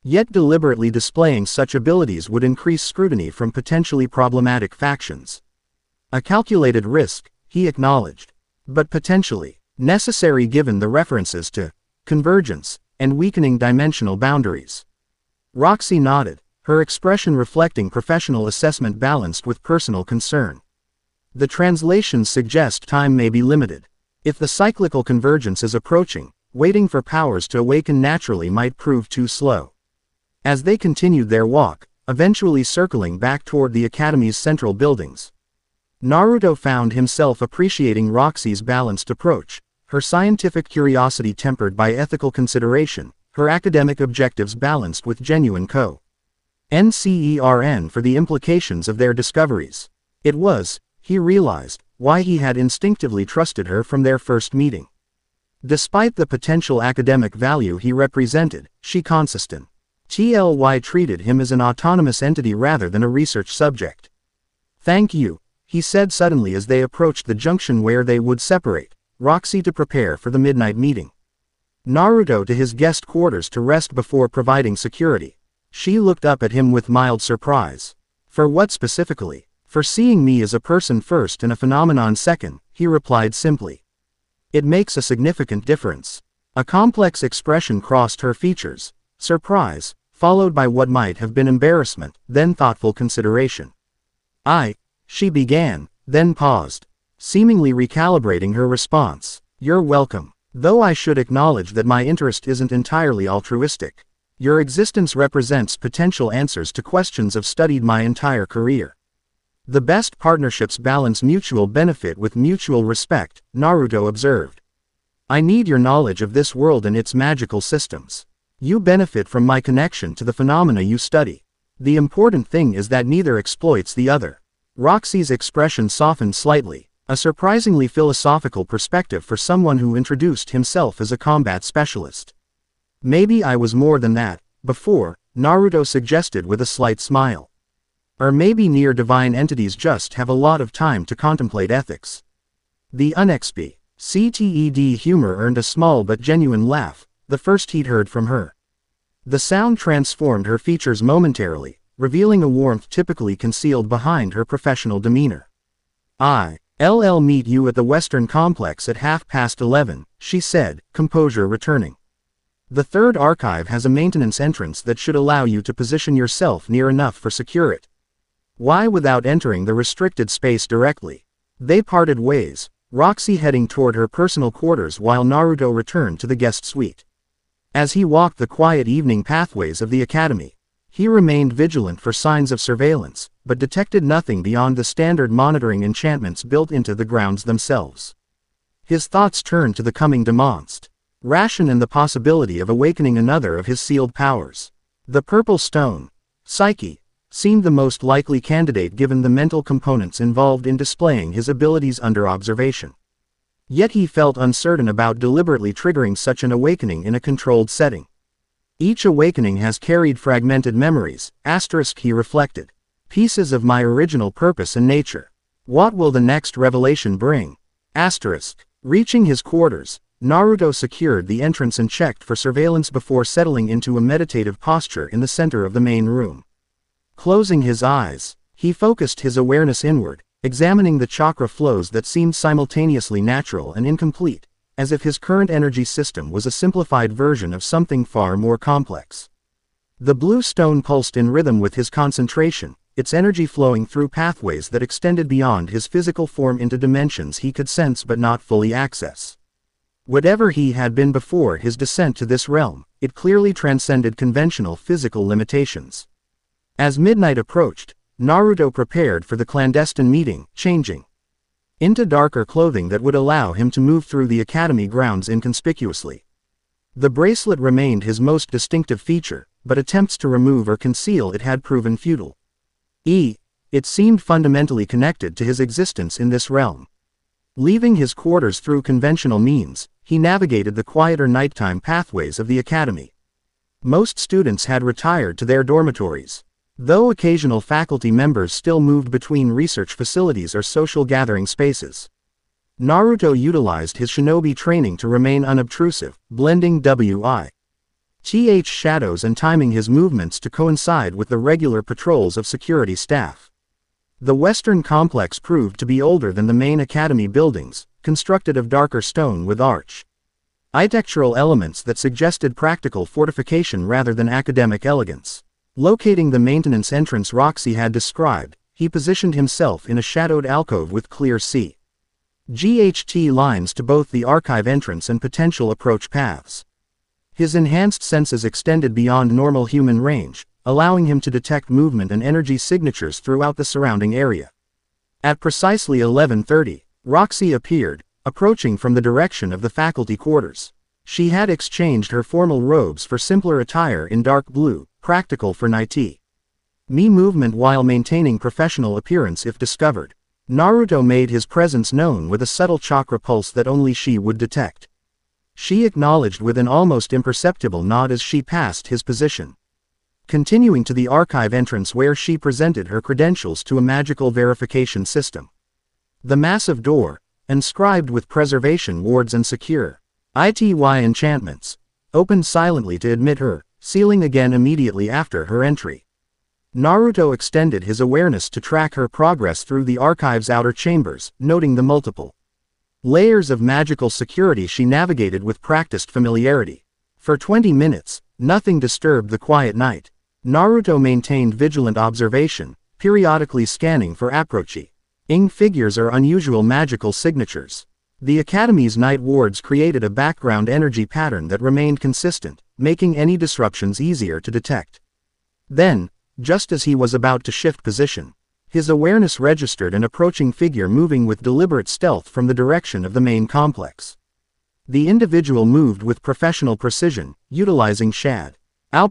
Yet deliberately displaying such abilities would increase scrutiny from potentially problematic factions. A calculated risk, he acknowledged, but potentially necessary given the references to convergence and weakening dimensional boundaries. Roxy nodded, her expression reflecting professional assessment balanced with personal concern. The translations suggest time may be limited. If the cyclical convergence is approaching, waiting for powers to awaken naturally might prove too slow. As they continued their walk, eventually circling back toward the Academy's central buildings, Naruto found himself appreciating Roxy's balanced approach, her scientific curiosity tempered by ethical consideration, her academic objectives balanced with genuine concern for the implications of their discoveries. It was, he realized, why he had instinctively trusted her from their first meeting. Despite the potential academic value he represented, she consistent. treated him as an autonomous entity rather than a research subject. Thank you, he said suddenly as they approached the junction where they would separate, Roxy to prepare for the midnight meeting. Naruto to his guest quarters to rest before providing security. She looked up at him with mild surprise. For what specifically? For seeing me as a person first and a phenomenon second, he replied simply. It makes a significant difference. A complex expression crossed her features, surprise, followed by what might have been embarrassment, then thoughtful consideration. She began, then paused, seemingly recalibrating her response. You're welcome. Though I should acknowledge that my interest isn't entirely altruistic. Your existence represents potential answers to questions I've studied my entire career. The best partnerships balance mutual benefit with mutual respect, Naruto observed. I need your knowledge of this world and its magical systems. You benefit from my connection to the phenomena you study. The important thing is that neither exploits the other. Roxy's expression softened slightly, a surprisingly philosophical perspective for someone who introduced himself as a combat specialist. Maybe I was more than that, before, Naruto suggested with a slight smile. Or maybe near-divine entities just have a lot of time to contemplate ethics. The unexpected humor earned a small but genuine laugh, the first he'd heard from her. The sound transformed her features momentarily, revealing a warmth typically concealed behind her professional demeanor. I'll meet you at the Western Complex at 11:30, she said, composure returning. The third archive has a maintenance entrance that should allow you to position yourself near enough for security. Why without entering the restricted space directly? They parted ways, Roxy heading toward her personal quarters while Naruto returned to the guest suite. As he walked the quiet evening pathways of the academy, he remained vigilant for signs of surveillance, but detected nothing beyond the standard monitoring enchantments built into the grounds themselves. His thoughts turned to the coming demonstration and the possibility of awakening another of his sealed powers. The purple stone, Psyche, seemed the most likely candidate given the mental components involved in displaying his abilities under observation. Yet he felt uncertain about deliberately triggering such an awakening in a controlled setting. Each awakening has carried fragmented memories, he reflected. Pieces of my original purpose and nature. What will the next revelation bring? Reaching his quarters, Naruto secured the entrance and checked for surveillance before settling into a meditative posture in the center of the main room. Closing his eyes, he focused his awareness inward, examining the chakra flows that seemed simultaneously natural and incomplete, as if his current energy system was a simplified version of something far more complex. The blue stone pulsed in rhythm with his concentration, its energy flowing through pathways that extended beyond his physical form into dimensions he could sense but not fully access. Whatever he had been before his descent to this realm, it clearly transcended conventional physical limitations. As midnight approached, Naruto prepared for the clandestine meeting, changing into darker clothing that would allow him to move through the academy grounds inconspicuously. The bracelet remained his most distinctive feature, but attempts to remove or conceal it had proven futile. It seemed fundamentally connected to his existence in this realm. Leaving his quarters through conventional means, he navigated the quieter nighttime pathways of the academy. Most students had retired to their dormitories, though occasional faculty members still moved between research facilities or social gathering spaces. Naruto utilized his shinobi training to remain unobtrusive, blending shadows and timing his movements to coincide with the regular patrols of security staff. The Western Complex proved to be older than the main academy buildings, constructed of darker stone with architectural elements that suggested practical fortification rather than academic elegance. Locating the maintenance entrance Roxy had described, he positioned himself in a shadowed alcove with clear CGHT lines to both the archive entrance and potential approach paths. His enhanced senses extended beyond normal human range, allowing him to detect movement and energy signatures throughout the surrounding area. At precisely 11:30, Roxy appeared, approaching from the direction of the faculty quarters. She had exchanged her formal robes for simpler attire in dark blue, practical for night movement while maintaining professional appearance if discovered. Naruto made his presence known with a subtle chakra pulse that only she would detect. She acknowledged with an almost imperceptible nod as she passed his position. Continuing to the archive entrance where she presented her credentials to a magical verification system. The massive door, inscribed with preservation wards and secure enchantments, opened silently to admit her, sealing again immediately after her entry. Naruto extended his awareness to track her progress through the archive's outer chambers, noting the multiple layers of magical security she navigated with practiced familiarity. For 20 minutes, nothing disturbed the quiet night. Naruto maintained vigilant observation, periodically scanning for approaching figures or unusual magical signatures. The Academy's night wards created a background energy pattern that remained consistent, making any disruptions easier to detect. Then, just as he was about to shift position, his awareness registered an approaching figure moving with deliberate stealth from the direction of the main complex. The individual moved with professional precision, utilizing shadow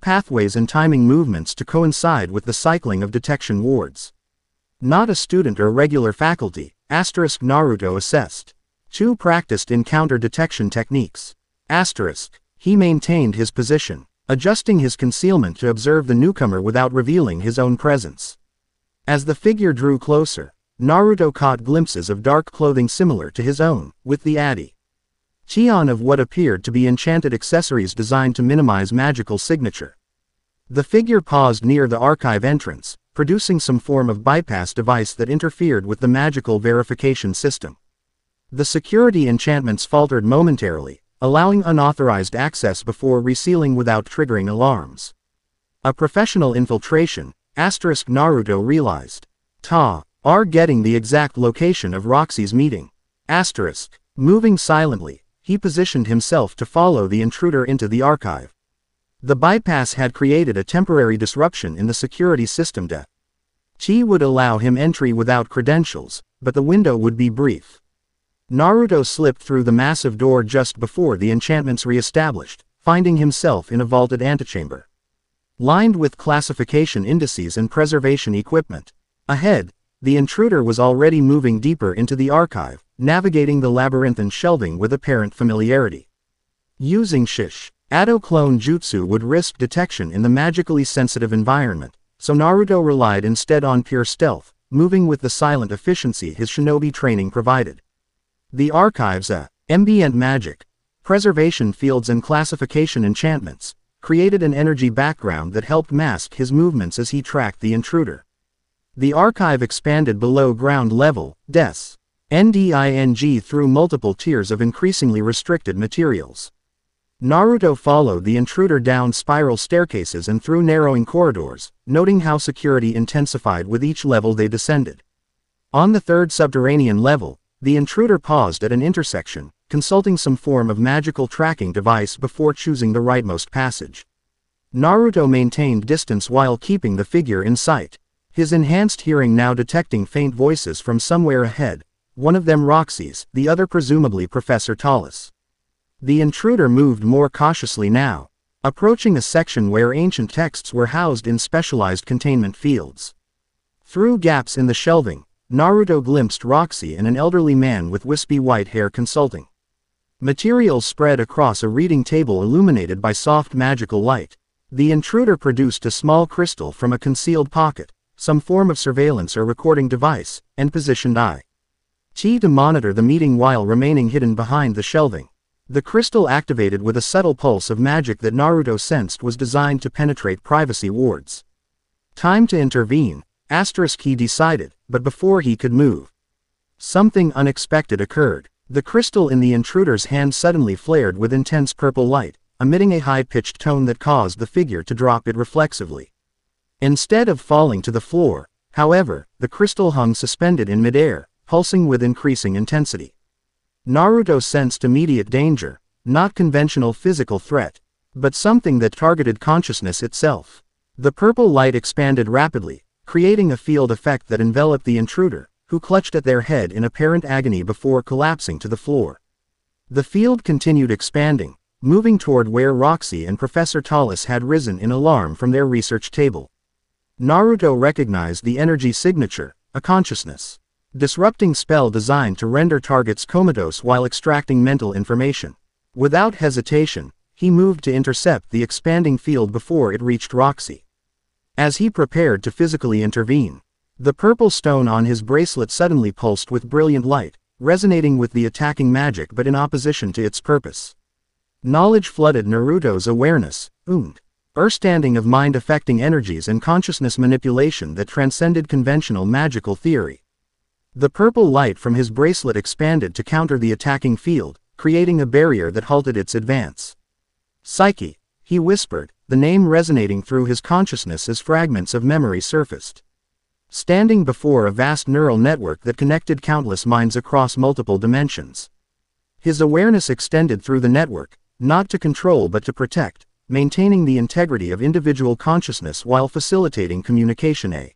pathways and timing movements to coincide with the cycling of detection wards. Not a student or regular faculty, Naruto assessed. Chu practiced in counter detection techniques. He maintained his position, adjusting his concealment to observe the newcomer without revealing his own presence. As the figure drew closer, Naruto caught glimpses of dark clothing similar to his own, with the Chion of what appeared to be enchanted accessories designed to minimize magical signature. The figure paused near the archive entrance, producing some form of bypass device that interfered with the magical verification system. The security enchantments faltered momentarily, allowing unauthorized access before resealing without triggering alarms. A professional infiltration, Naruto realized. Getting the exact location of Roxy's meeting. Moving silently, he positioned himself to follow the intruder into the archive. The bypass had created a temporary disruption in the security system. Chi would allow him entry without credentials, but the window would be brief. Naruto slipped through the massive door just before the enchantments re-established, finding himself in a vaulted antechamber. Lined with classification indices and preservation equipment. Ahead, the intruder was already moving deeper into the archive, navigating the labyrinthine shelving with apparent familiarity. Using Shadow clone jutsu would risk detection in the magically sensitive environment, so Naruto relied instead on pure stealth, moving with the silent efficiency his shinobi training provided. The archive's ambient magic, preservation fields and classification enchantments created an energy background that helped mask his movements as he tracked the intruder. The archive expanded below ground level, NDING through multiple tiers of increasingly restricted materials. Naruto followed the intruder down spiral staircases and through narrowing corridors, noting how security intensified with each level they descended. On the third subterranean level, the intruder paused at an intersection, consulting some form of magical tracking device before choosing the rightmost passage. Naruto maintained distance while keeping the figure in sight, his enhanced hearing now detecting faint voices from somewhere ahead, one of them Roxy's, the other presumably Professor Tallis. The intruder moved more cautiously now, approaching a section where ancient texts were housed in specialized containment fields. Through gaps in the shelving, Naruto glimpsed Roxy and an elderly man with wispy white hair consulting. Materials spread across a reading table illuminated by soft magical light. The intruder produced a small crystal from a concealed pocket, some form of surveillance or recording device, and positioned Chi to monitor the meeting while remaining hidden behind the shelving. The crystal activated with a subtle pulse of magic that Naruto sensed was designed to penetrate privacy wards. Time to intervene, he decided, but before he could move, something unexpected occurred. The crystal in the intruder's hand suddenly flared with intense purple light, emitting a high-pitched tone that caused the figure to drop it reflexively. Instead of falling to the floor, however, the crystal hung suspended in midair, pulsing with increasing intensity. Naruto sensed immediate danger, not conventional physical threat, but something that targeted consciousness itself. The purple light expanded rapidly, creating a field effect that enveloped the intruder, who clutched at their head in apparent agony before collapsing to the floor. The field continued expanding, moving toward where Roxy and Professor Tallis had risen in alarm from their research table. Naruto recognized the energy signature, a consciousness disrupting spell designed to render targets comatose while extracting mental information. Without hesitation, he moved to intercept the expanding field before it reached Roxy. As he prepared to physically intervene, the purple stone on his bracelet suddenly pulsed with brilliant light, resonating with the attacking magic but in opposition to its purpose. Knowledge flooded Naruto's awareness, understanding of mind-affecting energies and consciousness manipulation that transcended conventional magical theory. The purple light from his bracelet expanded to counter the attacking field, creating a barrier that halted its advance. Psyche, he whispered, the name resonating through his consciousness as fragments of memory surfaced. Standing before a vast neural network that connected countless minds across multiple dimensions. His awareness extended through the network, not to control but to protect, maintaining the integrity of individual consciousness while facilitating communication.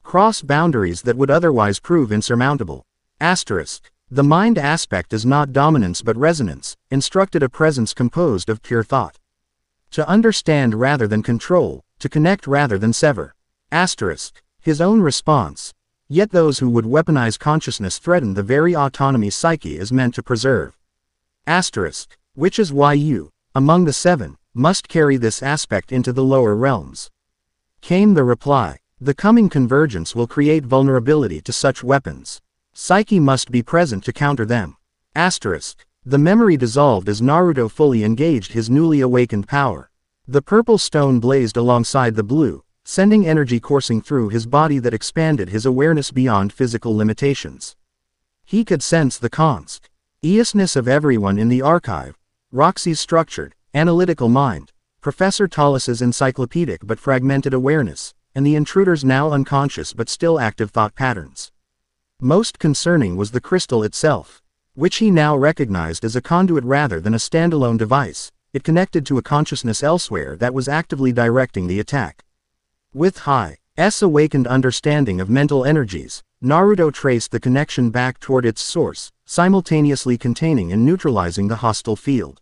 Cross boundaries that would otherwise prove insurmountable. Asterisk. The mind aspect is not dominance but resonance, instructed a presence composed of pure thought. To understand rather than control, to connect rather than sever. Asterisk. His own response. Yet those who would weaponize consciousness threaten the very autonomy psyche is meant to preserve. Asterisk. Which is why you, among the seven, must carry this aspect into the lower realms. Came the reply. The coming convergence will create vulnerability to such weapons. Psyche must be present to counter them. Asterisk. The memory dissolved as Naruto fully engaged his newly awakened power. The purple stone blazed alongside the blue, sending energy coursing through his body that expanded his awareness beyond physical limitations. He could sense the consciousness of everyone in the archive, Roxy's structured, analytical mind, Professor Tollis's encyclopedic but fragmented awareness, and the intruder's now unconscious but still active thought patterns. Most concerning was the crystal itself, which he now recognized as a conduit rather than a standalone device. It connected to a consciousness elsewhere that was actively directing the attack. With Hai's awakened understanding of mental energies, Naruto traced the connection back toward its source, simultaneously containing and neutralizing the hostile field.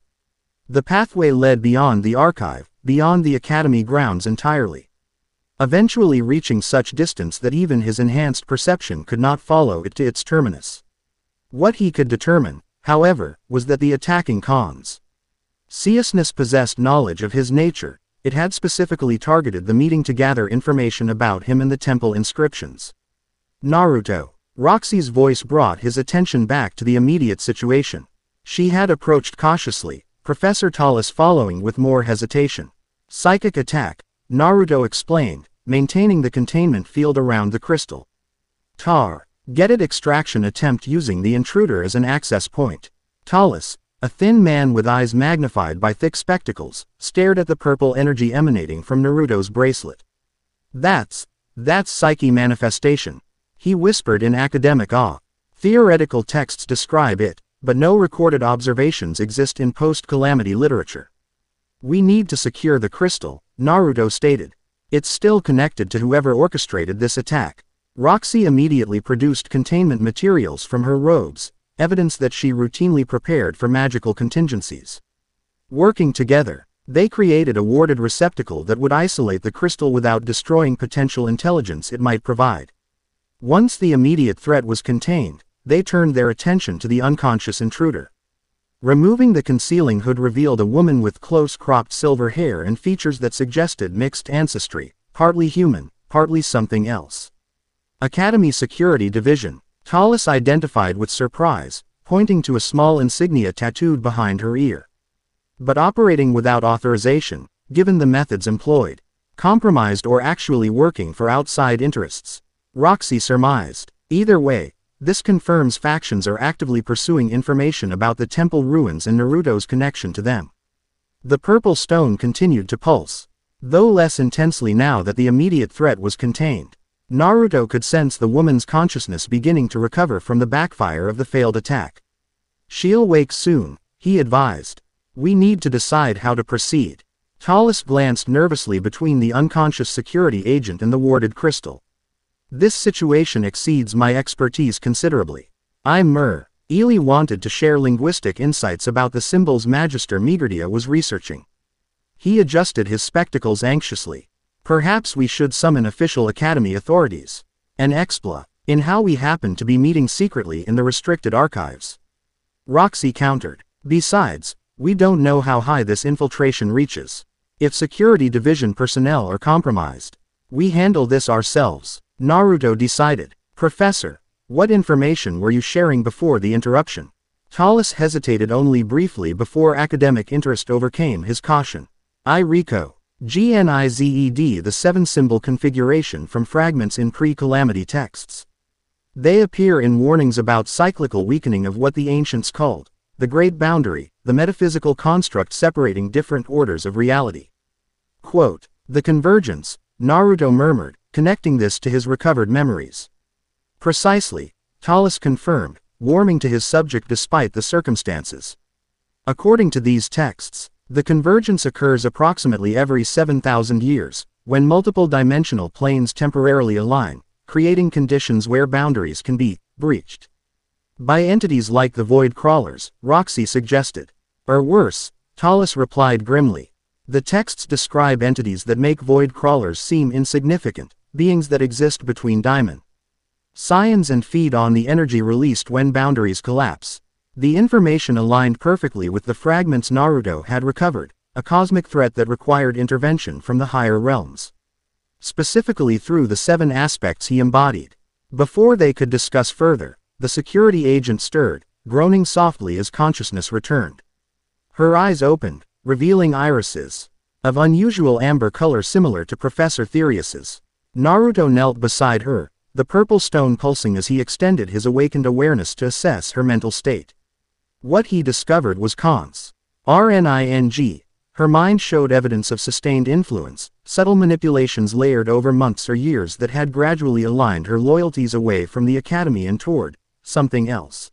The pathway led beyond the archive, beyond the academy grounds entirely, eventually reaching such distance that even his enhanced perception could not follow it to its terminus. What he could determine, however, was that the attacking consciousness possessed knowledge of his nature. It had specifically targeted the meeting to gather information about him and the temple inscriptions. Naruto. Roxy's voice brought his attention back to the immediate situation. She had approached cautiously, Professor Tallis following with more hesitation. Psychic attack, Naruto explained, maintaining the containment field around the crystal. Get it extraction attempt using the intruder as an access point. Tallis, a thin man with eyes magnified by thick spectacles, stared at the purple energy emanating from Naruto's bracelet. That's psyche manifestation, he whispered in academic awe. Theoretical texts describe it, but no recorded observations exist in post-calamity literature. We need to secure the crystal, Naruto stated. It's still connected to whoever orchestrated this attack. Roxy immediately produced containment materials from her robes, evidence that she routinely prepared for magical contingencies. Working together, they created a warded receptacle that would isolate the crystal without destroying potential intelligence it might provide. Once the immediate threat was contained, they turned their attention to the unconscious intruder. Removing the concealing hood revealed a woman with close-cropped silver hair and features that suggested mixed ancestry, partly human, partly something else. Academy Security Division, Tallis identified with surprise, pointing to a small insignia tattooed behind her ear. But operating without authorization, given the methods employed, compromised or actually working for outside interests, Roxy surmised. Either way, this confirms factions are actively pursuing information about the temple ruins and Naruto's connection to them. The purple stone continued to pulse, though less intensely now that the immediate threat was contained. Naruto could sense the woman's consciousness beginning to recover from the backfire of the failed attack. She'll wake soon, he advised. We need to decide how to proceed. Tallis glanced nervously between the unconscious security agent and the warded crystal. This situation exceeds my expertise considerably. Ely wanted to share linguistic insights about the symbols Magister Migurdia was researching. He adjusted his spectacles anxiously. Perhaps we should summon official academy authorities. And expla, in how we happen to be meeting secretly in the restricted archives. Roxy countered. Besides, we don't know how high this infiltration reaches. If security division personnel are compromised, we handle this ourselves, Naruto decided. Professor, what information were you sharing before the interruption? Tallis hesitated only briefly before academic interest overcame his caution. GNIZED, the 7-symbol configuration from fragments in pre-calamity texts. They appear in warnings about cyclical weakening of what the ancients called the Great Boundary, the metaphysical construct separating different orders of reality. Quote, the convergence, Naruto murmured, connecting this to his recovered memories. Precisely, Tallis confirmed, warming to his subject despite the circumstances. According to these texts, the convergence occurs approximately every 7,000 years, when multiple dimensional planes temporarily align, creating conditions where boundaries can be breached by entities like the Void Crawlers, Roxy suggested. Or worse, Tallis replied grimly. The texts describe entities that make Void Crawlers seem insignificant, beings that exist between dimensions and feed on the energy released when boundaries collapse. The information aligned perfectly with the fragments Naruto had recovered, a cosmic threat that required intervention from the higher realms. Specifically through the 7 aspects he embodied. Before they could discuss further, the security agent stirred, groaning softly as consciousness returned. Her eyes opened, revealing irises of unusual amber color similar to Professor Therius's. Naruto knelt beside her, the purple stone pulsing as he extended his awakened awareness to assess her mental state. What he discovered was RNING. Her mind showed evidence of sustained influence, subtle manipulations layered over months or years that had gradually aligned her loyalties away from the academy and toward something else.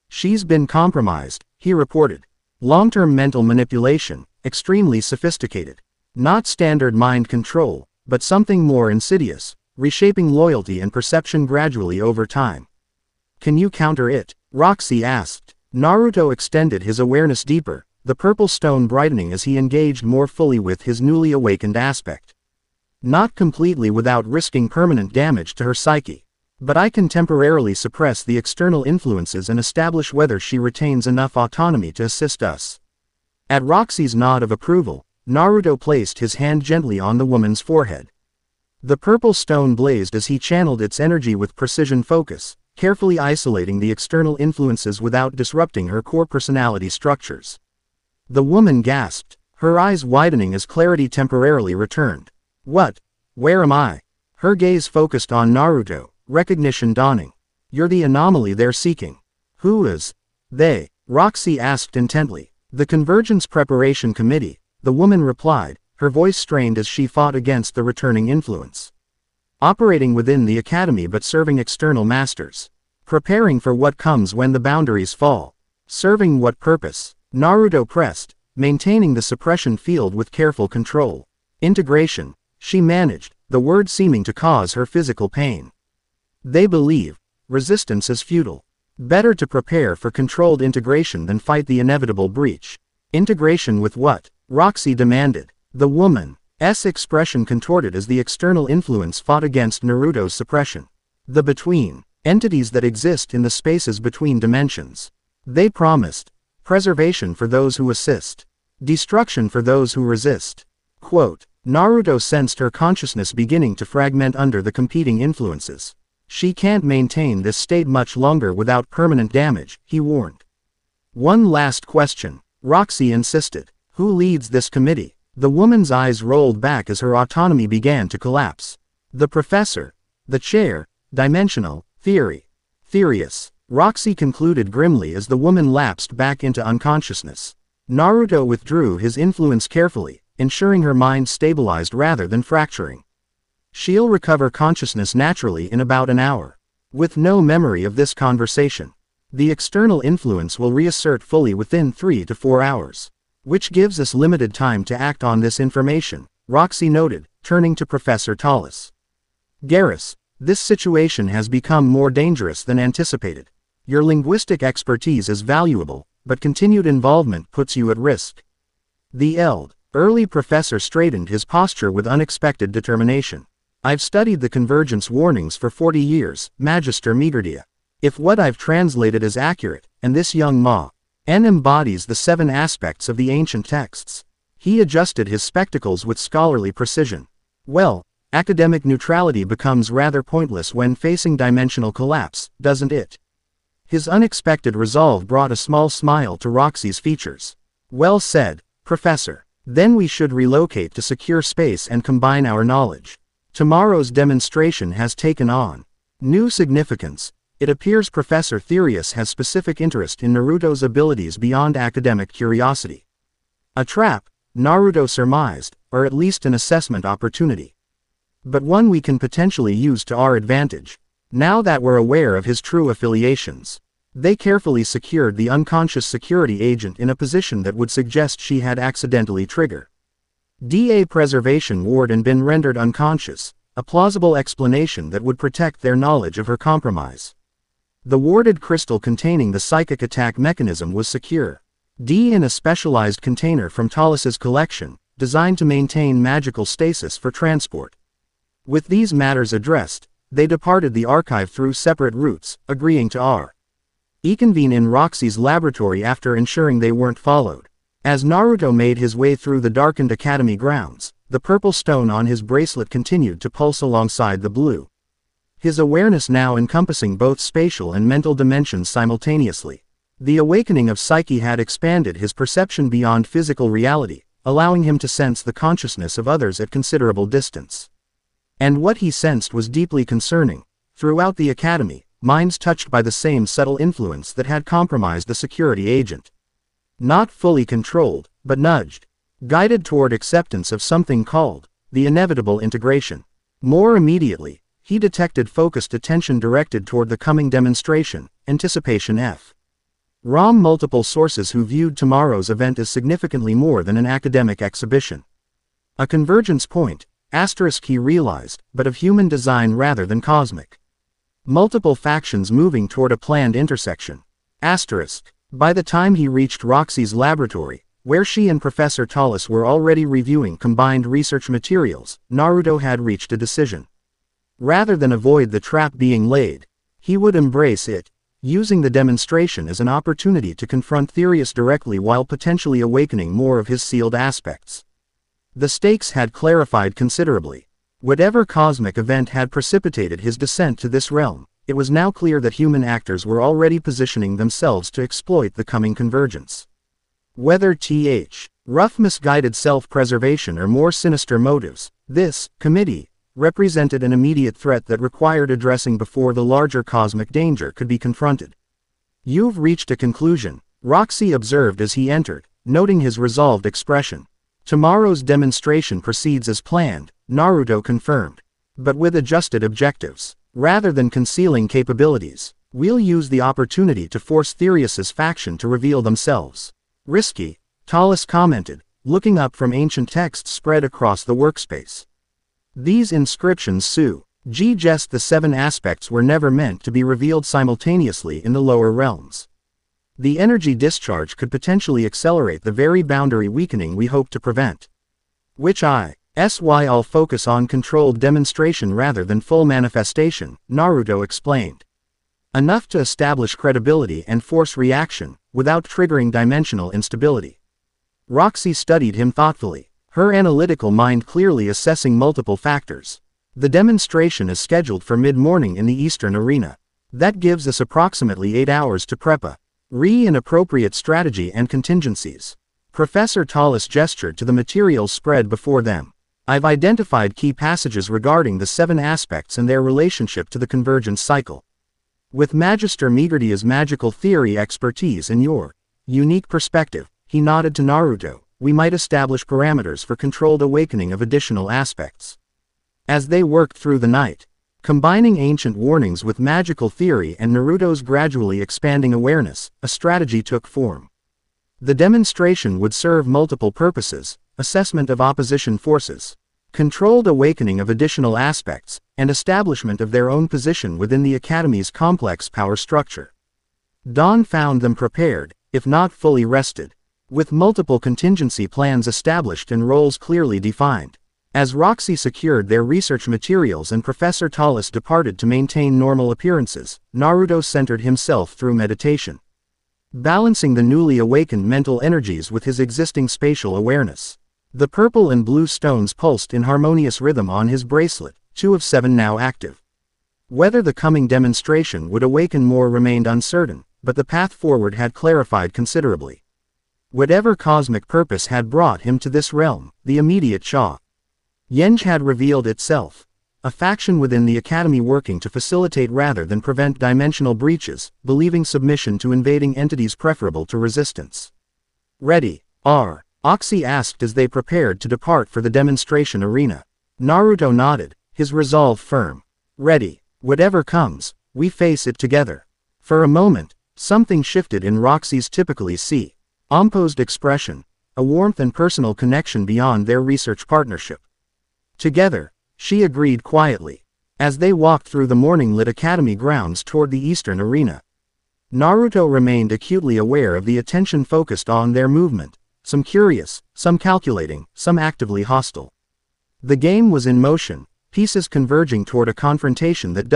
She's been compromised, he reported. Long-term mental manipulation, extremely sophisticated. Not standard mind control, but something more insidious, reshaping loyalty and perception gradually over time. Can you counter it? Roxy asked. Naruto extended his awareness deeper, the purple stone brightening as he engaged more fully with his newly awakened aspect. Not completely without risking permanent damage to her psyche. But I can temporarily suppress the external influences and establish whether she retains enough autonomy to assist us. At Roxy's nod of approval, Naruto placed his hand gently on the woman's forehead. The purple stone blazed as he channeled its energy with precision focus, carefully isolating the external influences without disrupting her core personality structures. The woman gasped, her eyes widening as clarity temporarily returned. What? Where am I? Her gaze focused on Naruto, recognition dawning. You're the anomaly they're seeking. Who is they? Roxy asked intently. The Convergence Preparation Committee, the woman replied, her voice strained as she fought against the returning influence. Operating within the academy but serving external masters. Preparing for what comes when the boundaries fall. Serving what purpose? Naruto pressed, maintaining the suppression field with careful control. Integration, she managed, the word seeming to cause her physical pain. They believe resistance is futile. Better to prepare for controlled integration than fight the inevitable breach. Integration with what? Roxy demanded. The woman's expression contorted as the external influence fought against Naruto's suppression. The between entities that exist in the spaces between dimensions. They promised preservation for those who assist, destruction for those who resist. Quote, Naruto sensed her consciousness beginning to fragment under the competing influences. She can't maintain this state much longer without permanent damage, he warned. One last question, Roxy insisted. Who leads this committee? The woman's eyes rolled back as her autonomy began to collapse. The professor. The chair. Dimensional. Theory. Therius. Roxy concluded grimly as the woman lapsed back into unconsciousness. Naruto withdrew his influence carefully, ensuring her mind stabilized rather than fracturing. She'll recover consciousness naturally in about an hour. With no memory of this conversation. The external influence will reassert fully within 3 to 4 hours. Which gives us limited time to act on this information, Roxy noted, turning to Professor Tallis. Garrus, this situation has become more dangerous than anticipated. Your linguistic expertise is valuable, but continued involvement puts you at risk. The early professor straightened his posture with unexpected determination. I've studied the convergence warnings for 40 years, Magister Migurdia. If what I've translated is accurate, and this young Ma-en embodies the 7 aspects of the ancient texts. He adjusted his spectacles with scholarly precision. Well, academic neutrality becomes rather pointless when facing dimensional collapse, doesn't it? His unexpected resolve brought a small smile to Roxy's features. Well said, Professor. Then we should relocate to secure space and combine our knowledge. Tomorrow's demonstration has taken on new significance. It appears Professor Therius has specific interest in Naruto's abilities beyond academic curiosity. A trap, Naruto surmised, or at least an assessment opportunity. But one we can potentially use to our advantage. Now that we're aware of his true affiliations. They carefully secured the unconscious security agent in a position that would suggest she had accidentally triggered DA preservation ward and been rendered unconscious, a plausible explanation that would protect their knowledge of her compromise. The warded crystal containing the psychic attack mechanism was secure. D in a specialized container from Talus's collection, designed to maintain magical stasis for transport. With these matters addressed, they departed the archive through separate routes, agreeing to reconvene in Roxy's laboratory after ensuring they weren't followed. As Naruto made his way through the darkened academy grounds, the purple stone on his bracelet continued to pulse alongside the blue. His awareness now encompassing both spatial and mental dimensions simultaneously. The awakening of psyche had expanded his perception beyond physical reality, allowing him to sense the consciousness of others at considerable distance. And what he sensed was deeply concerning. Throughout the academy, minds touched by the same subtle influence that had compromised the security agent. Not fully controlled, but nudged, guided toward acceptance of something called the inevitable integration. More immediately, he detected focused attention directed toward the coming demonstration, anticipation F. ROM multiple sources who viewed tomorrow's event as significantly more than an academic exhibition. A convergence point, asterisk he realized, but of human design rather than cosmic. Multiple factions moving toward a planned intersection. Asterisk. By the time he reached Roxy's laboratory, where she and Professor Talus were already reviewing combined research materials, Naruto had reached a decision. Rather than avoid the trap being laid, he would embrace it, using the demonstration as an opportunity to confront Eris directly while potentially awakening more of his sealed aspects. The stakes had clarified considerably. Whatever cosmic event had precipitated his descent to this realm, it was now clear that human actors were already positioning themselves to exploit the coming convergence. Whether rough misguided self-preservation or more sinister motives, this committee represented an immediate threat that required addressing before the larger cosmic danger could be confronted. You've reached a conclusion, Roxy observed as he entered, noting his resolved expression. Tomorrow's demonstration proceeds as planned, Naruto confirmed. But with adjusted objectives. Rather than concealing capabilities, we'll use the opportunity to force Eris's faction to reveal themselves. Risky, Talus commented, looking up from ancient texts spread across the workspace. These inscriptions suggest the 7 aspects were never meant to be revealed simultaneously in the lower realms. The energy discharge could potentially accelerate the very boundary weakening we hope to prevent. Which is why I'll focus on controlled demonstration rather than full manifestation, Naruto explained. Enough to establish credibility and force reaction, without triggering dimensional instability. Roxy studied him thoughtfully, her analytical mind clearly assessing multiple factors. The demonstration is scheduled for mid-morning in the Eastern Arena. That gives us approximately 8 hours to prep an appropriate strategy and contingencies. Professor Talus gestured to the materials spread before them. I've identified key passages regarding the 7 aspects and their relationship to the convergence cycle. With Magister Migurdia's magical theory expertise and your unique perspective, he nodded to Naruto, we might establish parameters for controlled awakening of additional aspects. As they worked through the night, combining ancient warnings with magical theory and Naruto's gradually expanding awareness, a strategy took form. The demonstration would serve multiple purposes: assessment of opposition forces, controlled awakening of additional aspects, and establishment of their own position within the Academy's complex power structure. Dawn found them prepared, if not fully rested, with multiple contingency plans established and roles clearly defined. As Roxy secured their research materials and Professor Talus departed to maintain normal appearances, Naruto centered himself through meditation, balancing the newly awakened mental energies with his existing spatial awareness. The purple and blue stones pulsed in harmonious rhythm on his bracelet, 2 of 7 now active. Whether the coming demonstration would awaken more remained uncertain, but the path forward had clarified considerably. Whatever cosmic purpose had brought him to this realm, the immediate Yenge had revealed itself. A faction within the Academy working to facilitate rather than prevent dimensional breaches, believing submission to invading entities preferable to resistance. Ready, Roxy asked as they prepared to depart for the demonstration arena. Naruto nodded, his resolve firm. Ready. Whatever comes, we face it together. For a moment, Something shifted in Roxy's typically composed expression, a warmth and personal connection beyond their research partnership. Together, she agreed quietly, as they walked through the morning-lit academy grounds toward the eastern arena. Naruto remained acutely aware of the attention focused on their movement, some curious, some calculating, some actively hostile. The game was in motion, pieces converging toward a confrontation that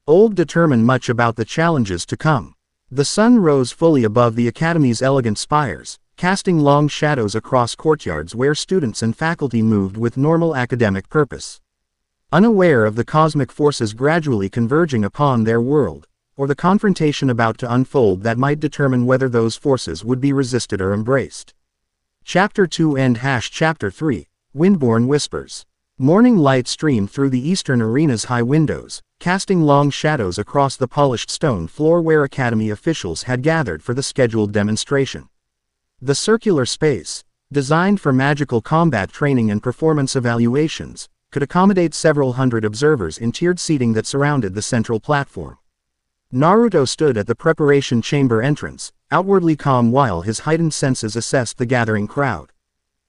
would determine much about the challenges to come. The sun rose fully above the academy's elegant spires, casting long shadows across courtyards where students and faculty moved with normal academic purpose. Unaware of the cosmic forces gradually converging upon their world, or the confrontation about to unfold that might determine whether those forces would be resisted or embraced. Chapter 2 and Chapter 3, Windborne Whispers. Morning light streamed through the eastern arena's high windows, casting long shadows across the polished stone floor where academy officials had gathered for the scheduled demonstration. The circular space, designed for magical combat training and performance evaluations, could accommodate several hundred observers in tiered seating that surrounded the central platform. Naruto stood at the preparation chamber entrance, outwardly calm while his heightened senses assessed the gathering crowd.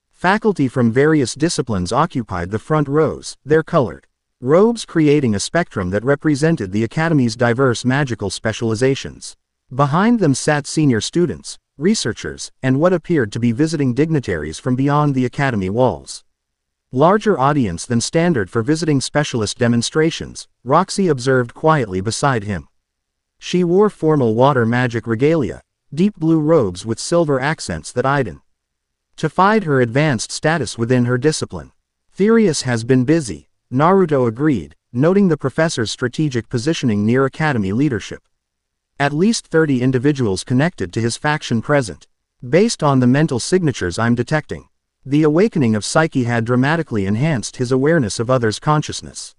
Faculty from various disciplines occupied the front rows, their colored robes creating a spectrum that represented the academy's diverse magical specializations. Behind them sat senior students, researchers, and what appeared to be visiting dignitaries from beyond the academy walls. Larger audience than standard for visiting specialist demonstrations, Roxy observed quietly beside him. She wore formal water magic regalia, deep blue robes with silver accents that identified her advanced status within her discipline. Eris has been busy, Naruto agreed, noting the professor's strategic positioning near academy leadership. At least 30 individuals connected to his faction present. Based on the mental signatures I'm detecting, the awakening of Psyche had dramatically enhanced his awareness of others' consciousness.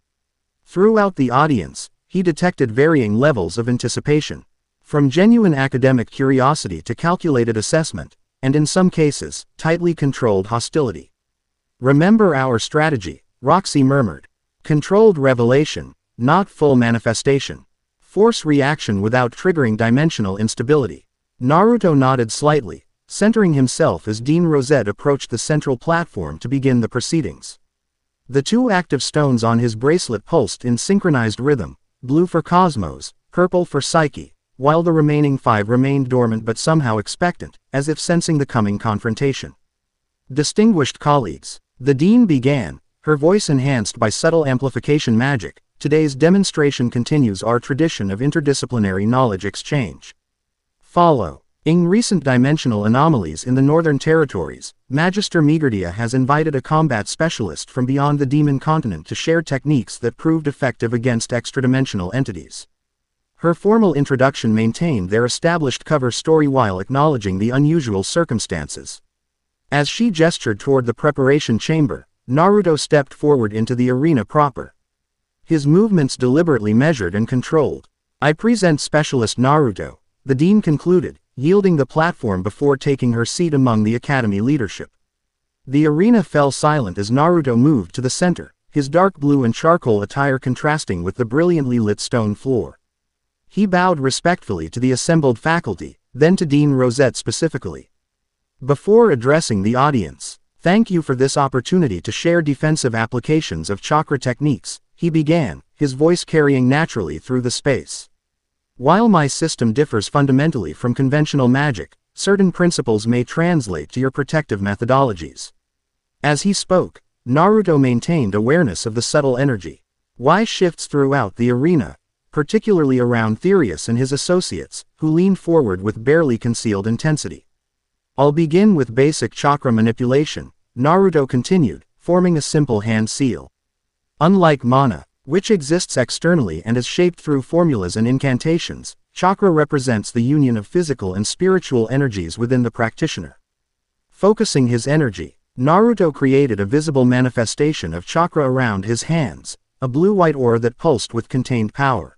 Throughout the audience, he detected varying levels of anticipation, from genuine academic curiosity to calculated assessment, and in some cases, tightly controlled hostility. "Remember our strategy," Roxy murmured. "Controlled revelation, not full manifestation. Force reaction without triggering dimensional instability." Naruto nodded slightly, centering himself as Dean Rosette approached the central platform to begin the proceedings. The two active stones on his bracelet pulsed in synchronized rhythm, blue for Cosmos, purple for Psyche, while the remaining 5 remained dormant but somehow expectant, as if sensing the coming confrontation. "Distinguished colleagues," the dean began, her voice enhanced by subtle amplification magic, "today's demonstration continues our tradition of interdisciplinary knowledge exchange. Following recent dimensional anomalies in the Northern Territories, Magister Migurdia has invited a combat specialist from beyond the demon continent to share techniques that proved effective against extradimensional entities." Her formal introduction maintained their established cover story while acknowledging the unusual circumstances. As she gestured toward the preparation chamber, Naruto stepped forward into the arena proper. His movements deliberately measured and controlled. "I present Specialist Naruto," the dean concluded, yielding the platform before taking her seat among the academy leadership. The arena fell silent as Naruto moved to the center, his dark blue and charcoal attire contrasting with the brilliantly lit stone floor. He bowed respectfully to the assembled faculty, then to Dean Rosette specifically. Before addressing the audience, "Thank you for this opportunity to share defensive applications of chakra techniques," he began, his voice carrying naturally through the space. "While my system differs fundamentally from conventional magic, certain principles may translate to your protective methodologies." As he spoke, Naruto maintained awareness of the subtle energy. Y shifts throughout the arena, particularly around Eris and his associates, who leaned forward with barely concealed intensity. "I'll begin with basic chakra manipulation," Naruto continued, forming a simple hand seal. Unlike mana, which exists externally and is shaped through formulas and incantations, chakra represents the union of physical and spiritual energies within the practitioner. Focusing his energy, Naruto created a visible manifestation of chakra around his hands, a blue-white aura that pulsed with contained power.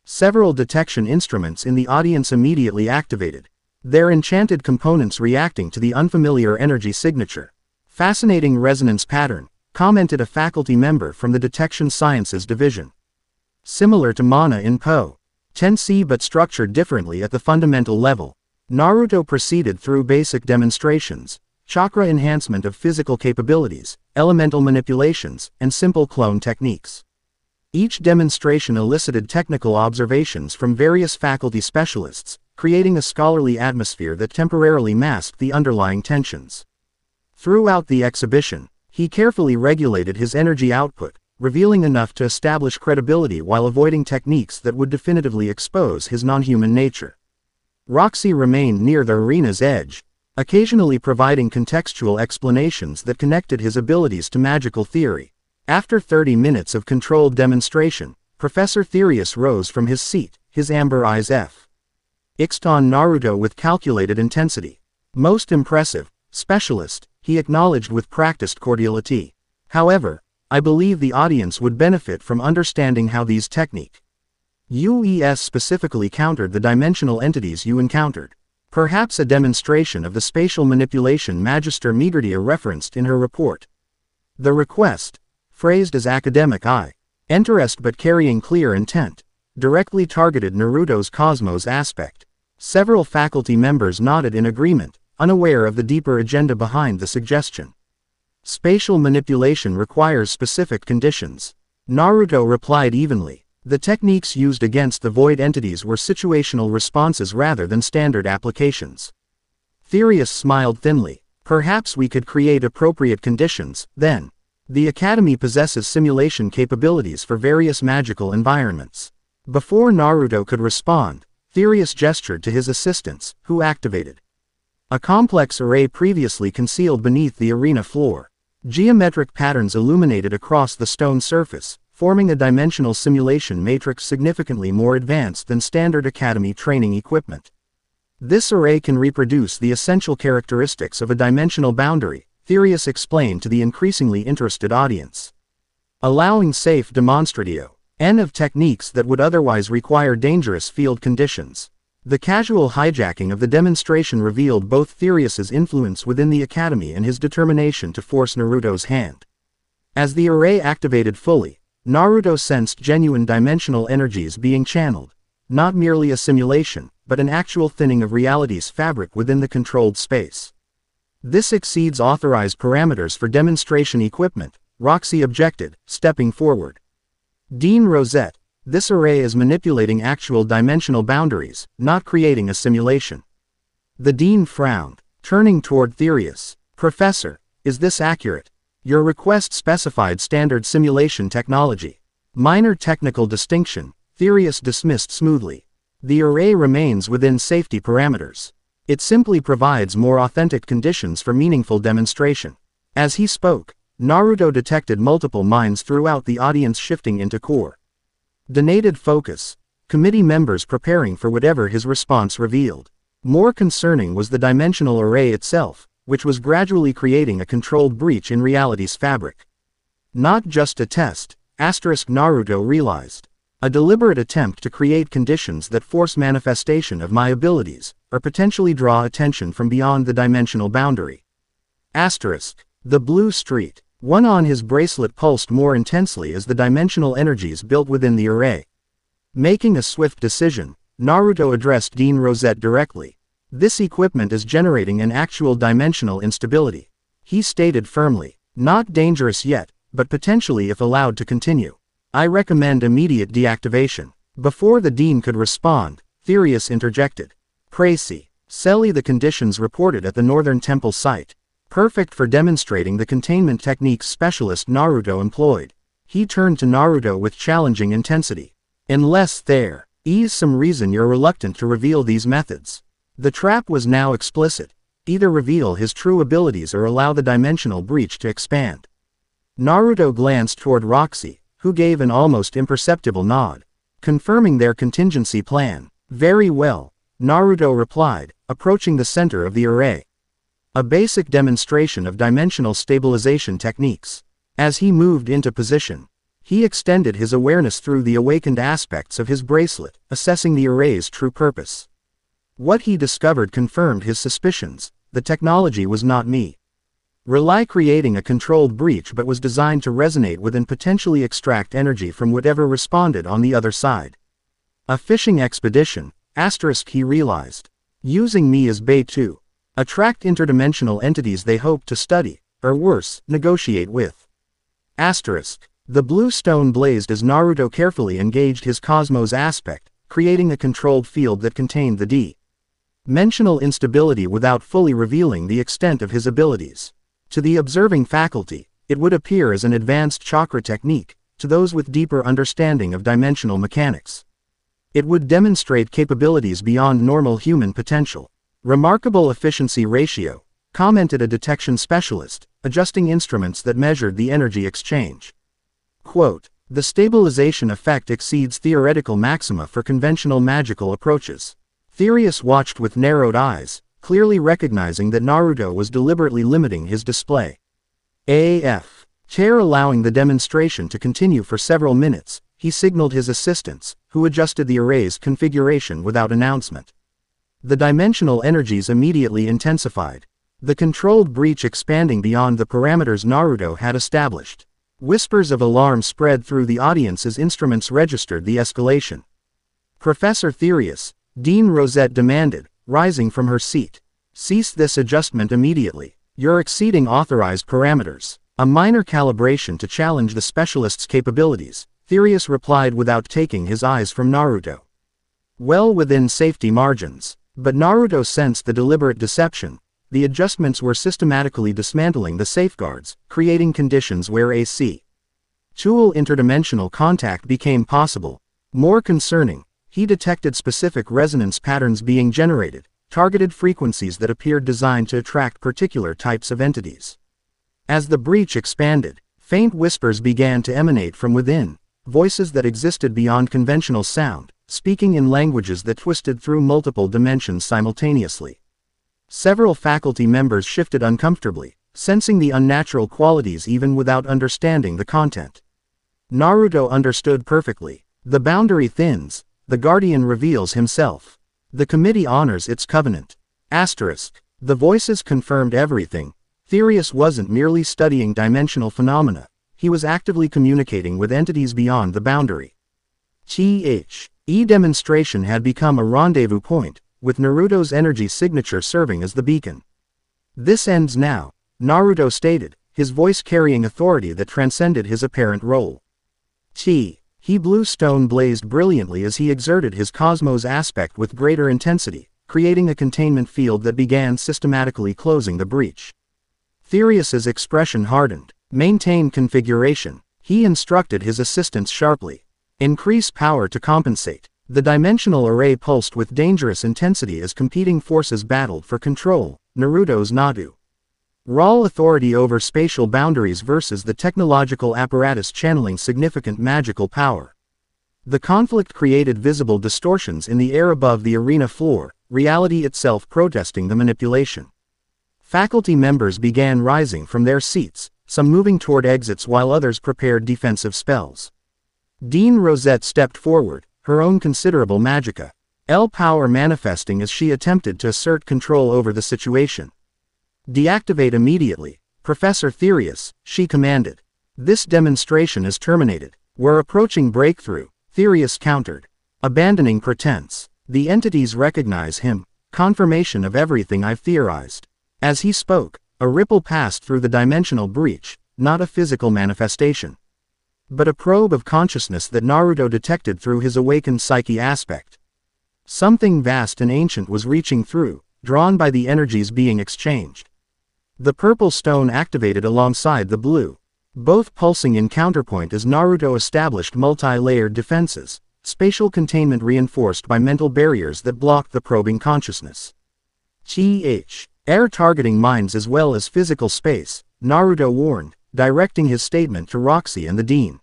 Several detection instruments in the audience immediately activated, their enchanted components reacting to the unfamiliar energy signature. "Fascinating resonance pattern," commented a faculty member from the Detection Sciences Division. "Similar to mana in Po." Tensei but structured differently at the fundamental level. Naruto proceeded through basic demonstrations, chakra enhancement of physical capabilities, elemental manipulations, and simple clone techniques. Each demonstration elicited technical observations from various faculty specialists, creating a scholarly atmosphere that temporarily masked the underlying tensions. Throughout the exhibition, he carefully regulated his energy output, revealing enough to establish credibility while avoiding techniques that would definitively expose his non-human nature. Roxy remained near the arena's edge, occasionally providing contextual explanations that connected his abilities to magical theory. After 30 minutes of controlled demonstration, Professor Therius rose from his seat, his amber eyes fixed on Naruto with calculated intensity. Most impressive, specialist, he acknowledged with practiced cordiality. However, I believe the audience would benefit from understanding how these techniques specifically countered the dimensional entities you encountered. Perhaps a demonstration of the spatial manipulation Magister Migurdia referenced in her report. The request, phrased as academic interest but carrying clear intent, directly targeted Naruto's cosmos aspect. Several faculty members nodded in agreement, unaware of the deeper agenda behind the suggestion. Spatial manipulation requires specific conditions. Naruto replied evenly. The techniques used against the void entities were situational responses rather than standard applications. Therius smiled thinly. Perhaps we could create appropriate conditions, then. The Academy possesses simulation capabilities for various magical environments. Before Naruto could respond, Therius gestured to his assistants, who activated a complex array previously concealed beneath the arena floor. Geometric patterns illuminated across the stone surface, forming a dimensional simulation matrix significantly more advanced than standard Academy training equipment. This array can reproduce the essential characteristics of a dimensional boundary, Therius explained to the increasingly interested audience, allowing safe demonstratio of techniques that would otherwise require dangerous field conditions. The casual hijacking of the demonstration revealed both Therius's influence within the Academy and his determination to force Naruto's hand. As the array activated fully, Naruto sensed genuine dimensional energies being channeled, not merely a simulation, but an actual thinning of reality's fabric within the controlled space. This exceeds authorized parameters for demonstration equipment, Roxy objected, stepping forward. Dean Rosette, this array is manipulating actual dimensional boundaries, not creating a simulation. The Dean frowned, turning toward Therius. Professor, is this accurate? Your request specified standard simulation technology. Minor technical distinction, Therius dismissed smoothly. The array remains within safety parameters. It simply provides more authentic conditions for meaningful demonstration. As he spoke, Naruto detected multiple minds throughout the audience shifting into coordinated focus, committee members preparing for whatever his response revealed. More concerning was the dimensional array itself, which was gradually creating a controlled breach in reality's fabric. Not just a test, Naruto realized. A deliberate attempt to create conditions that force manifestation of my abilities, or potentially draw attention from beyond the dimensional boundary. The blue street, one on his bracelet pulsed more intensely as the dimensional energies built within the array. Making a swift decision, Naruto addressed Dean Rosette directly. This equipment is generating an actual dimensional instability. He stated firmly, not dangerous yet, but potentially if allowed to continue. I recommend immediate deactivation. Before the Dean could respond, Therius interjected. Selly the conditions reported at the Northern Temple site. Perfect for demonstrating the containment techniques specialist Naruto employed. He turned to Naruto with challenging intensity. Unless there is some reason you're reluctant to reveal these methods. The trap was now explicit. Either reveal his true abilities or allow the dimensional breach to expand. Naruto glanced toward Roxy, who gave an almost imperceptible nod, confirming their contingency plan. Very well, Naruto replied, approaching the center of the array. A basic demonstration of dimensional stabilization techniques. As he moved into position, he extended his awareness through the awakened aspects of his bracelet, assessing the array's true purpose. What he discovered confirmed his suspicions. The technology was not creating a controlled breach but was designed to resonate with and potentially extract energy from whatever responded on the other side. A fishing expedition, he realized. Using me as bait to attract interdimensional entities they hope to study, or worse, negotiate with. The blue stone blazed as Naruto carefully engaged his cosmos aspect, creating a controlled field that contained the dimensional instability without fully revealing the extent of his abilities. To the observing faculty, it would appear as an advanced chakra technique. To those with deeper understanding of dimensional mechanics, it would demonstrate capabilities beyond normal human potential. Remarkable efficiency ratio, commented a detection specialist, adjusting instruments that measured the energy exchange. Quote, the stabilization effect exceeds theoretical maxima for conventional magical approaches. Therius watched with narrowed eyes, clearly recognizing that Naruto was deliberately limiting his display. Allowing the demonstration to continue for several minutes, he signaled his assistants, who adjusted the array's configuration without announcement. The dimensional energies immediately intensified, the controlled breach expanding beyond the parameters Naruto had established. Whispers of alarm spread through the audience as instruments registered the escalation. Professor Therius, Dean Rosette demanded, rising from her seat. Cease this adjustment immediately. You're exceeding authorized parameters. A minor calibration to challenge the specialist's capabilities, Therius replied without taking his eyes from Naruto. Well within safety margins. But Naruto sensed the deliberate deception. The adjustments were systematically dismantling the safeguards, creating conditions where tool interdimensional contact became possible. More concerning, he detected specific resonance patterns being generated, targeted frequencies that appeared designed to attract particular types of entities. As the breach expanded, faint whispers began to emanate from within, voices that existed beyond conventional sound, speaking in languages that twisted through multiple dimensions simultaneously. Several faculty members shifted uncomfortably, sensing the unnatural qualities even without understanding the content. Naruto understood perfectly. The boundary thins, the guardian reveals himself. The committee honors its covenant. The voices confirmed everything. Therius wasn't merely studying dimensional phenomena, he was actively communicating with entities beyond the boundary. Demonstration had become a rendezvous point, with Naruto's energy signature serving as the beacon. This ends now, Naruto stated, his voice carrying authority that transcended his apparent role. Blue stone blazed brilliantly as he exerted his cosmos aspect with greater intensity, creating a containment field that began systematically closing the breach. Therius's expression hardened. Maintain configuration. He instructed his assistants sharply. Increase power to compensate. The dimensional array pulsed with dangerous intensity as competing forces battled for control. Naruto's Nadu. Raw authority over spatial boundaries versus the technological apparatus channeling significant magical power. The conflict created visible distortions in the air above the arena floor, reality itself protesting the manipulation. Faculty members began rising from their seats, some moving toward exits while others prepared defensive spells. Dean Rosette stepped forward, her own considerable magicka power manifesting as she attempted to assert control over the situation. Deactivate immediately, Professor Therius, she commanded. This demonstration is terminated. We're approaching breakthrough, Therius countered. Abandoning pretense. The entities recognize him, confirmation of everything I've theorized. As he spoke, a ripple passed through the dimensional breach, not a physical manifestation, but a probe of consciousness that Naruto detected through his awakened psyche aspect. Something vast and ancient was reaching through, drawn by the energies being exchanged. The purple stone activated alongside the blue, both pulsing in counterpoint as Naruto established multi-layered defenses, spatial containment reinforced by mental barriers that blocked the probing consciousness. Air targeting minds as well as physical space, Naruto warned, directing his statement to Roxy and the Dean.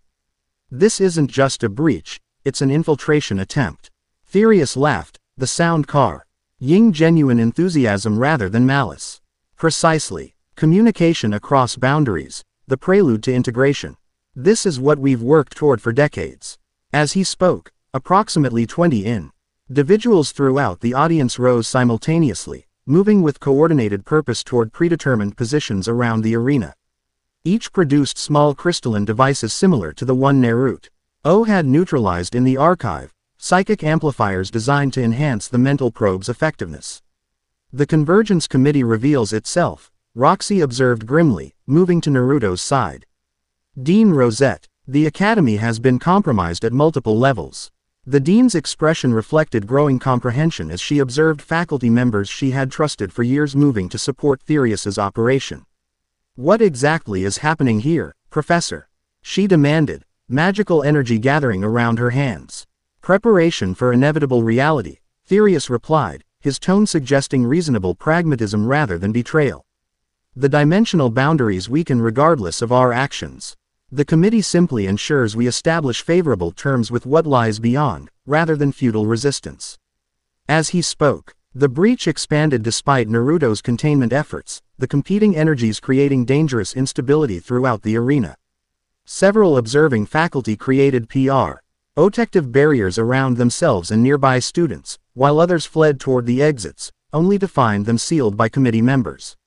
This isn't just a breach, it's an infiltration attempt. Therius laughed, the sound ying genuine enthusiasm rather than malice. Precisely. Communication across boundaries, the prelude to integration. This is what we've worked toward for decades. As he spoke, approximately 20 individuals throughout the audience rose simultaneously, moving with coordinated purpose toward predetermined positions around the arena. Each produced small crystalline devices similar to the one Naruto had neutralized in the archive, psychic amplifiers designed to enhance the mental probe's effectiveness. The Convergence Committee reveals itself, Roxy observed grimly, moving to Naruto's side. Dean Rosette, the Academy has been compromised at multiple levels. The Dean's expression reflected growing comprehension as she observed faculty members she had trusted for years moving to support Therius's operation. What exactly is happening here, Professor? She demanded, magical energy gathering around her hands. Preparation for inevitable reality, Therius replied, his tone suggesting reasonable pragmatism rather than betrayal. The dimensional boundaries weaken regardless of our actions. The committee simply ensures we establish favorable terms with what lies beyond, rather than futile resistance. As he spoke, the breach expanded despite Naruto's containment efforts, the competing energies creating dangerous instability throughout the arena. Several observing faculty created protective barriers around themselves and nearby students, while others fled toward the exits, only to find them sealed by committee members.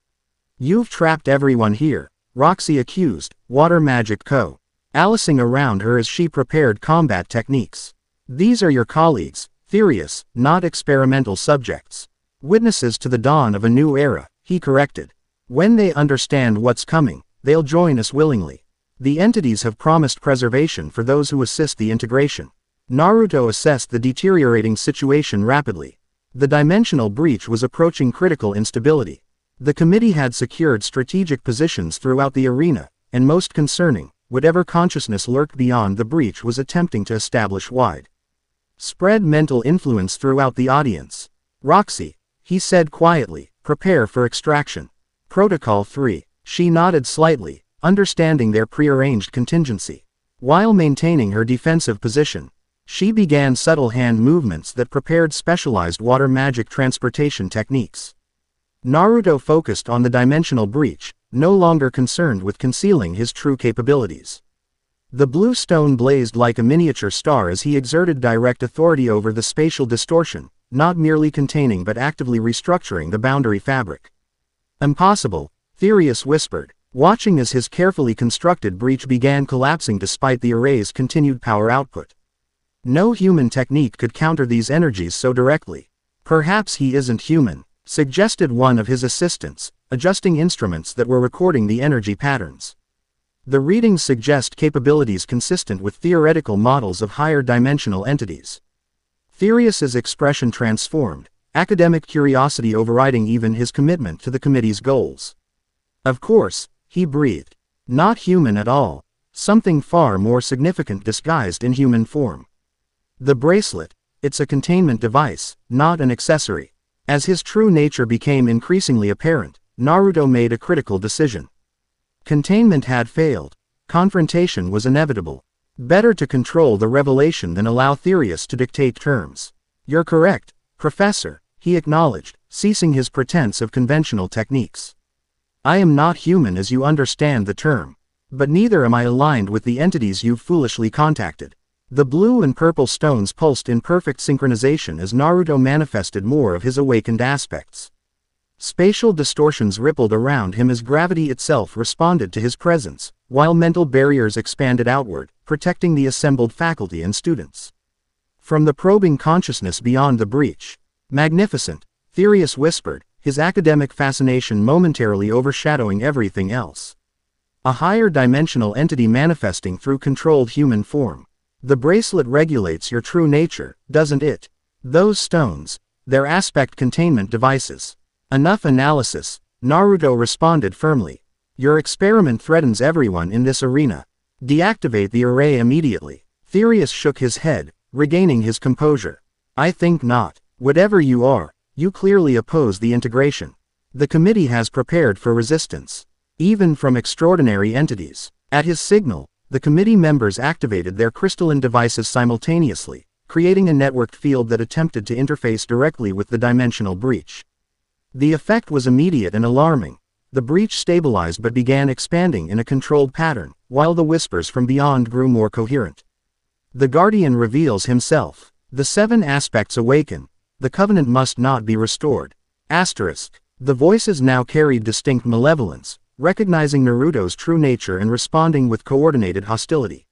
You've trapped everyone here, Roxy accused, Water Magic Co. Alicing around her as she prepared combat techniques. These are your colleagues, Therius, not experimental subjects. Witnesses to the dawn of a new era, he corrected. When they understand what's coming, they'll join us willingly. The entities have promised preservation for those who assist the integration. Naruto assessed the deteriorating situation rapidly. The dimensional breach was approaching critical instability. The committee had secured strategic positions throughout the arena, and most concerning, whatever consciousness lurked beyond the breach was attempting to establish widespread mental influence throughout the audience. Roxy, he said quietly, prepare for extraction. Protocol 3. She nodded slightly, understanding their prearranged contingency. While maintaining her defensive position, she began subtle hand movements that prepared specialized water magic transportation techniques. Naruto focused on the dimensional breach, no longer concerned with concealing his true capabilities. The blue stone blazed like a miniature star as he exerted direct authority over the spatial distortion, not merely containing but actively restructuring the boundary fabric. Impossible, Therius whispered, watching as his carefully constructed breach began collapsing despite the array's continued power output. No human technique could counter these energies so directly. Perhaps he isn't human, suggested one of his assistants, adjusting instruments that were recording the energy patterns. The readings suggest capabilities consistent with theoretical models of higher dimensional entities. Therius's expression transformed, academic curiosity overriding even his commitment to the committee's goals. Of course, he breathed. Not human at all, something far more significant disguised in human form. The bracelet, it's a containment device, not an accessory. As his true nature became increasingly apparent, Naruto made a critical decision. Containment had failed. Confrontation was inevitable. Better to control the revelation than allow Therius to dictate terms. You're correct, Professor, he acknowledged, ceasing his pretense of conventional techniques. I am not human as you understand the term. But neither am I aligned with the entities you've foolishly contacted. The blue and purple stones pulsed in perfect synchronization as Naruto manifested more of his awakened aspects. Spatial distortions rippled around him as gravity itself responded to his presence, while mental barriers expanded outward, protecting the assembled faculty and students. From the probing consciousness beyond the breach, magnificent, Therius whispered, his academic fascination momentarily overshadowing everything else. A higher dimensional entity manifesting through controlled human form. The bracelet regulates your true nature, doesn't it? Those stones, their aspect containment devices. Enough analysis, Naruto responded firmly. Your experiment threatens everyone in this arena. Deactivate the array immediately. Therius shook his head, regaining his composure. I think not. Whatever you are, you clearly oppose the integration. The committee has prepared for resistance, even from extraordinary entities. At his signal, the committee members activated their crystalline devices simultaneously, creating a networked field that attempted to interface directly with the dimensional breach. The effect was immediate and alarming. The breach stabilized but began expanding in a controlled pattern, while the whispers from beyond grew more coherent. The Guardian reveals himself. The 7 aspects awaken. The Covenant must not be restored. Asterisk. The voices now carried distinct malevolence, recognizing Naruto's true nature and responding with coordinated hostility.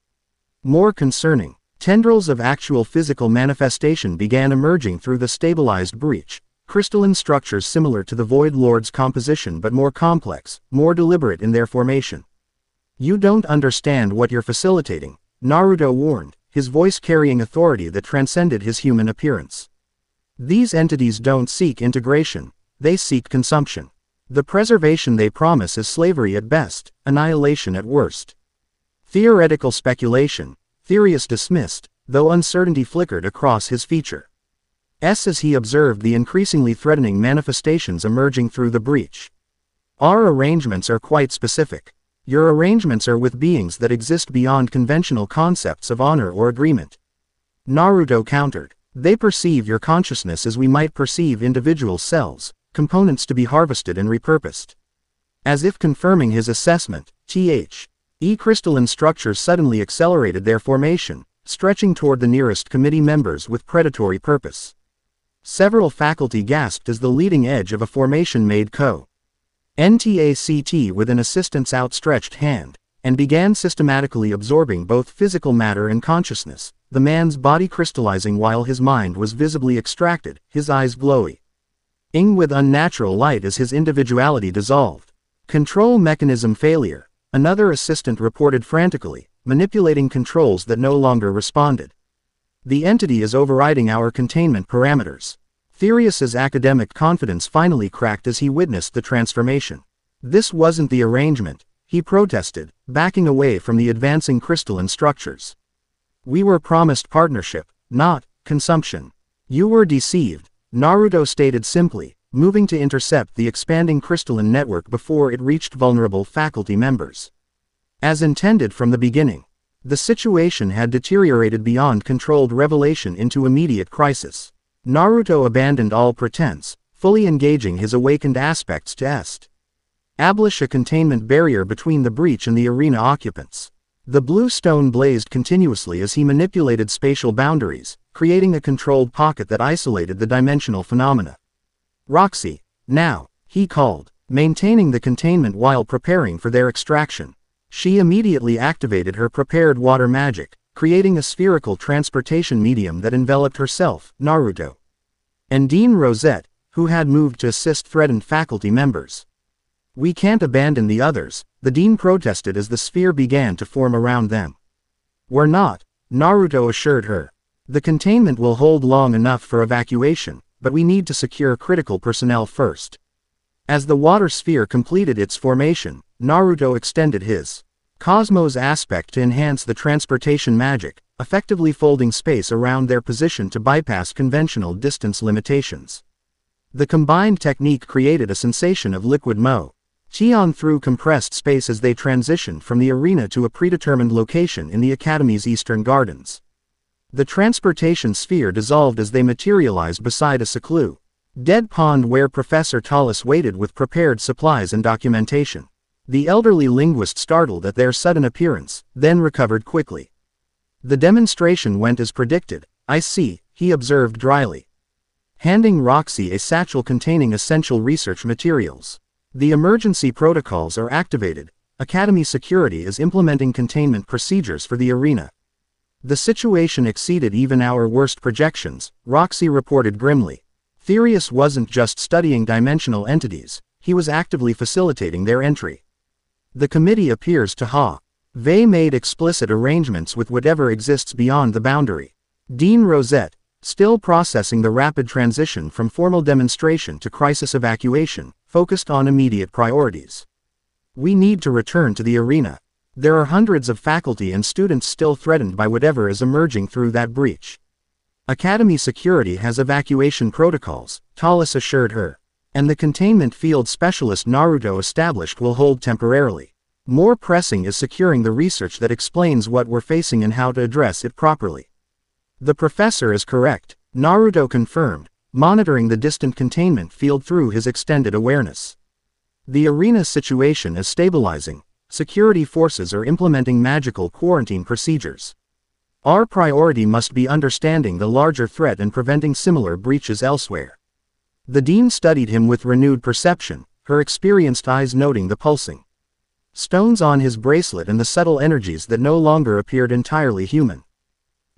More concerning, Tendrils of actual physical manifestation began emerging through the stabilized breach, crystalline structures similar to the Void Lord's composition but more complex, more deliberate in their formation. "You don't understand what you're facilitating," Naruto warned, his voice carrying authority that transcended his human appearance. "These entities don't seek integration, they seek consumption. The preservation they promise is slavery at best, annihilation at worst." Theoretical speculation, Therius dismissed, though uncertainty flickered across his features as he observed the increasingly threatening manifestations emerging through the breach. "Our arrangements are quite specific. Your arrangements are with beings that exist beyond conventional concepts of honor or agreement," Naruto countered. "They perceive your consciousness as we might perceive individual cells, components to be harvested and repurposed." As if confirming his assessment, crystalline structures suddenly accelerated their formation, stretching toward the nearest committee members with predatory purpose. Several faculty gasped as the leading edge of a formation made contact with an assistant's outstretched hand, and began systematically absorbing both physical matter and consciousness, the man's body crystallizing while his mind was visibly extracted, his eyes glowing with unnatural light as his individuality dissolved. "Control mechanism failure," another assistant reported frantically, manipulating controls that no longer responded. "The entity is overriding our containment parameters." Therius's academic confidence finally cracked as he witnessed the transformation. "This wasn't the arrangement," he protested, backing away from the advancing crystalline structures. "We were promised partnership, not consumption." "You were deceived," Naruto stated simply, moving to intercept the expanding crystalline network before it reached vulnerable faculty members. As intended from the beginning, the situation had deteriorated beyond controlled revelation into immediate crisis. Naruto abandoned all pretense, fully engaging his awakened aspects to establish a containment barrier between the breach and the arena occupants. The blue stone blazed continuously as he manipulated spatial boundaries, creating a controlled pocket that isolated the dimensional phenomena. "Roxy, now," he called, maintaining the containment while preparing for their extraction. She immediately activated her prepared water magic, creating a spherical transportation medium that enveloped herself, Naruto, and Dean Rosette, who had moved to assist threatened faculty members. "We can't abandon the others," the dean protested as the sphere began to form around them. "We're not," Naruto assured her. "The containment will hold long enough for evacuation, but we need to secure critical personnel first." As the water sphere completed its formation, Naruto extended his Cosmos aspect to enhance the transportation magic, effectively folding space around their position to bypass conventional distance limitations. The combined technique created a sensation of liquid motion through compressed space as they transitioned from the arena to a predetermined location in the Academy's eastern gardens. The transportation sphere dissolved as they materialized beside a secluded pond where Professor Tallis waited with prepared supplies and documentation. The elderly linguist startled at their sudden appearance, then recovered quickly. "The demonstration went as predicted, I see," he observed dryly, handing Roxy a satchel containing essential research materials. "The emergency protocols are activated. Academy security is implementing containment procedures for the arena." "The situation exceeded even our worst projections," Roxy reported grimly. Therius wasn't just studying dimensional entities, he was actively facilitating their entry. "The committee appears to have made explicit arrangements with whatever exists beyond the boundary." Dean Rosette, still processing the rapid transition from formal demonstration to crisis evacuation, focused on immediate priorities. "We need to return to the arena. There are hundreds of faculty and students still threatened by whatever is emerging through that breach." "Academy security has evacuation protocols," Tallis assured her. "And the containment field specialist Naruto established will hold temporarily. More pressing is securing the research that explains what we're facing and how to address it properly." "The professor is correct," Naruto confirmed, monitoring the distant containment field through his extended awareness. "The arena situation is stabilizing. Security forces are implementing magical quarantine procedures. Our priority must be understanding the larger threat and preventing similar breaches elsewhere." The dean studied him with renewed perception, her experienced eyes noting the pulsing stones on his bracelet and the subtle energies that no longer appeared entirely human.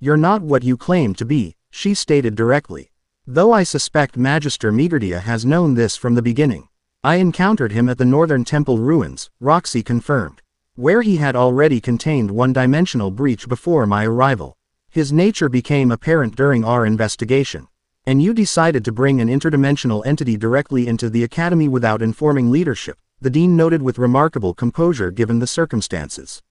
"You're not what you claim to be," she stated directly. "Though I suspect Magister Migurdia has known this from the beginning. I encountered him at the Northern Temple ruins," Roxy confirmed, "where he had already contained one-dimensional breach before my arrival. His nature became apparent during our investigation. And you decided to bring an interdimensional entity directly into the Academy without informing leadership," the Dean noted with remarkable composure given the circumstances.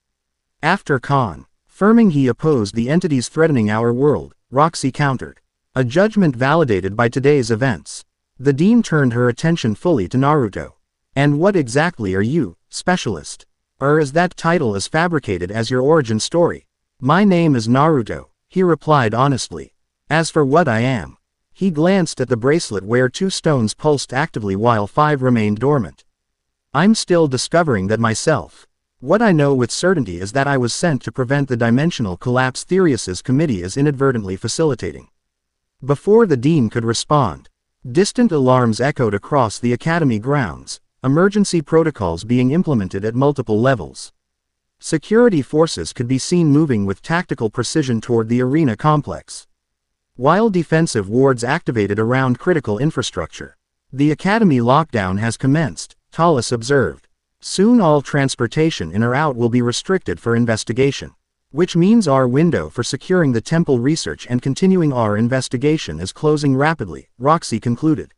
After confirming he opposed the entities threatening our world, Roxy countered. A judgment validated by today's events. The Dean turned her attention fully to Naruto. "And what exactly are you, specialist? Or is that title as fabricated as your origin story?" "My name is Naruto," he replied honestly. "As for what I am..." He glanced at the bracelet where 2 stones pulsed actively while 5 remained dormant. "I'm still discovering that myself. What I know with certainty is that I was sent to prevent the dimensional collapse Therius's committee is inadvertently facilitating." Before the Dean could respond, distant alarms echoed across the Academy grounds, emergency protocols being implemented at multiple levels. Security forces could be seen moving with tactical precision toward the arena complex, while defensive wards activated around critical infrastructure. "The Academy lockdown has commenced," Talus observed. "Soon all transportation in or out will be restricted for investigation. Which means our window for securing the temple research and continuing our investigation is closing rapidly," Roxy concluded.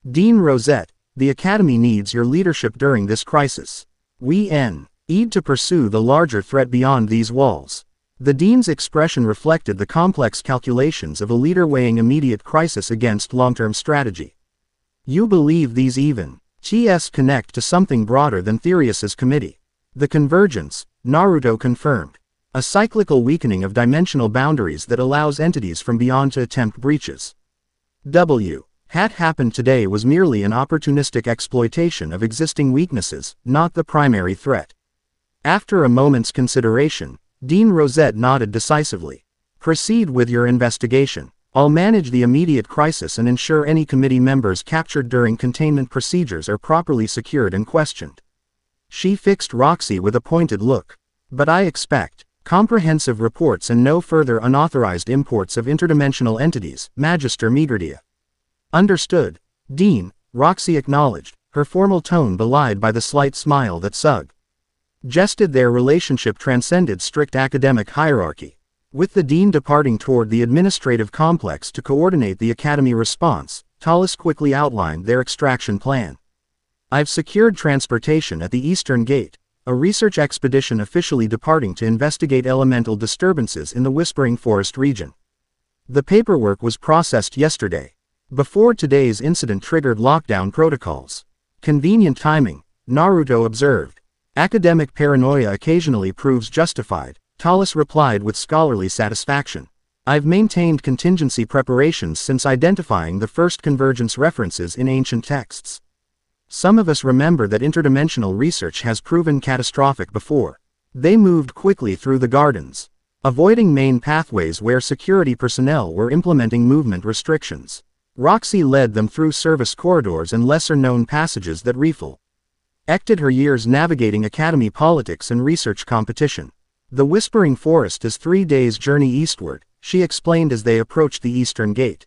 "Dean Rosette, the Academy needs your leadership during this crisis. We need to pursue the larger threat beyond these walls." The Dean's expression reflected the complex calculations of a leader weighing immediate crisis against long-term strategy. "You believe these events connect to something broader than Therius's committee?" "The convergence," Naruto confirmed. "A cyclical weakening of dimensional boundaries that allows entities from beyond to attempt breaches. What happened today was merely an opportunistic exploitation of existing weaknesses, not the primary threat." After a moment's consideration, Dean Rosette nodded decisively. "Proceed with your investigation. I'll manage the immediate crisis and ensure any committee members captured during containment procedures are properly secured and questioned." She fixed Roxy with a pointed look. "But I expect comprehensive reports and no further unauthorized imports of interdimensional entities, Magister Migurdia." "Understood, Dean," Roxy acknowledged, her formal tone belied by the slight smile that suggested their relationship transcended strict academic hierarchy. With the Dean departing toward the administrative complex to coordinate the Academy response, Talus quickly outlined their extraction plan. "I've secured transportation at the Eastern Gate, a research expedition officially departing to investigate elemental disturbances in the Whispering Forest region. The paperwork was processed yesterday, before today's incident triggered lockdown protocols." "Convenient timing," Naruto observed. "Academic paranoia occasionally proves justified," Talus replied with scholarly satisfaction. "I've maintained contingency preparations since identifying the first convergence references in ancient texts. Some of us remember that interdimensional research has proven catastrophic before." They moved quickly through the gardens, avoiding main pathways where security personnel were implementing movement restrictions. Roxy led them through service corridors and lesser-known passages that reflected her years navigating Academy politics and research competition. "The Whispering Forest is 3 days' journey eastward," she explained as they approached the Eastern Gate.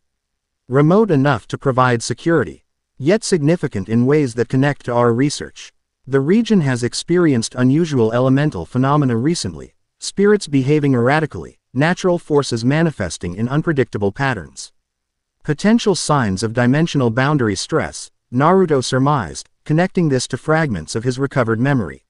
"Remote enough to provide security, yet significant in ways that connect to our research. The region has experienced unusual elemental phenomena recently, spirits behaving erratically, natural forces manifesting in unpredictable patterns. Potential signs of dimensional boundary stress," Naruto surmised, connecting this to fragments of his recovered memory.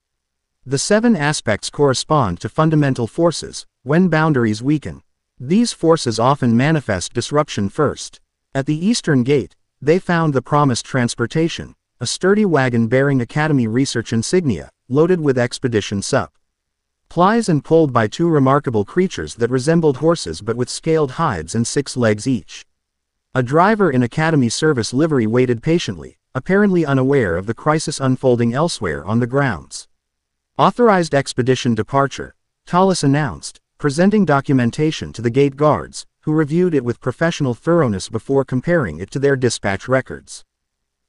"The 7 aspects correspond to fundamental forces. When boundaries weaken, these forces often manifest disruption first." At the Eastern Gate, they found the promised transportation, a sturdy wagon bearing Academy research insignia, loaded with expedition supplies and pulled by 2 remarkable creatures that resembled horses but with scaled hides and 6 legs each. A driver in Academy service livery waited patiently, apparently unaware of the crisis unfolding elsewhere on the grounds. "Authorized expedition departure," Talus announced, presenting documentation to the gate guards, who reviewed it with professional thoroughness before comparing it to their dispatch records.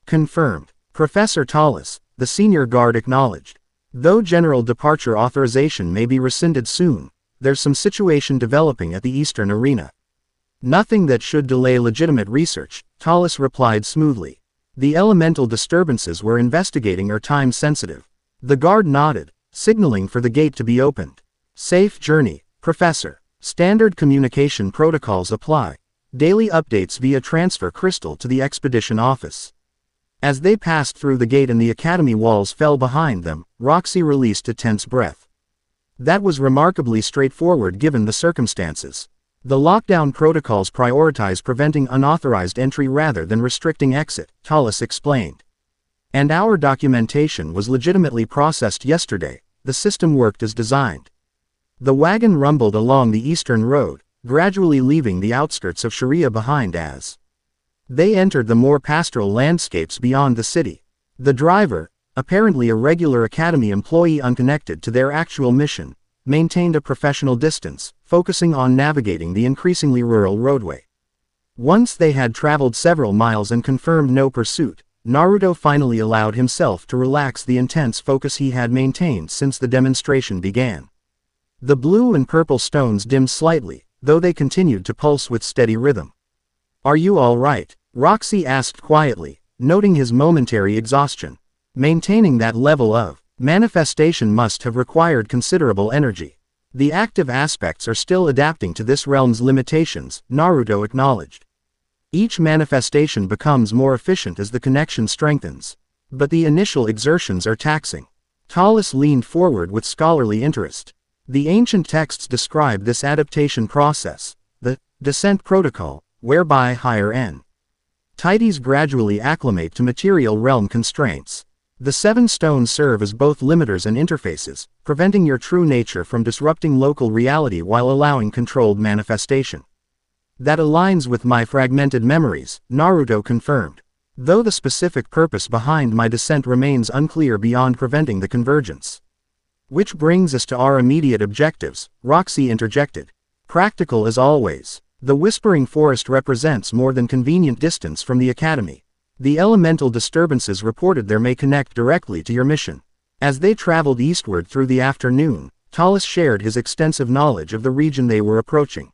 "Confirmed, Professor Talus," the senior guard acknowledged. "Though general departure authorization may be rescinded soon, there's some situation developing at the Eastern Arena. Nothing that should delay legitimate research, Talus replied smoothly. The elemental disturbances we're investigating are time-sensitive. The guard nodded, signaling for the gate to be opened. Safe journey, Professor. Standard communication protocols apply. Daily updates via transfer crystal to the expedition office. As they passed through the gate and the academy walls fell behind them, Roxy released a tense breath. That was remarkably straightforward given the circumstances. The lockdown protocols prioritize preventing unauthorized entry rather than restricting exit, Talus explained. And our documentation was legitimately processed yesterday. The system worked as designed. The wagon rumbled along the eastern road, gradually leaving the outskirts of Sharia behind as they entered the more pastoral landscapes beyond the city. The driver, apparently a regular academy employee unconnected to their actual mission, maintained a professional distance, focusing on navigating the increasingly rural roadway. Once they had traveled several miles and confirmed no pursuit, Naruto finally allowed himself to relax the intense focus he had maintained since the demonstration began. The blue and purple stones dimmed slightly, though they continued to pulse with steady rhythm. "Are you all right?" Roxy asked quietly, noting his momentary exhaustion. Maintaining that level of manifestation must have required considerable energy. The active aspects are still adapting to this realm's limitations, Naruto acknowledged. Each manifestation becomes more efficient as the connection strengthens. But the initial exertions are taxing. Talus leaned forward with scholarly interest. The ancient texts describe this adaptation process, the descent protocol, whereby higher entities gradually acclimate to material realm constraints. The 7 stones serve as both limiters and interfaces, preventing your true nature from disrupting local reality while allowing controlled manifestation. That aligns with my fragmented memories, Naruto confirmed. Though the specific purpose behind my descent remains unclear beyond preventing the convergence. Which brings us to our immediate objectives, Roxy interjected. Practical as always. The Whispering Forest represents more than convenient distance from the academy. The elemental disturbances reported there may connect directly to your mission. As they traveled eastward through the afternoon, Talus shared his extensive knowledge of the region they were approaching.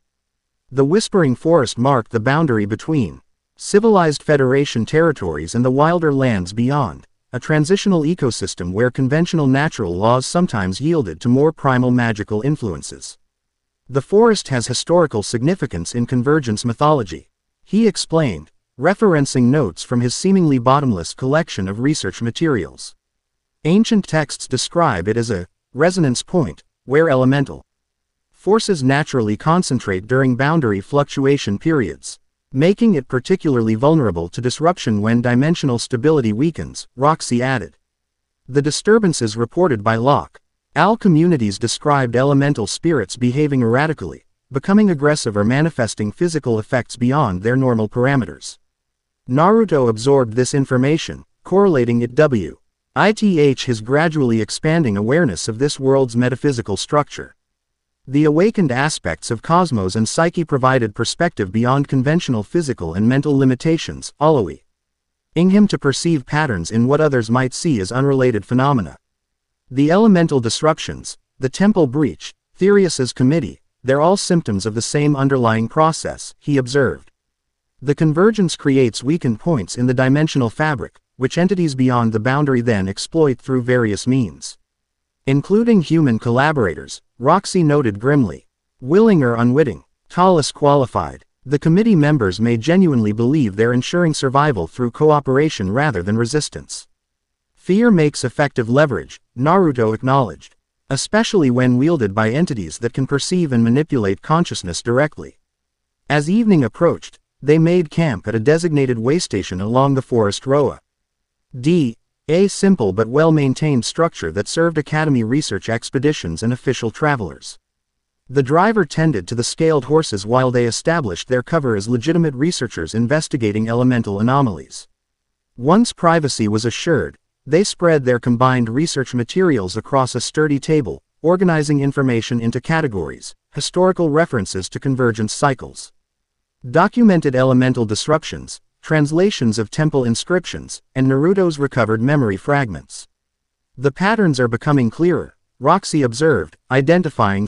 The Whispering Forest marked the boundary between civilized Federation territories and the wilder lands beyond, a transitional ecosystem where conventional natural laws sometimes yielded to more primal magical influences. The forest has historical significance in convergence mythology, he explained, referencing notes from his seemingly bottomless collection of research materials. Ancient texts describe it as a resonance point, where elemental forces naturally concentrate during boundary fluctuation periods, making it particularly vulnerable to disruption when dimensional stability weakens, Roxy added. The disturbances reported by Al communities described elemental spirits behaving erratically, becoming aggressive or manifesting physical effects beyond their normal parameters. Naruto absorbed this information, correlating it with his gradually expanding awareness of this world's metaphysical structure. The awakened aspects of cosmos and psyche provided perspective beyond conventional physical and mental limitations, allowing him to perceive patterns in what others might see as unrelated phenomena. The elemental disruptions, the temple breach, Therius's committee, they're all symptoms of the same underlying process, he observed. The convergence creates weakened points in the dimensional fabric, which entities beyond the boundary then exploit through various means. Including human collaborators, Roxy noted grimly. Willing or unwitting, Talus qualified. The committee members may genuinely believe they're ensuring survival through cooperation rather than resistance. Fear makes effective leverage, Naruto acknowledged. Especially when wielded by entities that can perceive and manipulate consciousness directly. As evening approached, they made camp at a designated waystation along the forest road. A simple but well-maintained structure that served academy research expeditions and official travelers. The driver tended to the scaled horses while they established their cover as legitimate researchers investigating elemental anomalies. Once privacy was assured, they spread their combined research materials across a sturdy table, organizing information into categories, historical references to convergence cycles, documented elemental disruptions, translations of temple inscriptions, and Naruto's recovered memory fragments. The patterns are becoming clearer, Roxy observed, identifying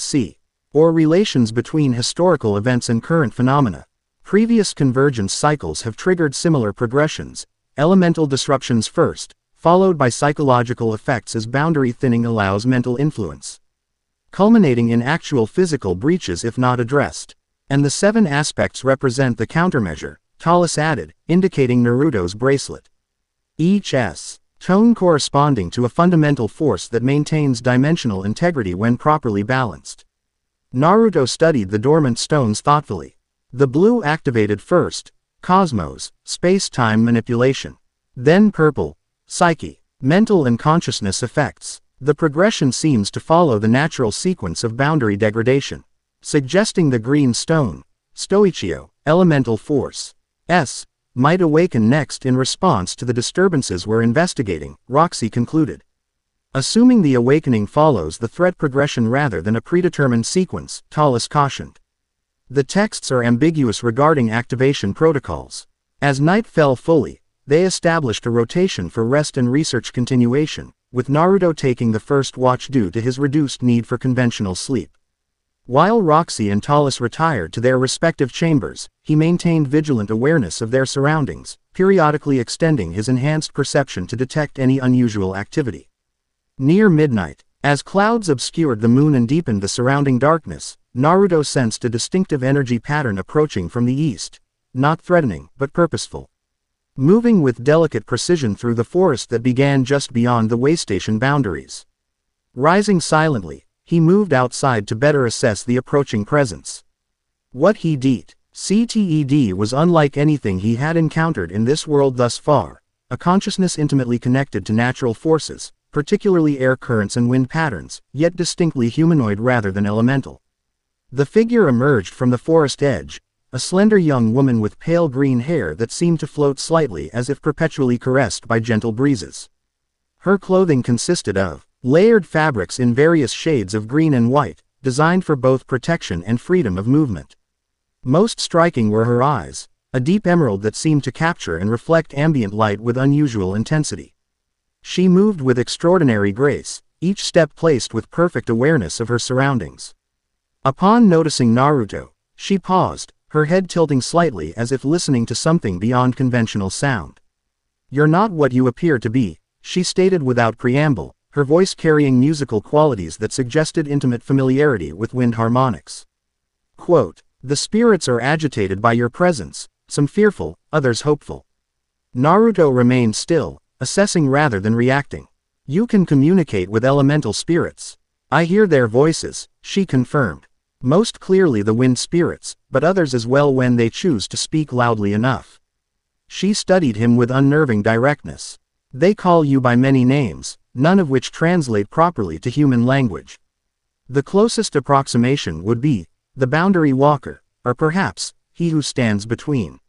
or relations between historical events and current phenomena. Previous convergence cycles have triggered similar progressions, elemental disruptions first, followed by psychological effects as boundary thinning allows mental influence, culminating in actual physical breaches if not addressed. And the 7 aspects represent the countermeasure, Talus added, indicating Naruto's bracelet. Each tone corresponding to a fundamental force that maintains dimensional integrity when properly balanced. Naruto studied the dormant stones thoughtfully. The blue activated first, cosmos, space-time manipulation. Then purple, psyche, mental and consciousness effects. The progression seems to follow the natural sequence of boundary degradation, suggesting the green stone, stoichio, elemental force, might awaken next in response to the disturbances we're investigating, Roxy concluded. Assuming the awakening follows the threat progression rather than a predetermined sequence, Talus cautioned. The texts are ambiguous regarding activation protocols. As night fell fully, they established a rotation for rest and research continuation, with Naruto taking the first watch due to his reduced need for conventional sleep. While Roxy and Talus retired to their respective chambers, he maintained vigilant awareness of their surroundings, periodically extending his enhanced perception to detect any unusual activity. Near midnight, as clouds obscured the moon and deepened the surrounding darkness, Naruto sensed a distinctive energy pattern approaching from the east, not threatening, but purposeful. Moving with delicate precision through the forest that began just beyond the waystation boundaries. Rising silently, he moved outside to better assess the approaching presence. What he CTED was unlike anything he had encountered in this world thus far, a consciousness intimately connected to natural forces, particularly air currents and wind patterns, yet distinctly humanoid rather than elemental. The figure emerged from the forest edge, a slender young woman with pale green hair that seemed to float slightly as if perpetually caressed by gentle breezes. Her clothing consisted of layered fabrics in various shades of green and white, designed for both protection and freedom of movement. Most striking were her eyes, a deep emerald that seemed to capture and reflect ambient light with unusual intensity. She moved with extraordinary grace, each step placed with perfect awareness of her surroundings. Upon noticing Naruto, she paused, her head tilting slightly as if listening to something beyond conventional sound. "You're not what you appear to be," she stated without preamble, her voice carrying musical qualities that suggested intimate familiarity with wind harmonics. Quote, "The spirits are agitated by your presence, some fearful, others hopeful." Naruto remained still, assessing rather than reacting. "You can communicate with elemental spirits. I hear their voices," she confirmed. "Most clearly the wind spirits, but others as well when they choose to speak loudly enough." She studied him with unnerving directness. "They call you by many names, none of which translate properly to human language. The closest approximation would be, the boundary walker, or perhaps, he who stands between."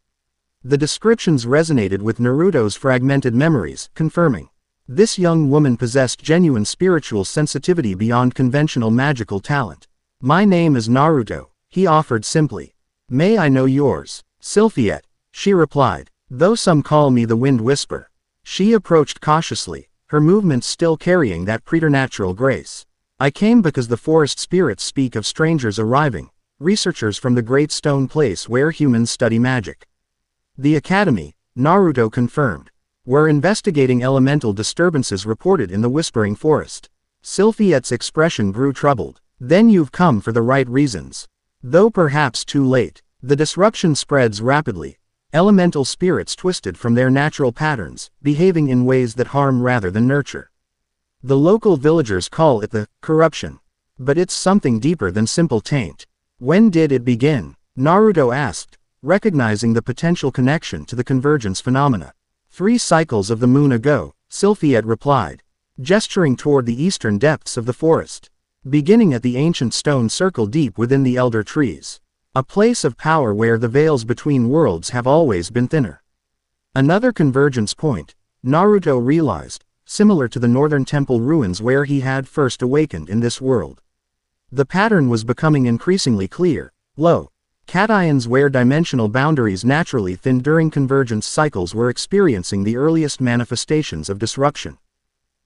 The descriptions resonated with Naruto's fragmented memories, confirming. This young woman possessed genuine spiritual sensitivity beyond conventional magical talent. "My name is Naruto," he offered simply. "May I know yours?" "Sylphiette," she replied, "though some call me the Wind Whisper." She approached cautiously, her movements still carrying that preternatural grace. "I came because the forest spirits speak of strangers arriving, researchers from the great stone place where humans study magic." "The Academy," Naruto confirmed. "We're investigating elemental disturbances reported in the Whispering Forest." Sylphiette's expression grew troubled. "Then you've come for the right reasons. Though perhaps too late. The disruption spreads rapidly. Elemental spirits twisted from their natural patterns, behaving in ways that harm rather than nurture. The local villagers call it the corruption. But it's something deeper than simple taint." "When did it begin?" Naruto asked, recognizing the potential connection to the convergence phenomena. 3 cycles of the moon ago," Sylphiette replied, gesturing toward the eastern depths of the forest. "Beginning at the ancient stone circle deep within the elder trees. A place of power where the veils between worlds have always been thinner." Another convergence point, Naruto realized, similar to the northern temple ruins where he had first awakened in this world. The pattern was becoming increasingly clear. Low cations where dimensional boundaries naturally thinned during convergence cycles were experiencing the earliest manifestations of disruption.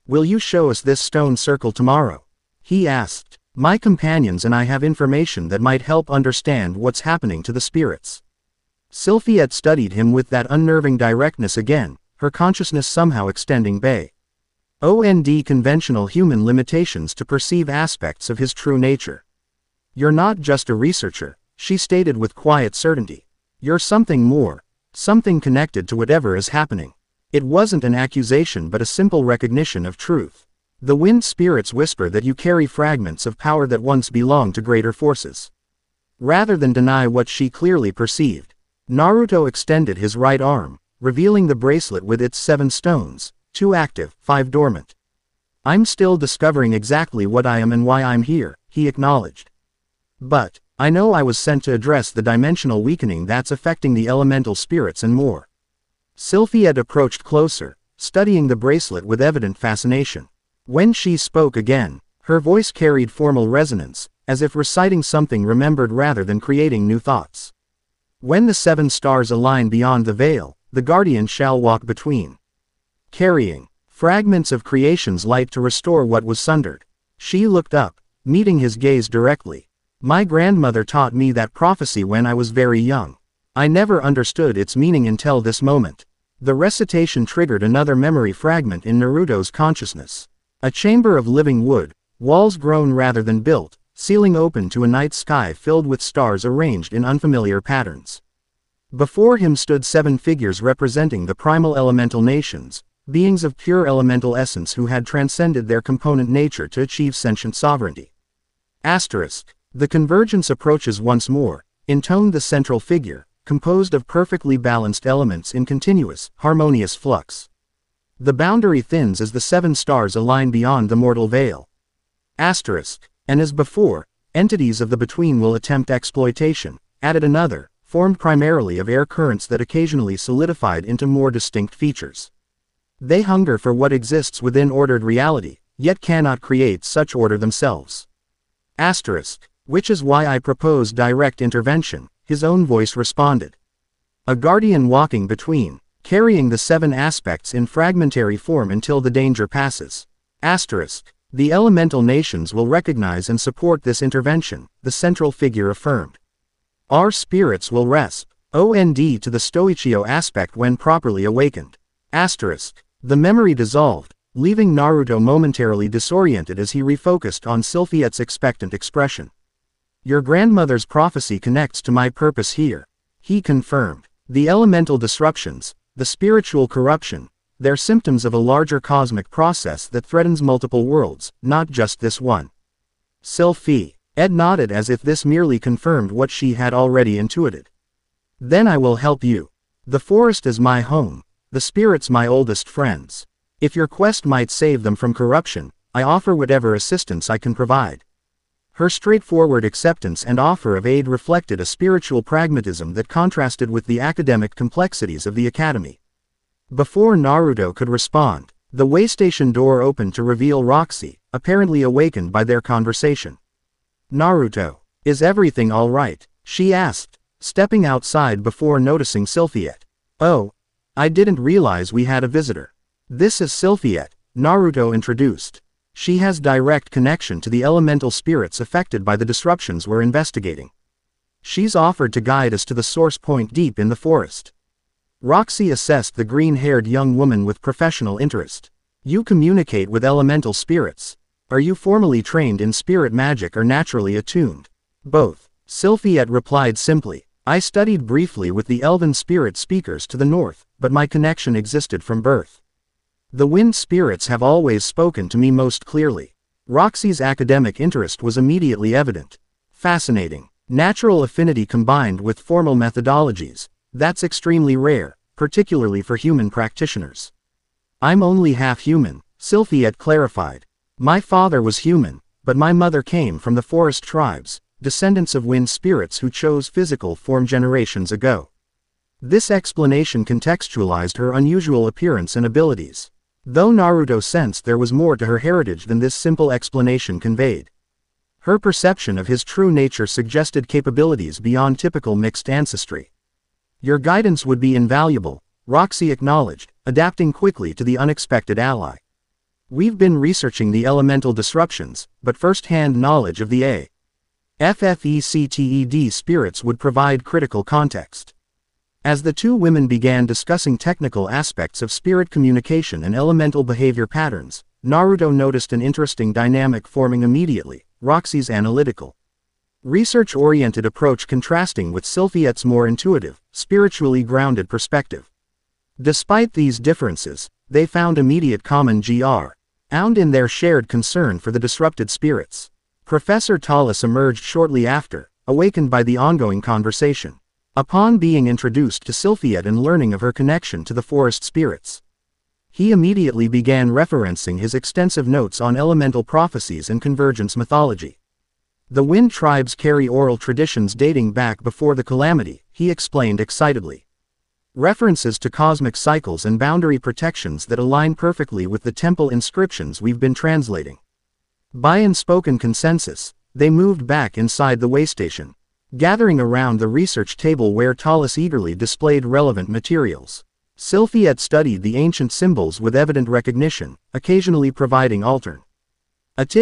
"Will you show us this stone circle tomorrow?" he asked. My companions and I have information that might help understand what's happening to the spirits. Sylphiette studied him with that unnerving directness again, her consciousness somehow extending beyond conventional human limitations to perceive aspects of his true nature. You're not just a researcher, she stated with quiet certainty. You're something more, something connected to whatever is happening. It wasn't an accusation but a simple recognition of truth. The wind spirits whisper that you carry fragments of power that once belonged to greater forces. Rather than deny what she clearly perceived, Naruto extended his right arm, revealing the bracelet with its 7 stones, 2 active, 5 dormant. I'm still discovering exactly what I am and why I'm here, he acknowledged. But, I know I was sent to address the dimensional weakening that's affecting the elemental spirits and more. Sylphiette approached closer, studying the bracelet with evident fascination. When she spoke again, her voice carried formal resonance, as if reciting something remembered rather than creating new thoughts. When the 7 stars align beyond the veil, the guardian shall walk between, carrying fragments of creation's light to restore what was sundered. She looked up, meeting his gaze directly. My grandmother taught me that prophecy when I was very young. I never understood its meaning until this moment. The recitation triggered another memory fragment in Naruto's consciousness. A chamber of living wood, walls grown rather than built, ceiling open to a night sky filled with stars arranged in unfamiliar patterns. Before him stood 7 figures representing the primal elemental nations, beings of pure elemental essence who had transcended their component nature to achieve sentient sovereignty. Asterisk. The convergence approaches once more, intoned the central figure, composed of perfectly balanced elements in continuous, harmonious flux. The boundary thins as the 7 stars align beyond the mortal veil. Asterisk. And as before, entities of the between will attempt exploitation, added another, formed primarily of air currents that occasionally solidified into more distinct features. They hunger for what exists within ordered reality, yet cannot create such order themselves. Asterisk. Which is why I propose direct intervention, his own voice responded. A guardian walking between, carrying the 7 aspects in fragmentary form until the danger passes. Asterisk. The elemental nations will recognize and support this intervention, the central figure affirmed. Our spirits will respond to the Stoichio aspect when properly awakened. Asterisk. The memory dissolved, leaving Naruto momentarily disoriented as he refocused on Sylphiette's expectant expression. Your grandmother's prophecy connects to my purpose here, he confirmed. The elemental disruptions, the spiritual corruption, they're symptoms of a larger cosmic process that threatens multiple worlds, not just this one. Sylphiette nodded as if this merely confirmed what she had already intuited. Then I will help you. The forest is my home, the spirits my oldest friends. If your quest might save them from corruption, I offer whatever assistance I can provide. Her straightforward acceptance and offer of aid reflected a spiritual pragmatism that contrasted with the academic complexities of the academy. Before Naruto could respond, the waystation door opened to reveal Roxy, apparently awakened by their conversation. Naruto, is everything all right? She asked, stepping outside before noticing Sylphiette. Oh, I didn't realize we had a visitor. This is Sylphiette, Naruto introduced. She has direct connection to the elemental spirits affected by the disruptions we're investigating. She's offered to guide us to the source point deep in the forest. Roxy assessed the green-haired young woman with professional interest. You communicate with elemental spirits. Are you formally trained in spirit magic or naturally attuned? Both. Sylphiette replied simply. I studied briefly with the elven spirit speakers to the north, but my connection existed from birth. The wind spirits have always spoken to me most clearly. Roxy's academic interest was immediately evident. Fascinating. Natural affinity combined with formal methodologies. That's extremely rare, particularly for human practitioners. I'm only half human, Sylphiette clarified. My father was human, but my mother came from the forest tribes, descendants of wind spirits who chose physical form generations ago. This explanation contextualized her unusual appearance and abilities. Though Naruto sensed there was more to her heritage than this simple explanation conveyed. Her perception of his true nature suggested capabilities beyond typical mixed ancestry. Your guidance would be invaluable, Roxy acknowledged, adapting quickly to the unexpected ally. We've been researching the elemental disruptions, but first-hand knowledge of the FFECTED spirits would provide critical context. As the two women began discussing technical aspects of spirit communication and elemental behavior patterns, Naruto noticed an interesting dynamic forming immediately: Roxy's analytical, research-oriented approach contrasting with Sylphiette's more intuitive, spiritually grounded perspective. Despite these differences, they found immediate common ground in their shared concern for the disrupted spirits. Professor Tallis emerged shortly after, awakened by the ongoing conversation. Upon being introduced to Sylphiette and learning of her connection to the forest spirits, he immediately began referencing his extensive notes on elemental prophecies and convergence mythology. The Wind tribes carry oral traditions dating back before the calamity, he explained excitedly. References to cosmic cycles and boundary protections that align perfectly with the temple inscriptions we've been translating. By unspoken consensus, they moved back inside the waystation, gathering around the research table where Tallis eagerly displayed relevant materials. Sylphiette studied the ancient symbols with evident recognition, occasionally providing alternative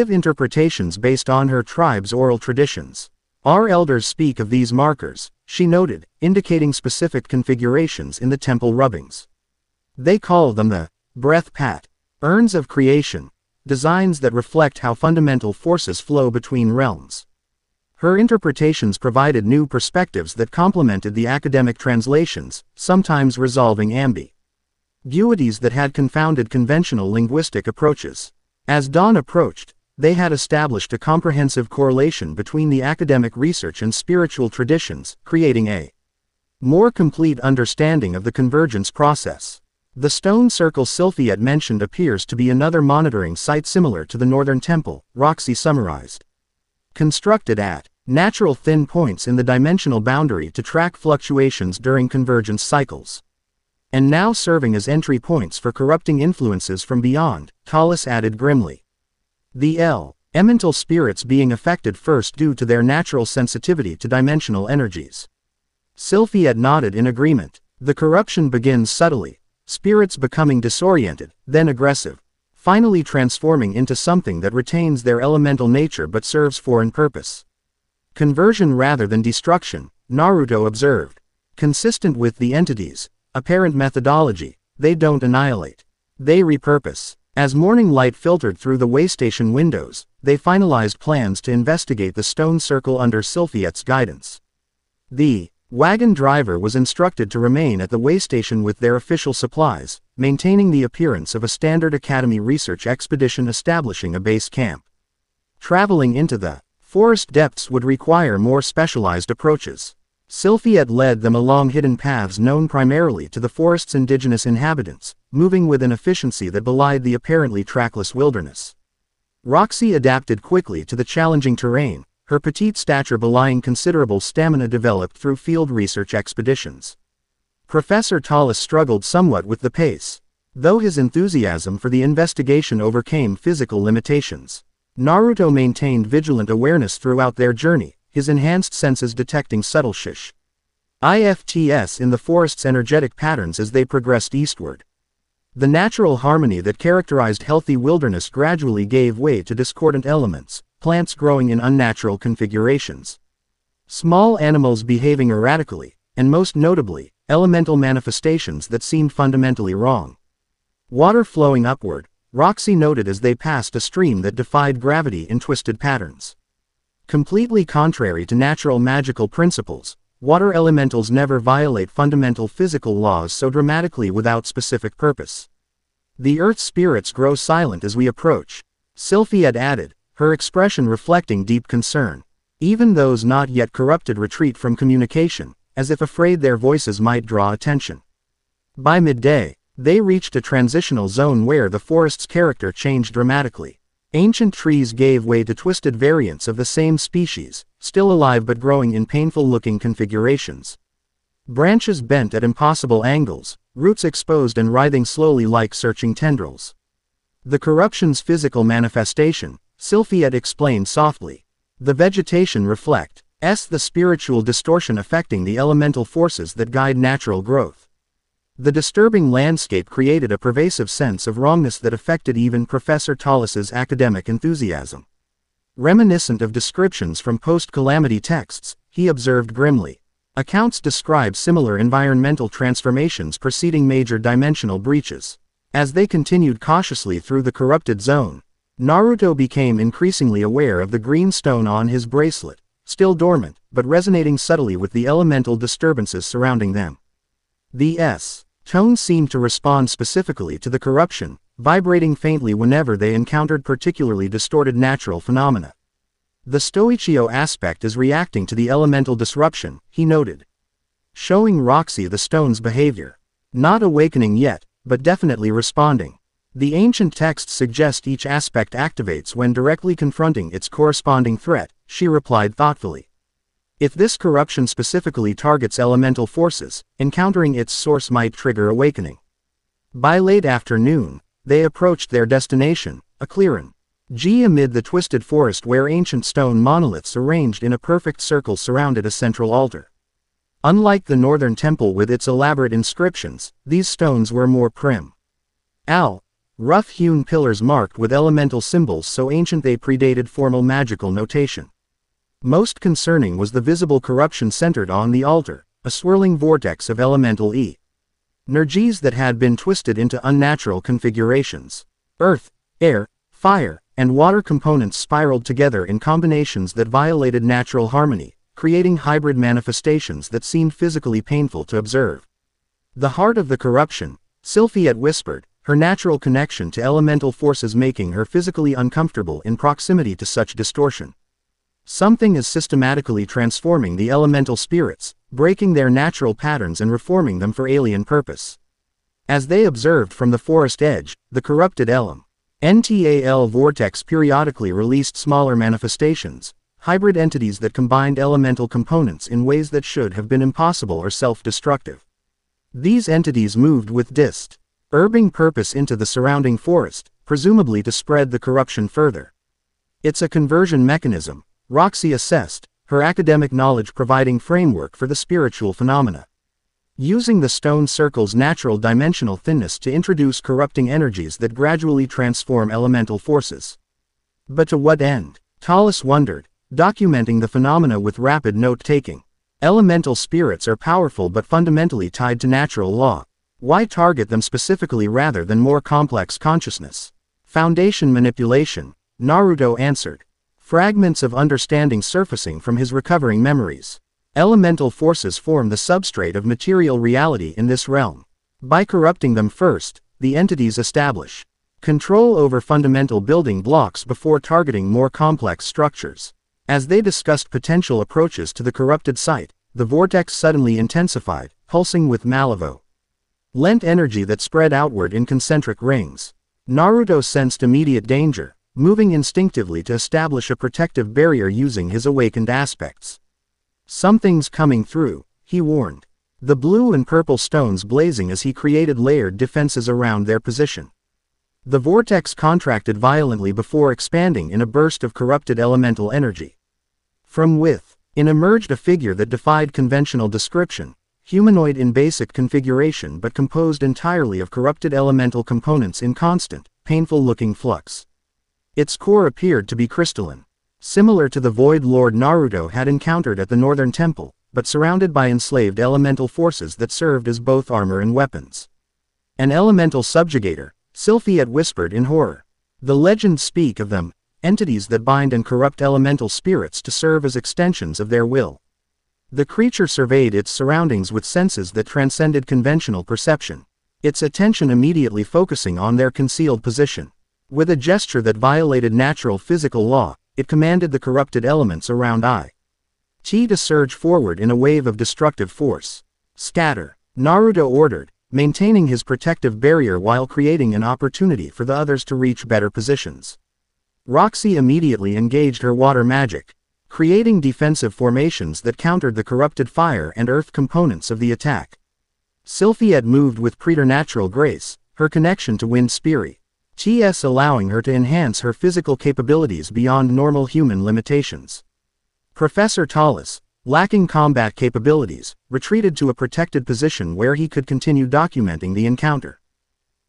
interpretations based on her tribe's oral traditions. Our elders speak of these markers, she noted, indicating specific configurations in the temple rubbings. They call them the breath patterns of creation, designs that reflect how fundamental forces flow between realms. Her interpretations provided new perspectives that complemented the academic translations, sometimes resolving ambiguities that had confounded conventional linguistic approaches. As dawn approached, they had established a comprehensive correlation between the academic research and spiritual traditions, creating a more complete understanding of the convergence process. The stone circle Sylphiette mentioned appears to be another monitoring site similar to the Northern Temple, Roxy summarized. Constructed at natural thin points in the dimensional boundary to track fluctuations during convergence cycles. And now serving as entry points for corrupting influences from beyond, Tallis added grimly. The elemental spirits being affected first due to their natural sensitivity to dimensional energies. Sylphiette nodded in agreement. The corruption begins subtly, spirits becoming disoriented, then aggressive, finally transforming into something that retains their elemental nature but serves foreign purpose. Conversion rather than destruction, Naruto observed. Consistent with the entity's apparent methodology, they don't annihilate. They repurpose. As morning light filtered through the waystation windows, they finalized plans to investigate the stone circle under Sylphiette's guidance. The wagon driver was instructed to remain at the waystation with their official supplies, maintaining the appearance of a standard academy research expedition establishing a base camp. Traveling into the forest depths would require more specialized approaches. Sylphiette led them along hidden paths known primarily to the forest's indigenous inhabitants, moving with an efficiency that belied the apparently trackless wilderness. Roxy adapted quickly to the challenging terrain, her petite stature belying considerable stamina developed through field research expeditions. Professor Tallis struggled somewhat with the pace, though his enthusiasm for the investigation overcame physical limitations. Naruto maintained vigilant awareness throughout their journey, his enhanced senses detecting subtle shifts in the forest's energetic patterns as they progressed eastward. The natural harmony that characterized healthy wilderness gradually gave way to discordant elements, plants growing in unnatural configurations, small animals behaving erratically, and most notably, elemental manifestations that seemed fundamentally wrong. Water flowing upward, Roxy noted as they passed a stream that defied gravity in twisted patterns. Completely contrary to natural magical principles, water elementals never violate fundamental physical laws so dramatically without specific purpose. The earth spirits grow silent as we approach, Sylphiette added, her expression reflecting deep concern. Even those not yet corrupted retreat from communication, as if afraid their voices might draw attention. By midday, they reached a transitional zone where the forest's character changed dramatically. Ancient trees gave way to twisted variants of the same species, still alive but growing in painful-looking configurations. Branches bent at impossible angles, roots exposed and writhing slowly like searching tendrils. The corruption's physical manifestation, Sylphiette explained softly. The vegetation reflects the spiritual distortion affecting the elemental forces that guide natural growth. The disturbing landscape created a pervasive sense of wrongness that affected even Professor Tallis's academic enthusiasm. Reminiscent of descriptions from post-calamity texts, he observed grimly. Accounts describe similar environmental transformations preceding major dimensional breaches. As they continued cautiously through the corrupted zone, Naruto became increasingly aware of the green stone on his bracelet, still dormant, but resonating subtly with the elemental disturbances surrounding them. The tone seemed to respond specifically to the corruption, vibrating faintly whenever they encountered particularly distorted natural phenomena. The Stoichio aspect is reacting to the elemental disruption, he noted, showing Roxy the stone's behavior. Not awakening yet, but definitely responding. The ancient texts suggest each aspect activates when directly confronting its corresponding threat, she replied thoughtfully. If this corruption specifically targets elemental forces, encountering its source might trigger awakening. By late afternoon, they approached their destination, a clearing. Amid the twisted forest where ancient stone monoliths arranged in a perfect circle surrounded a central altar. Unlike the northern temple with its elaborate inscriptions, these stones were more prim. Rough-hewn pillars marked with elemental symbols so ancient they predated formal magical notation. Most concerning was the visible corruption centered on the altar, a swirling vortex of elemental energies that had been twisted into unnatural configurations. Earth, air, fire, and water components spiraled together in combinations that violated natural harmony, creating hybrid manifestations that seemed physically painful to observe. The heart of the corruption, Sylphiette whispered, her natural connection to elemental forces making her physically uncomfortable in proximity to such distortion. Something is systematically transforming the elemental spirits, breaking their natural patterns and reforming them for alien purpose. As they observed from the forest edge, the corrupted NTAL vortex periodically released smaller manifestations, hybrid entities that combined elemental components in ways that should have been impossible or self-destructive. These entities moved with disturbing purpose into the surrounding forest, presumably to spread the corruption further. It's a conversion mechanism, Roxy assessed, her academic knowledge providing framework for the spiritual phenomena. Using the stone circle's natural dimensional thinness to introduce corrupting energies that gradually transform elemental forces. But to what end? Tallis wondered, documenting the phenomena with rapid note-taking. Elemental spirits are powerful but fundamentally tied to natural law. Why target them specifically rather than more complex consciousness? Foundation manipulation, Naruto answered. Fragments of understanding surfacing from his recovering memories. Elemental forces form the substrate of material reality in this realm. By corrupting them first, the entities establish control over fundamental building blocks before targeting more complex structures. As they discussed potential approaches to the corrupted site, the vortex suddenly intensified, pulsing with malevolent energy that spread outward in concentric rings. Naruto sensed immediate danger, moving instinctively to establish a protective barrier using his awakened aspects. Something's coming through, he warned. The blue and purple stones blazing as he created layered defenses around their position. The vortex contracted violently before expanding in a burst of corrupted elemental energy. From within emerged a figure that defied conventional description, humanoid in basic configuration but composed entirely of corrupted elemental components in constant, painful-looking flux. Its core appeared to be crystalline, similar to the Void Lord Naruto had encountered at the Northern Temple, but surrounded by enslaved elemental forces that served as both armor and weapons. An elemental subjugator, Sylphiette whispered in horror. The legends speak of them, entities that bind and corrupt elemental spirits to serve as extensions of their will. The creature surveyed its surroundings with senses that transcended conventional perception, its attention immediately focusing on their concealed position. With a gesture that violated natural physical law, it commanded the corrupted elements around to surge forward in a wave of destructive force. Scatter, Naruto ordered, maintaining his protective barrier while creating an opportunity for the others to reach better positions. Roxy immediately engaged her water magic, creating defensive formations that countered the corrupted fire and earth components of the attack. Sylphiette moved with preternatural grace, her connection to wind spirit allowing her to enhance her physical capabilities beyond normal human limitations. Professor Tallis, lacking combat capabilities, retreated to a protected position where he could continue documenting the encounter.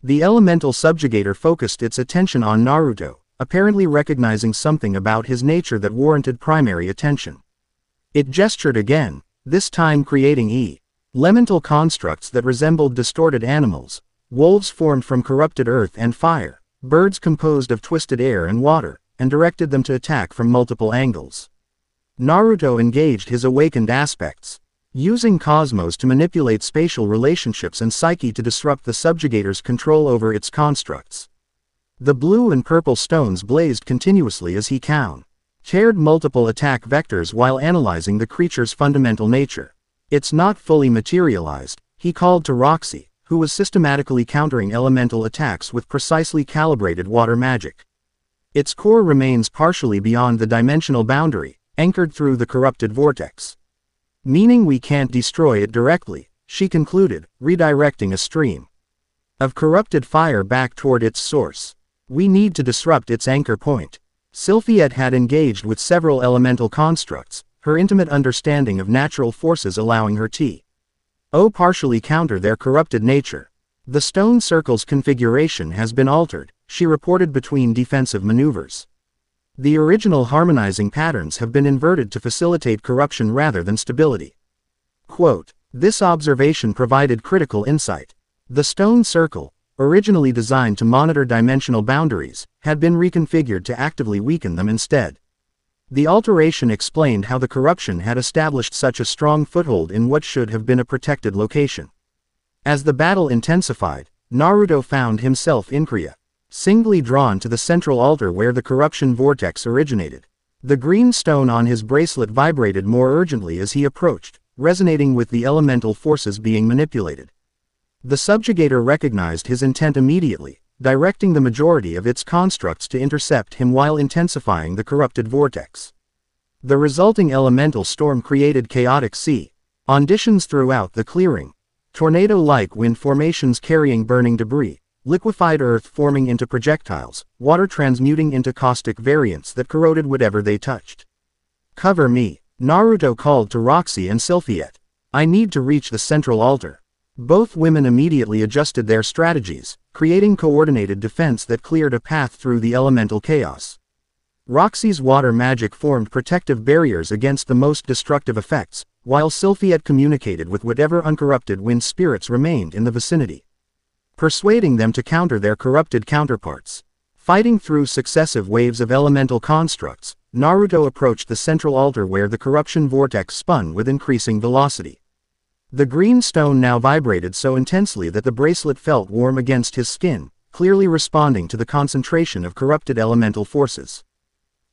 The elemental subjugator focused its attention on Naruto, apparently recognizing something about his nature that warranted primary attention. It gestured again, this time creating elemental constructs that resembled distorted animals, wolves formed from corrupted earth and fire, birds composed of twisted air and water, and directed them to attack from multiple angles. Naruto engaged his awakened aspects, using cosmos to manipulate spatial relationships and psyche to disrupt the subjugator's control over its constructs. The blue and purple stones blazed continuously as he countered multiple attack vectors while analyzing the creature's fundamental nature. It's not fully materialized, he called to Roxy, who was systematically countering elemental attacks with precisely calibrated water magic. Its core remains partially beyond the dimensional boundary, anchored through the corrupted vortex. Meaning we can't destroy it directly, she concluded, redirecting a stream of corrupted fire back toward its source. We need to disrupt its anchor point. Sylphiette had engaged with several elemental constructs, her intimate understanding of natural forces allowing her to partially counter their corrupted nature. The stone circle's configuration has been altered, she reported between defensive maneuvers. The original harmonizing patterns have been inverted to facilitate corruption rather than stability. Quote, this observation provided critical insight. The stone circle, originally designed to monitor dimensional boundaries, had been reconfigured to actively weaken them instead. The alteration explained how the corruption had established such a strong foothold in what should have been a protected location. As the battle intensified, Naruto found himself singly drawn to the central altar where the corruption vortex originated. The green stone on his bracelet vibrated more urgently as he approached, resonating with the elemental forces being manipulated. The subjugator recognized his intent immediately, directing the majority of its constructs to intercept him while intensifying the corrupted vortex. The resulting elemental storm created chaotic conditions throughout the clearing. Tornado-like wind formations carrying burning debris, liquefied earth forming into projectiles, water transmuting into caustic variants that corroded whatever they touched. Cover me, Naruto called to Roxy and Sylphiette. I need to reach the central altar. Both women immediately adjusted their strategies, creating coordinated defense that cleared a path through the elemental chaos. Roxy's water magic formed protective barriers against the most destructive effects, while Sylphiette communicated with whatever uncorrupted wind spirits remained in the vicinity, persuading them to counter their corrupted counterparts. Fighting through successive waves of elemental constructs, Naruto approached the central altar where the corruption vortex spun with increasing velocity. The green stone now vibrated so intensely that the bracelet felt warm against his skin, clearly responding to the concentration of corrupted elemental forces.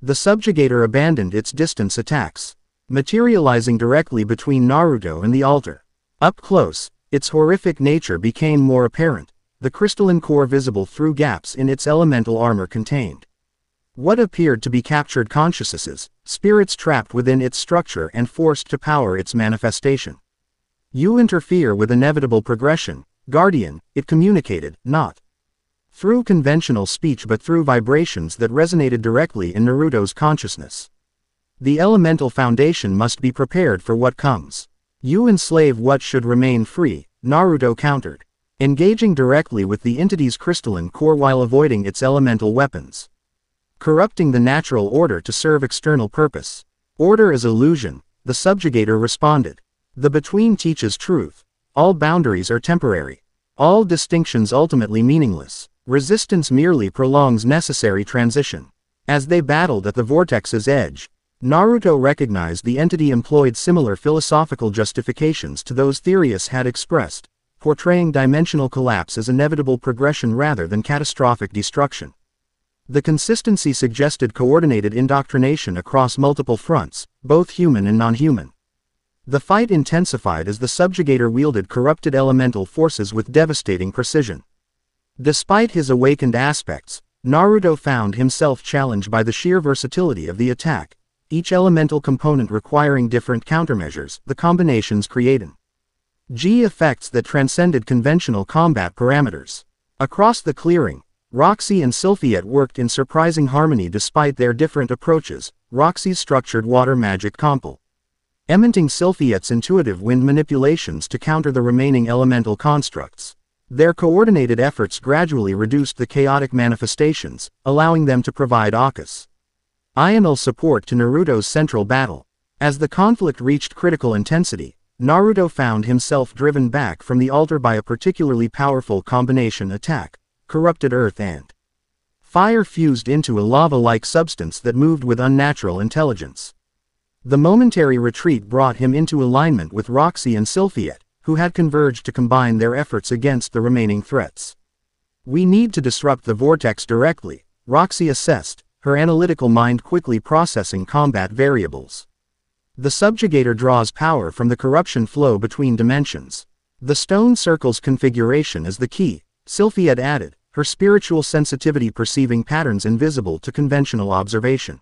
The subjugator abandoned its distance attacks, materializing directly between Naruto and the altar. Up close, its horrific nature became more apparent, the crystalline core visible through gaps in its elemental armor contained what appeared to be captured consciousnesses, spirits trapped within its structure and forced to power its manifestation. You interfere with inevitable progression, Guardian, it communicated, not through conventional speech but through vibrations that resonated directly in Naruto's consciousness. The elemental foundation must be prepared for what comes. You enslave what should remain free, Naruto countered, engaging directly with the entity's crystalline core while avoiding its elemental weapons, corrupting the natural order to serve external purpose. Order is illusion, the subjugator responded. The between teaches truth. All boundaries are temporary. All distinctions ultimately meaningless. Resistance merely prolongs necessary transition. As they battled at the vortex's edge, Naruto recognized the entity employed similar philosophical justifications to those Thereus had expressed, portraying dimensional collapse as inevitable progression rather than catastrophic destruction. The consistency suggested coordinated indoctrination across multiple fronts, both human and non-human. The fight intensified as the subjugator wielded corrupted elemental forces with devastating precision. Despite his awakened aspects, Naruto found himself challenged by the sheer versatility of the attack, each elemental component requiring different countermeasures, the combinations created effects that transcended conventional combat parameters. Across the clearing, Roxy and Sylphiette worked in surprising harmony despite their different approaches. Roxy's structured water magic emanating Sylphiette's intuitive wind manipulations to counter the remaining elemental constructs. Their coordinated efforts gradually reduced the chaotic manifestations, allowing them to provide ional support to Naruto's central battle. As the conflict reached critical intensity, Naruto found himself driven back from the altar by a particularly powerful combination attack. Corrupted earth and fire fused into a lava-like substance that moved with unnatural intelligence. The momentary retreat brought him into alignment with Roxy and Sylphiette, who had converged to combine their efforts against the remaining threats. We need to disrupt the vortex directly, Roxy assessed, her analytical mind quickly processing combat variables. The subjugator draws power from the corruption flow between dimensions. The stone circle's configuration is the key, Sylphiette added, her spiritual sensitivity perceiving patterns invisible to conventional observation.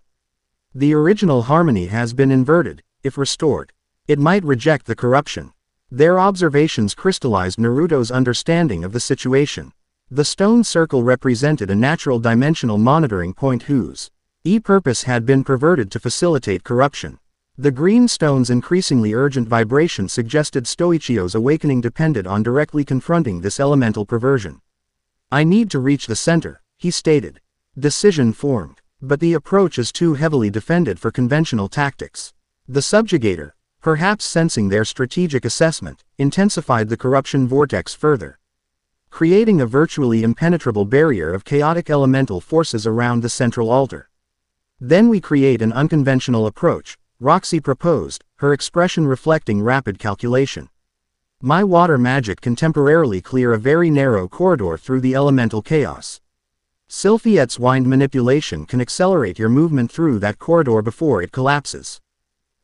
The original harmony has been inverted. If restored, it might reject the corruption. Their observations crystallized Naruto's understanding of the situation. The stone circle represented a natural dimensional monitoring point whose purpose had been perverted to facilitate corruption. The green stone's increasingly urgent vibration suggested Stoichio's awakening depended on directly confronting this elemental perversion. I need to reach the center, he stated. Decision formed. But the approach is too heavily defended for conventional tactics. The subjugator, perhaps sensing their strategic assessment, intensified the corruption vortex further, creating a virtually impenetrable barrier of chaotic elemental forces around the central altar. Then we create an unconventional approach, Roxy proposed, her expression reflecting rapid calculation. My water magic can temporarily clear a very narrow corridor through the elemental chaos. Sylphiette's wind manipulation can accelerate your movement through that corridor before it collapses.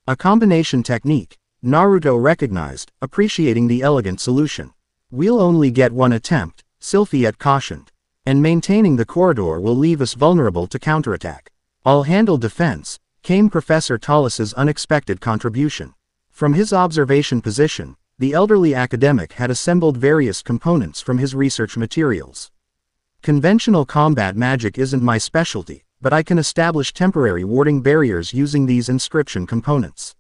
A combination technique, Naruto recognized, appreciating the elegant solution. We'll only get one attempt, Sylphiette cautioned. And maintaining the corridor will leave us vulnerable to counterattack. I'll handle defense, came Professor Tallis's unexpected contribution. From his observation position, the elderly academic had assembled various components from his research materials. Conventional combat magic isn't my specialty, but I can establish temporary warding barriers using these inscription components.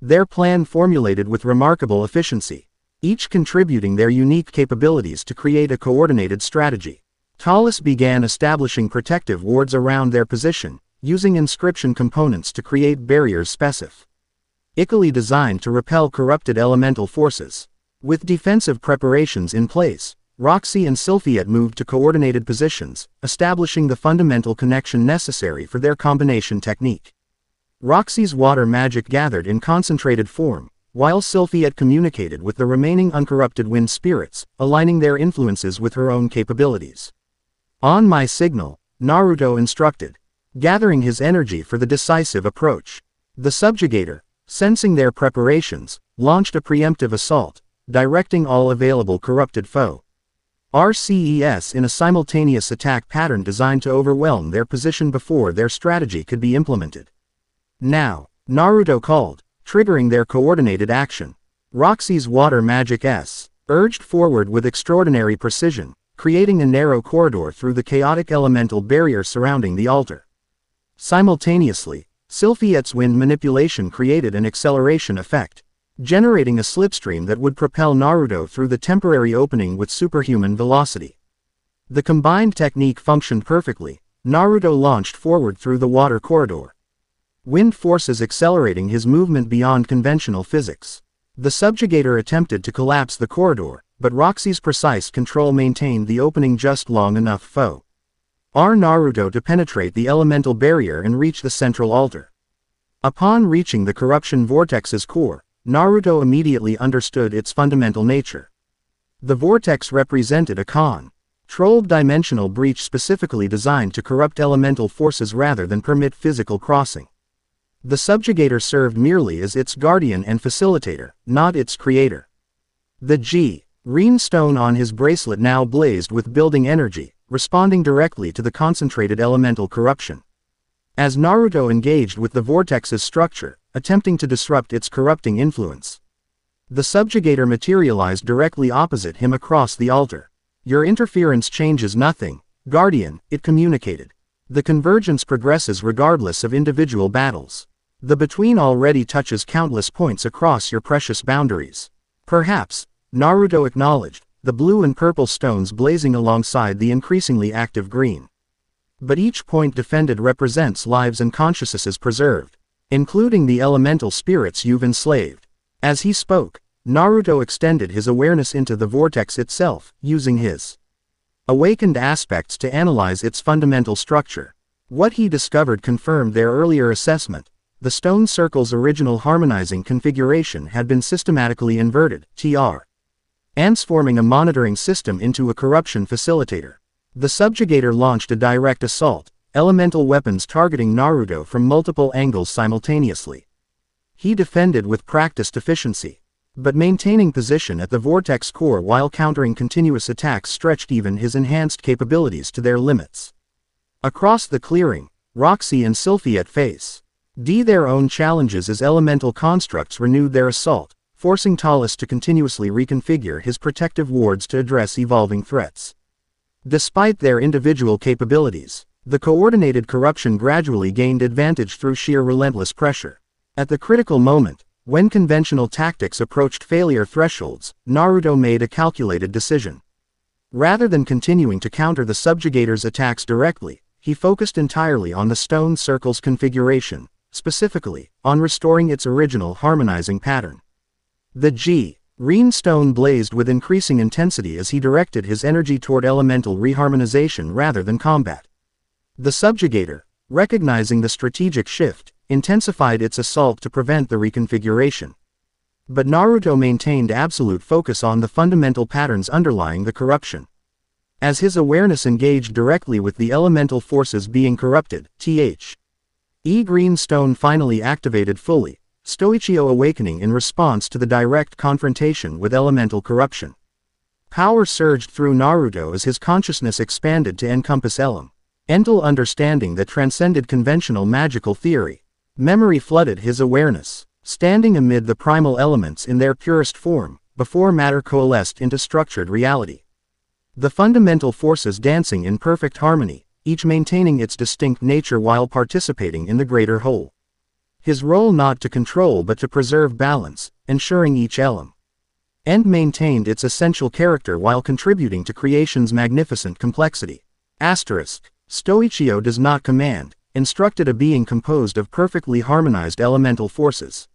Their plan formulated with remarkable efficiency, each contributing their unique capabilities to create a coordinated strategy. Tallis began establishing protective wards around their position, using inscription components to create barriers specifically designed to repel corrupted elemental forces. With defensive preparations in place, Roxy and Sylphiette moved to coordinated positions, establishing the fundamental connection necessary for their combination technique. Roxy's water magic gathered in concentrated form, while Sylphiette communicated with the remaining uncorrupted wind spirits, aligning their influences with her own capabilities. On my signal, Naruto instructed, gathering his energy for the decisive approach. The subjugator, sensing their preparations, launched a preemptive assault, directing all available corrupted foe RCES in a simultaneous attack pattern designed to overwhelm their position before their strategy could be implemented. Now, Naruto called, triggering their coordinated action. Roxy's water magic urged forward with extraordinary precision, creating a narrow corridor through the chaotic elemental barrier surrounding the altar. Simultaneously, Sylphiette's wind manipulation created an acceleration effect, generating a slipstream that would propel Naruto through the temporary opening with superhuman velocity. The combined technique functioned perfectly. Naruto launched forward through the water corridor, wind forces accelerating his movement beyond conventional physics. The subjugator attempted to collapse the corridor, but Roxy's precise control maintained the opening just long enough for Naruto to penetrate the elemental barrier and reach the central altar. Upon reaching the corruption vortex's core, Naruto immediately understood its fundamental nature. The vortex represented a controlled dimensional breach specifically designed to corrupt elemental forces rather than permit physical crossing. The subjugator served merely as its guardian and facilitator, not its creator. The green stone on his bracelet now blazed with building energy, responding directly to the concentrated elemental corruption. As Naruto engaged with the vortex's structure, attempting to disrupt its corrupting influence, the subjugator materialized directly opposite him across the altar. Your interference changes nothing, Guardian, it communicated. The convergence progresses regardless of individual battles. The between already touches countless points across your precious boundaries. Perhaps, Naruto acknowledged, the blue and purple stones blazing alongside the increasingly active green. But each point defended represents lives and consciousnesses preserved, including the elemental spirits you've enslaved. As he spoke, Naruto extended his awareness into the vortex itself, using his awakened aspects to analyze its fundamental structure. What he discovered confirmed their earlier assessment. The stone circle's original harmonizing configuration had been systematically inverted, transforming a monitoring system into a corruption facilitator. The subjugator launched a direct assault, elemental weapons targeting Naruto from multiple angles simultaneously. He defended with practiced efficiency, but maintaining position at the vortex core while countering continuous attacks stretched even his enhanced capabilities to their limits. Across the clearing, Roxy and Sylphiette face their own challenges as elemental constructs renewed their assault, forcing Talus to continuously reconfigure his protective wards to address evolving threats. Despite their individual capabilities, the coordinated corruption gradually gained advantage through sheer relentless pressure. At the critical moment, when conventional tactics approached failure thresholds, Naruto made a calculated decision. Rather than continuing to counter the subjugator's attacks directly, he focused entirely on the stone circle's configuration, specifically, on restoring its original harmonizing pattern. The green stone blazed with increasing intensity as he directed his energy toward elemental reharmonization rather than combat. The subjugator, recognizing the strategic shift, intensified its assault to prevent the reconfiguration. But Naruto maintained absolute focus on the fundamental patterns underlying the corruption. As his awareness engaged directly with the elemental forces being corrupted, green stone finally activated fully, Stoichio awakening in response to the direct confrontation with elemental corruption. Power surged through Naruto as his consciousness expanded to encompass elemental understanding that transcended conventional magical theory. Memory flooded his awareness, standing amid the primal elements in their purest form, before matter coalesced into structured reality. The fundamental forces dancing in perfect harmony, each maintaining its distinct nature while participating in the greater whole. His role not to control but to preserve balance, ensuring each element maintained its essential character while contributing to creation's magnificent complexity. Stoichio does not command, instructed a being composed of perfectly harmonized elemental forces.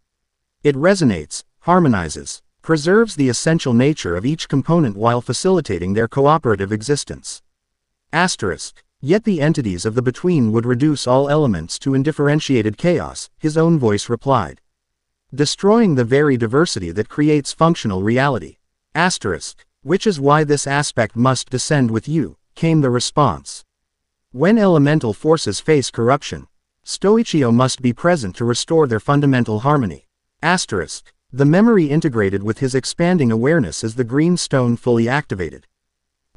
It resonates, harmonizes, preserves the essential nature of each component while facilitating their cooperative existence. Yet the entities of the between would reduce all elements to undifferentiated chaos, his own voice replied. Destroying the very diversity that creates functional reality. Which is why this aspect must descend with you, came the response. When elemental forces face corruption, Stoichio must be present to restore their fundamental harmony. The memory integrated with his expanding awareness as the green stone fully activated.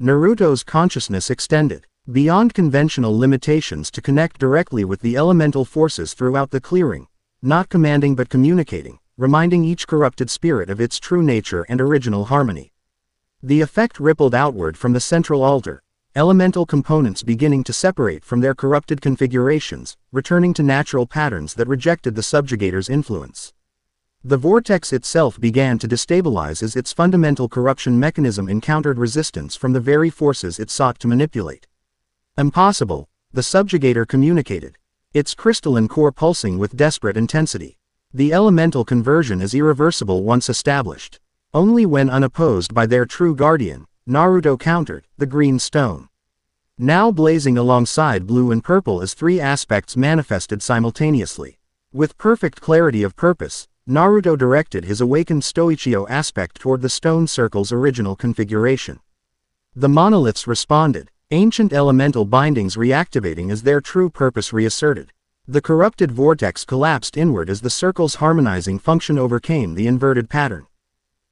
Naruto's consciousness extended beyond conventional limitations to connect directly with the elemental forces throughout the clearing, not commanding but communicating, reminding each corrupted spirit of its true nature and original harmony. The effect rippled outward from the central altar, elemental components beginning to separate from their corrupted configurations, returning to natural patterns that rejected the subjugator's influence. The vortex itself began to destabilize as its fundamental corruption mechanism encountered resistance from the very forces it sought to manipulate. Impossible, the subjugator communicated, its crystalline core pulsing with desperate intensity. The elemental conversion is irreversible once established. Only when unopposed by their true guardian, Naruto countered, the green stone. Now blazing alongside blue and purple as three aspects manifested simultaneously. With perfect clarity of purpose, Naruto directed his awakened Stoichio aspect toward the stone circle's original configuration. The monoliths responded, ancient elemental bindings reactivating as their true purpose reasserted. The corrupted vortex collapsed inward as the circle's harmonizing function overcame the inverted pattern,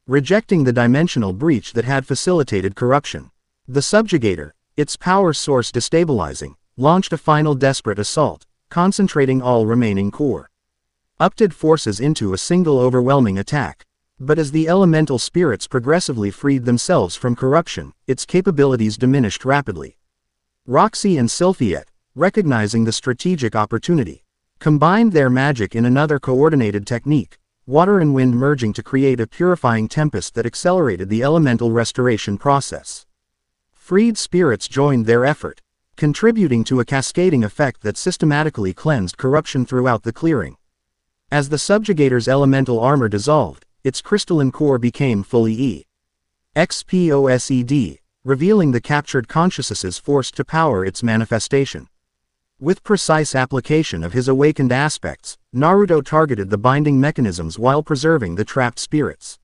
rejecting the dimensional breach that had facilitated corruption. The subjugator, its power source destabilizing, launched a final desperate assault, concentrating all remaining corrupted forces into a single overwhelming attack. But as the elemental spirits progressively freed themselves from corruption, its capabilities diminished rapidly. Roxy and Sylphiette, recognizing the strategic opportunity, combined their magic in another coordinated technique, water and wind merging to create a purifying tempest that accelerated the elemental restoration process. Freed spirits joined their effort, contributing to a cascading effect that systematically cleansed corruption throughout the clearing. As the subjugator's elemental armor dissolved, its crystalline core became fully XBoreas, revealing the captured consciousness's force to power its manifestation. With precise application of his awakened aspects, Naruto targeted the binding mechanisms while preserving the trapped spirits,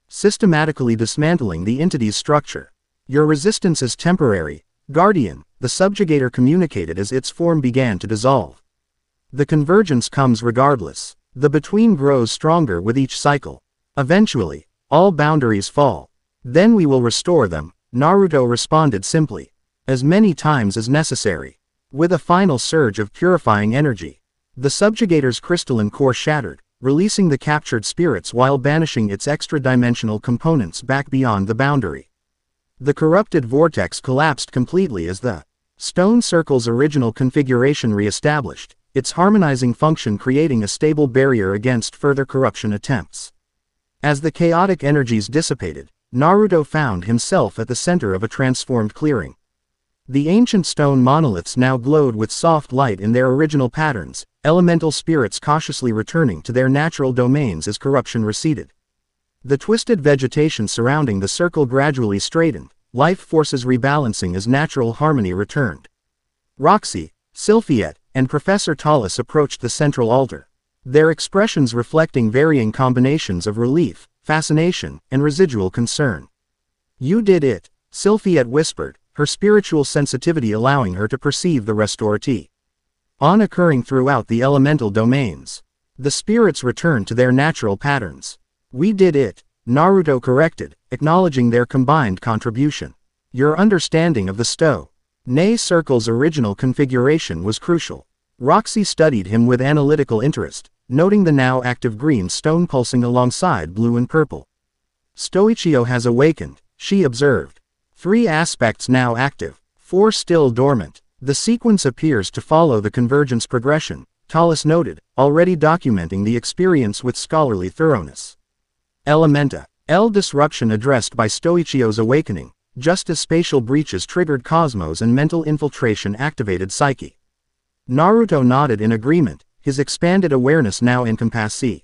systematically dismantling the entity's structure. Your resistance is temporary, Guardian, the subjugator communicated as its form began to dissolve. The convergence comes regardless. The between grows stronger with each cycle. Eventually, all boundaries fall. Then we will restore them, Naruto responded simply. As many times as necessary. With a final surge of purifying energy, the subjugator's crystalline core shattered, releasing the captured spirits while banishing its extra-dimensional components back beyond the boundary. The corrupted vortex collapsed completely as the stone circle's original configuration re-established, its harmonizing function creating a stable barrier against further corruption attempts. As the chaotic energies dissipated, Naruto found himself at the center of a transformed clearing. The ancient stone monoliths now glowed with soft light in their original patterns, elemental spirits cautiously returning to their natural domains as corruption receded. The twisted vegetation surrounding the circle gradually straightened, life forces rebalancing as natural harmony returned. Roxy, Sylphiette, and Professor Tallis approached the central altar, their expressions reflecting varying combinations of relief, fascination, and residual concern. "You did it," Sylphiette whispered, her spiritual sensitivity allowing her to perceive the restorative on occurring throughout the elemental domains. The spirits returned to their natural patterns. "We did it," Naruto corrected, acknowledging their combined contribution. "Your understanding of the stone circle's original configuration was crucial." Roxy studied him with analytical interest, noting the now active green stone pulsing alongside blue and purple. "Stoichio has awakened," she observed. 3 aspects now active, 4 still dormant. The sequence appears to follow the convergence progression, Tallis noted, already documenting the experience with scholarly thoroughness. Elementa. Disruption addressed by Stoichio's awakening, just as spatial breaches triggered cosmos and mental infiltration activated psyche. Naruto nodded in agreement, his expanded awareness now encompassing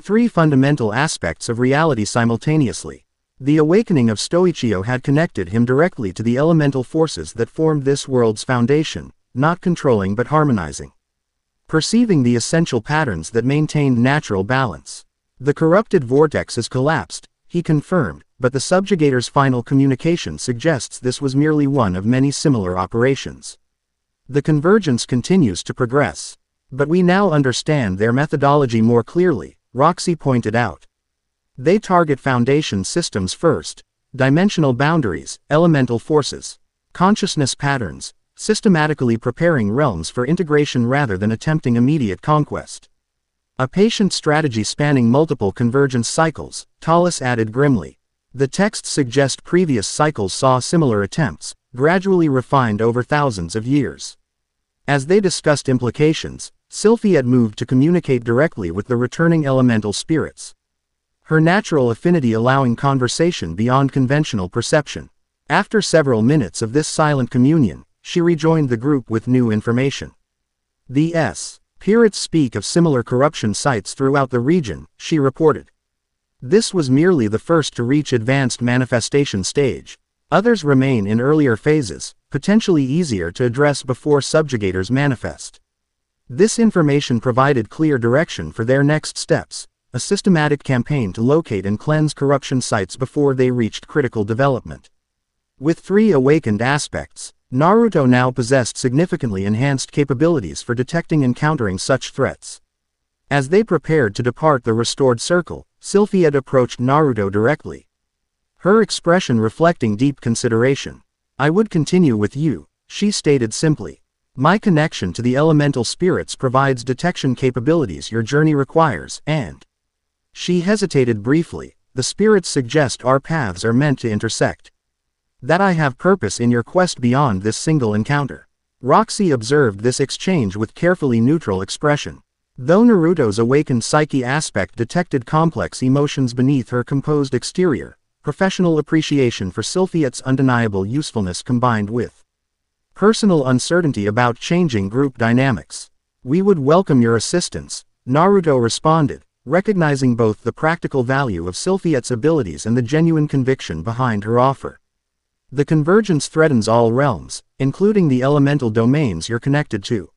3 fundamental aspects of reality simultaneously. The awakening of Stoichio had connected him directly to the elemental forces that formed this world's foundation, not controlling but harmonizing. Perceiving the essential patterns that maintained natural balance. "The corrupted vortex has collapsed," he confirmed, but the subjugator's final communication suggests this was merely one of many similar operations. "The convergence continues to progress. But we now understand their methodology more clearly," Roxy pointed out. "They target foundation systems first, dimensional boundaries, elemental forces, consciousness patterns, systematically preparing realms for integration rather than attempting immediate conquest. A patient strategy spanning multiple convergence cycles," Tallis added grimly. "The texts suggest previous cycles saw similar attempts, gradually refined over thousands of years." As they discussed implications, Sylphiette moved to communicate directly with the returning elemental spirits, her natural affinity allowing conversation beyond conventional perception. After several minutes of this silent communion, she rejoined the group with new information. "The spirits speak of similar corruption sites throughout the region," she reported. "This was merely the first to reach advanced manifestation stage. Others remain in earlier phases, potentially easier to address before subjugators manifest." This information provided clear direction for their next steps, a systematic campaign to locate and cleanse corruption sites before they reached critical development. With 3 awakened aspects, Naruto now possessed significantly enhanced capabilities for detecting and countering such threats. As they prepared to depart the restored circle, Sylphiette approached Naruto directly, her expression reflecting deep consideration. "I would continue with you," she stated simply. "My connection to the elemental spirits provides detection capabilities your journey requires, and..." She hesitated briefly. "The spirits suggest our paths are meant to intersect. That I have purpose in your quest beyond this single encounter." Roxy observed this exchange with carefully neutral expression. Though Naruto's awakened psyche aspect detected complex emotions beneath her composed exterior, professional appreciation for Sylphiette's undeniable usefulness combined with personal uncertainty about changing group dynamics. "We would welcome your assistance," Naruto responded, recognizing both the practical value of Sylphiette's abilities and the genuine conviction behind her offer. "The convergence threatens all realms, including the elemental domains you're connected to."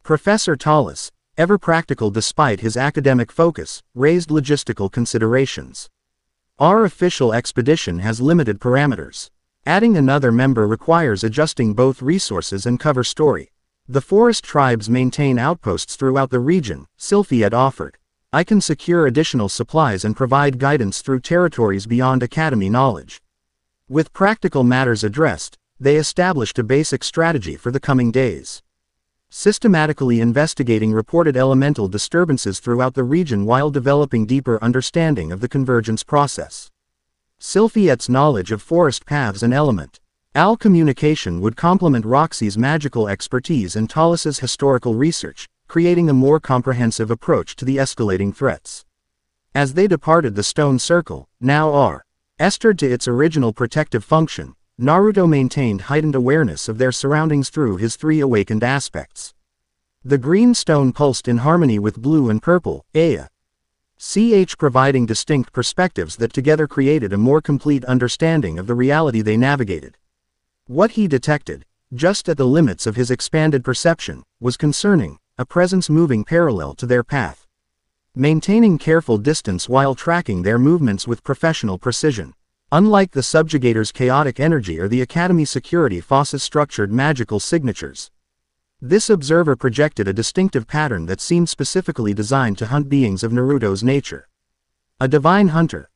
Professor Tallis, ever practical despite his academic focus, raised logistical considerations. "Our official expedition has limited parameters. Adding another member requires adjusting both resources and cover story. The forest tribes maintain outposts throughout the region," Sylphiette offered. "I can secure additional supplies and provide guidance through territories beyond academy knowledge." With practical matters addressed, they established a basic strategy for the coming days. Systematically investigating reported elemental disturbances throughout the region while developing deeper understanding of the convergence process. Sylphiette's knowledge of forest paths and elemental communication would complement Roxy's magical expertise and Tallis's historical research, creating a more comprehensive approach to the escalating threats. As they departed the stone circle, now restored to its original protective function, Naruto maintained heightened awareness of their surroundings through his three awakened aspects. The green stone pulsed in harmony with blue and purple, providing distinct perspectives that together created a more complete understanding of the reality they navigated. What he detected, just at the limits of his expanded perception, was concerning: a presence moving parallel to their path, maintaining careful distance while tracking their movements with professional precision. Unlike the subjugator's chaotic energy or the Academy security force's structured magical signatures, this observer projected a distinctive pattern that seemed specifically designed to hunt beings of Naruto's nature. A divine hunter,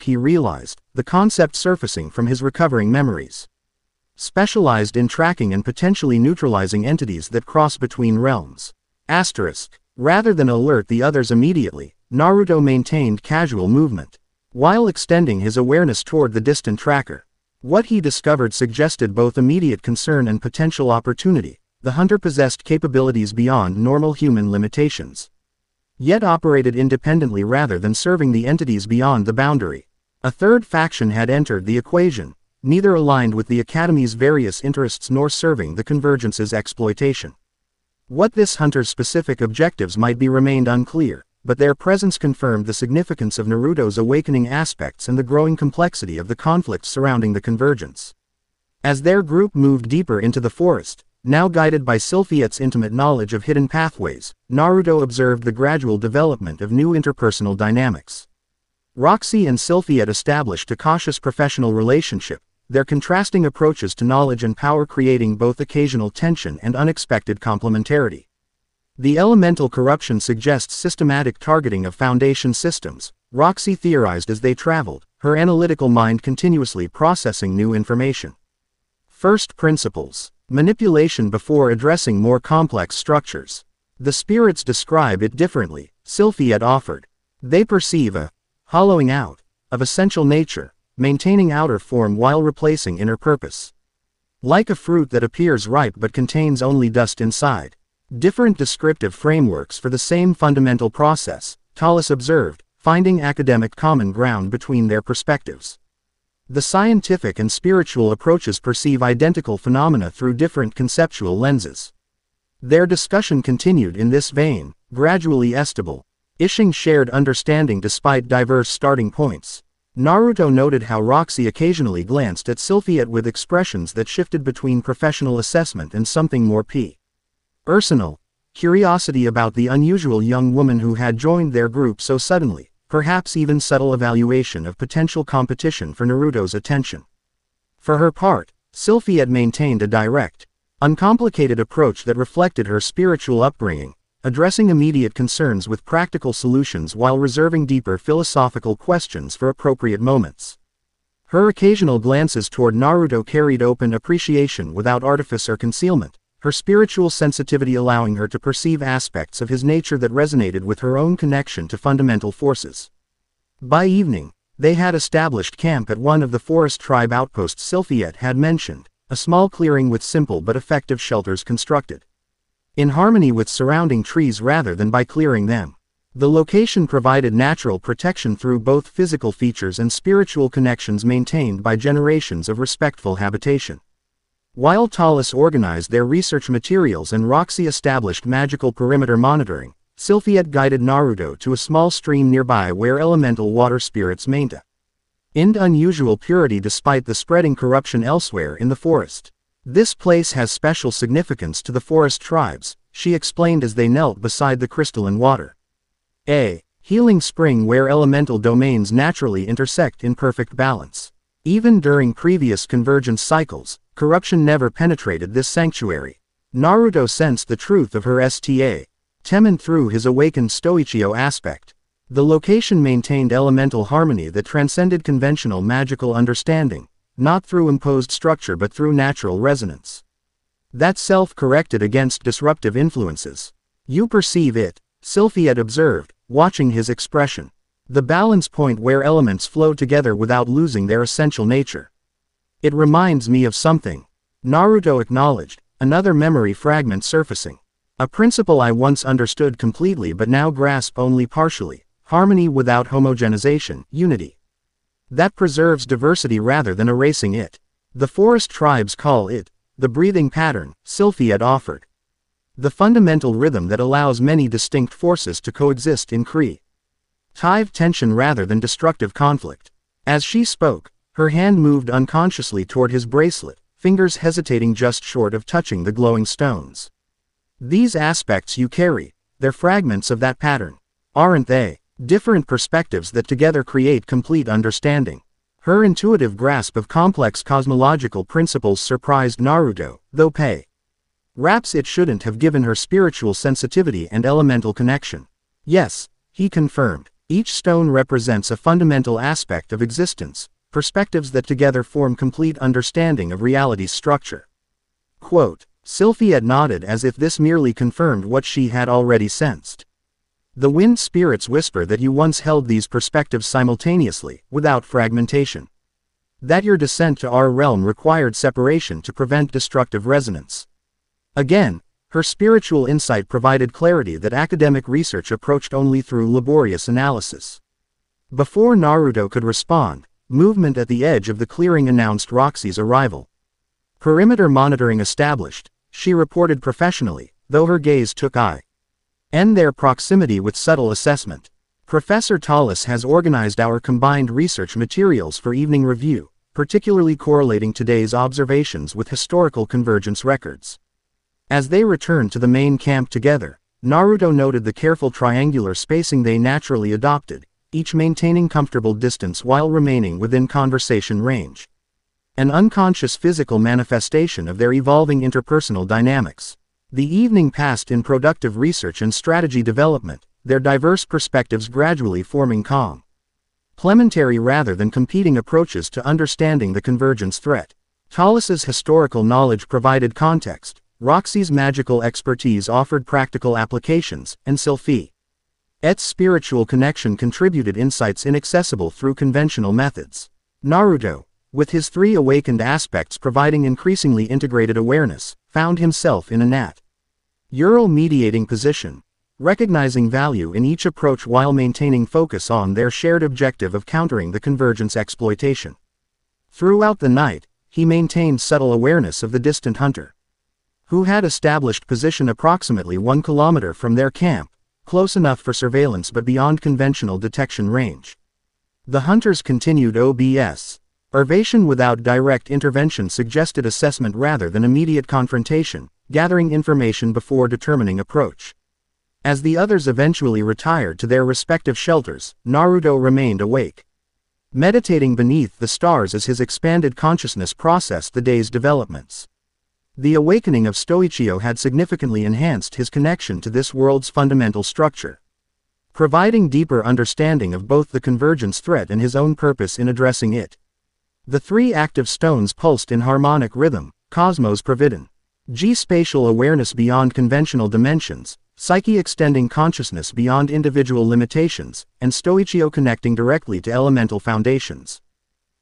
he realized, the concept surfacing from his recovering memories. Specialized in tracking and potentially neutralizing entities that cross between realms. Rather than alert the others immediately, Naruto maintained casual movement, while extending his awareness toward the distant tracker. What he discovered suggested both immediate concern and potential opportunity. The hunter possessed capabilities beyond normal human limitations, yet operated independently rather than serving the entities beyond the boundary. A third faction had entered the equation, neither aligned with the Academy's various interests nor serving the Convergence's exploitation. What this hunter's specific objectives might be remained unclear, but their presence confirmed the significance of Naruto's awakening aspects and the growing complexity of the conflicts surrounding the Convergence. As their group moved deeper into the forest, now guided by Sylphiette's intimate knowledge of hidden pathways, Naruto observed the gradual development of new interpersonal dynamics. Roxy and Sylphiette established a cautious professional relationship, their contrasting approaches to knowledge and power creating both occasional tension and unexpected complementarity. The elemental corruption suggests systematic targeting of Foundation systems, Roxy theorized as they traveled, her analytical mind continuously processing new information. First principles. Manipulation before addressing more complex structures. The spirits describe it differently, Sylphiette offered. They perceive a hollowing out of essential nature, maintaining outer form while replacing inner purpose. Like a fruit that appears ripe but contains only dust inside. Different descriptive frameworks for the same fundamental process, Tallis observed, finding academic common ground between their perspectives. The scientific and spiritual approaches perceive identical phenomena through different conceptual lenses. Their discussion continued in this vein, gradually establishing shared understanding despite diverse starting points. Naruto noted how Roxy occasionally glanced at Sylphiette with expressions that shifted between professional assessment and something more personal, curiosity about the unusual young woman who had joined their group so suddenly, perhaps even subtle evaluation of potential competition for Naruto's attention. For her part, Sylphiette maintained a direct, uncomplicated approach that reflected her spiritual upbringing, addressing immediate concerns with practical solutions while reserving deeper philosophical questions for appropriate moments. Her occasional glances toward Naruto carried open appreciation without artifice or concealment, her spiritual sensitivity allowing her to perceive aspects of his nature that resonated with her own connection to fundamental forces. By evening, they had established camp at one of the forest tribe outposts Sylphiette had mentioned, a small clearing with simple but effective shelters constructed in harmony with surrounding trees rather than by clearing them. The location provided natural protection through both physical features and spiritual connections maintained by generations of respectful habitation. While Talus organized their research materials and Roxy established magical perimeter monitoring, Sylphiette guided Naruto to a small stream nearby where elemental water spirits maintained unusual purity despite the spreading corruption elsewhere in the forest. This place has special significance to the forest tribes, she explained as they knelt beside the crystalline water. A healing spring where elemental domains naturally intersect in perfect balance. Even during previous convergence cycles, corruption never penetrated this sanctuary. Naruto sensed the truth of her statement through his awakened Stoichio aspect. The location maintained elemental harmony that transcended conventional magical understanding, not through imposed structure but through natural resonance that self-corrected against disruptive influences. You perceive it, Sylphiette observed, watching his expression. The balance point where elements flow together without losing their essential nature. It reminds me of something, Naruto acknowledged, another memory fragment surfacing. A principle I once understood completely but now grasp only partially, harmony without homogenization, unity. That preserves diversity rather than erasing it. The forest tribes call it the breathing pattern, Sylphiette offered. The fundamental rhythm that allows many distinct forces to coexist in creative tension rather than destructive conflict. As she spoke, her hand moved unconsciously toward his bracelet, fingers hesitating just short of touching the glowing stones. These aspects you carry, they're fragments of that pattern, aren't they? Different perspectives that together create complete understanding. Her intuitive grasp of complex cosmological principles surprised Naruto, though perhaps it shouldn't have given her spiritual sensitivity and elemental connection. Yes, he confirmed, each stone represents a fundamental aspect of existence, perspectives that together form complete understanding of reality's structure. Quote, Sylphiette nodded as if this merely confirmed what she had already sensed. The wind spirits whisper that you once held these perspectives simultaneously, without fragmentation. That your descent to our realm required separation to prevent destructive resonance. Again, her spiritual insight provided clarity that academic research approached only through laborious analysis. Before Naruto could respond, movement at the edge of the clearing announced Roxy's arrival. Perimeter monitoring established, she reported professionally, though her gaze took their proximity with subtle assessment. Professor Talus has organized our combined research materials for evening review, particularly correlating today's observations with historical convergence records. As they returned to the main camp together, Naruto noted the careful triangular spacing they naturally adopted, each maintaining comfortable distance while remaining within conversation range. An unconscious physical manifestation of their evolving interpersonal dynamics. The evening passed in productive research and strategy development, their diverse perspectives gradually forming complementary rather than competing approaches to understanding the convergence threat. Talus's historical knowledge provided context, Roxy's magical expertise offered practical applications, and Sylphiette's spiritual connection contributed insights inaccessible through conventional methods. Naruto, with his three awakened aspects providing increasingly integrated awareness, found himself in a natural mediating position, recognizing value in each approach while maintaining focus on their shared objective of countering the convergence exploitation. Throughout the night, he maintained subtle awareness of the distant hunter, who had established position approximately 1 kilometer from their camp, close enough for surveillance but beyond conventional detection range. The hunter's continued observation without direct intervention suggested assessment rather than immediate confrontation, gathering information before determining approach. As the others eventually retired to their respective shelters, Naruto remained awake, meditating beneath the stars as his expanded consciousness processed the day's developments. The awakening of Stoichio had significantly enhanced his connection to this world's fundamental structure, providing deeper understanding of both the convergence threat and his own purpose in addressing it. The three active stones pulsed in harmonic rhythm, Cosmos Provident, G spatial awareness beyond conventional dimensions, Psyche extending consciousness beyond individual limitations, and Stoichio connecting directly to elemental foundations.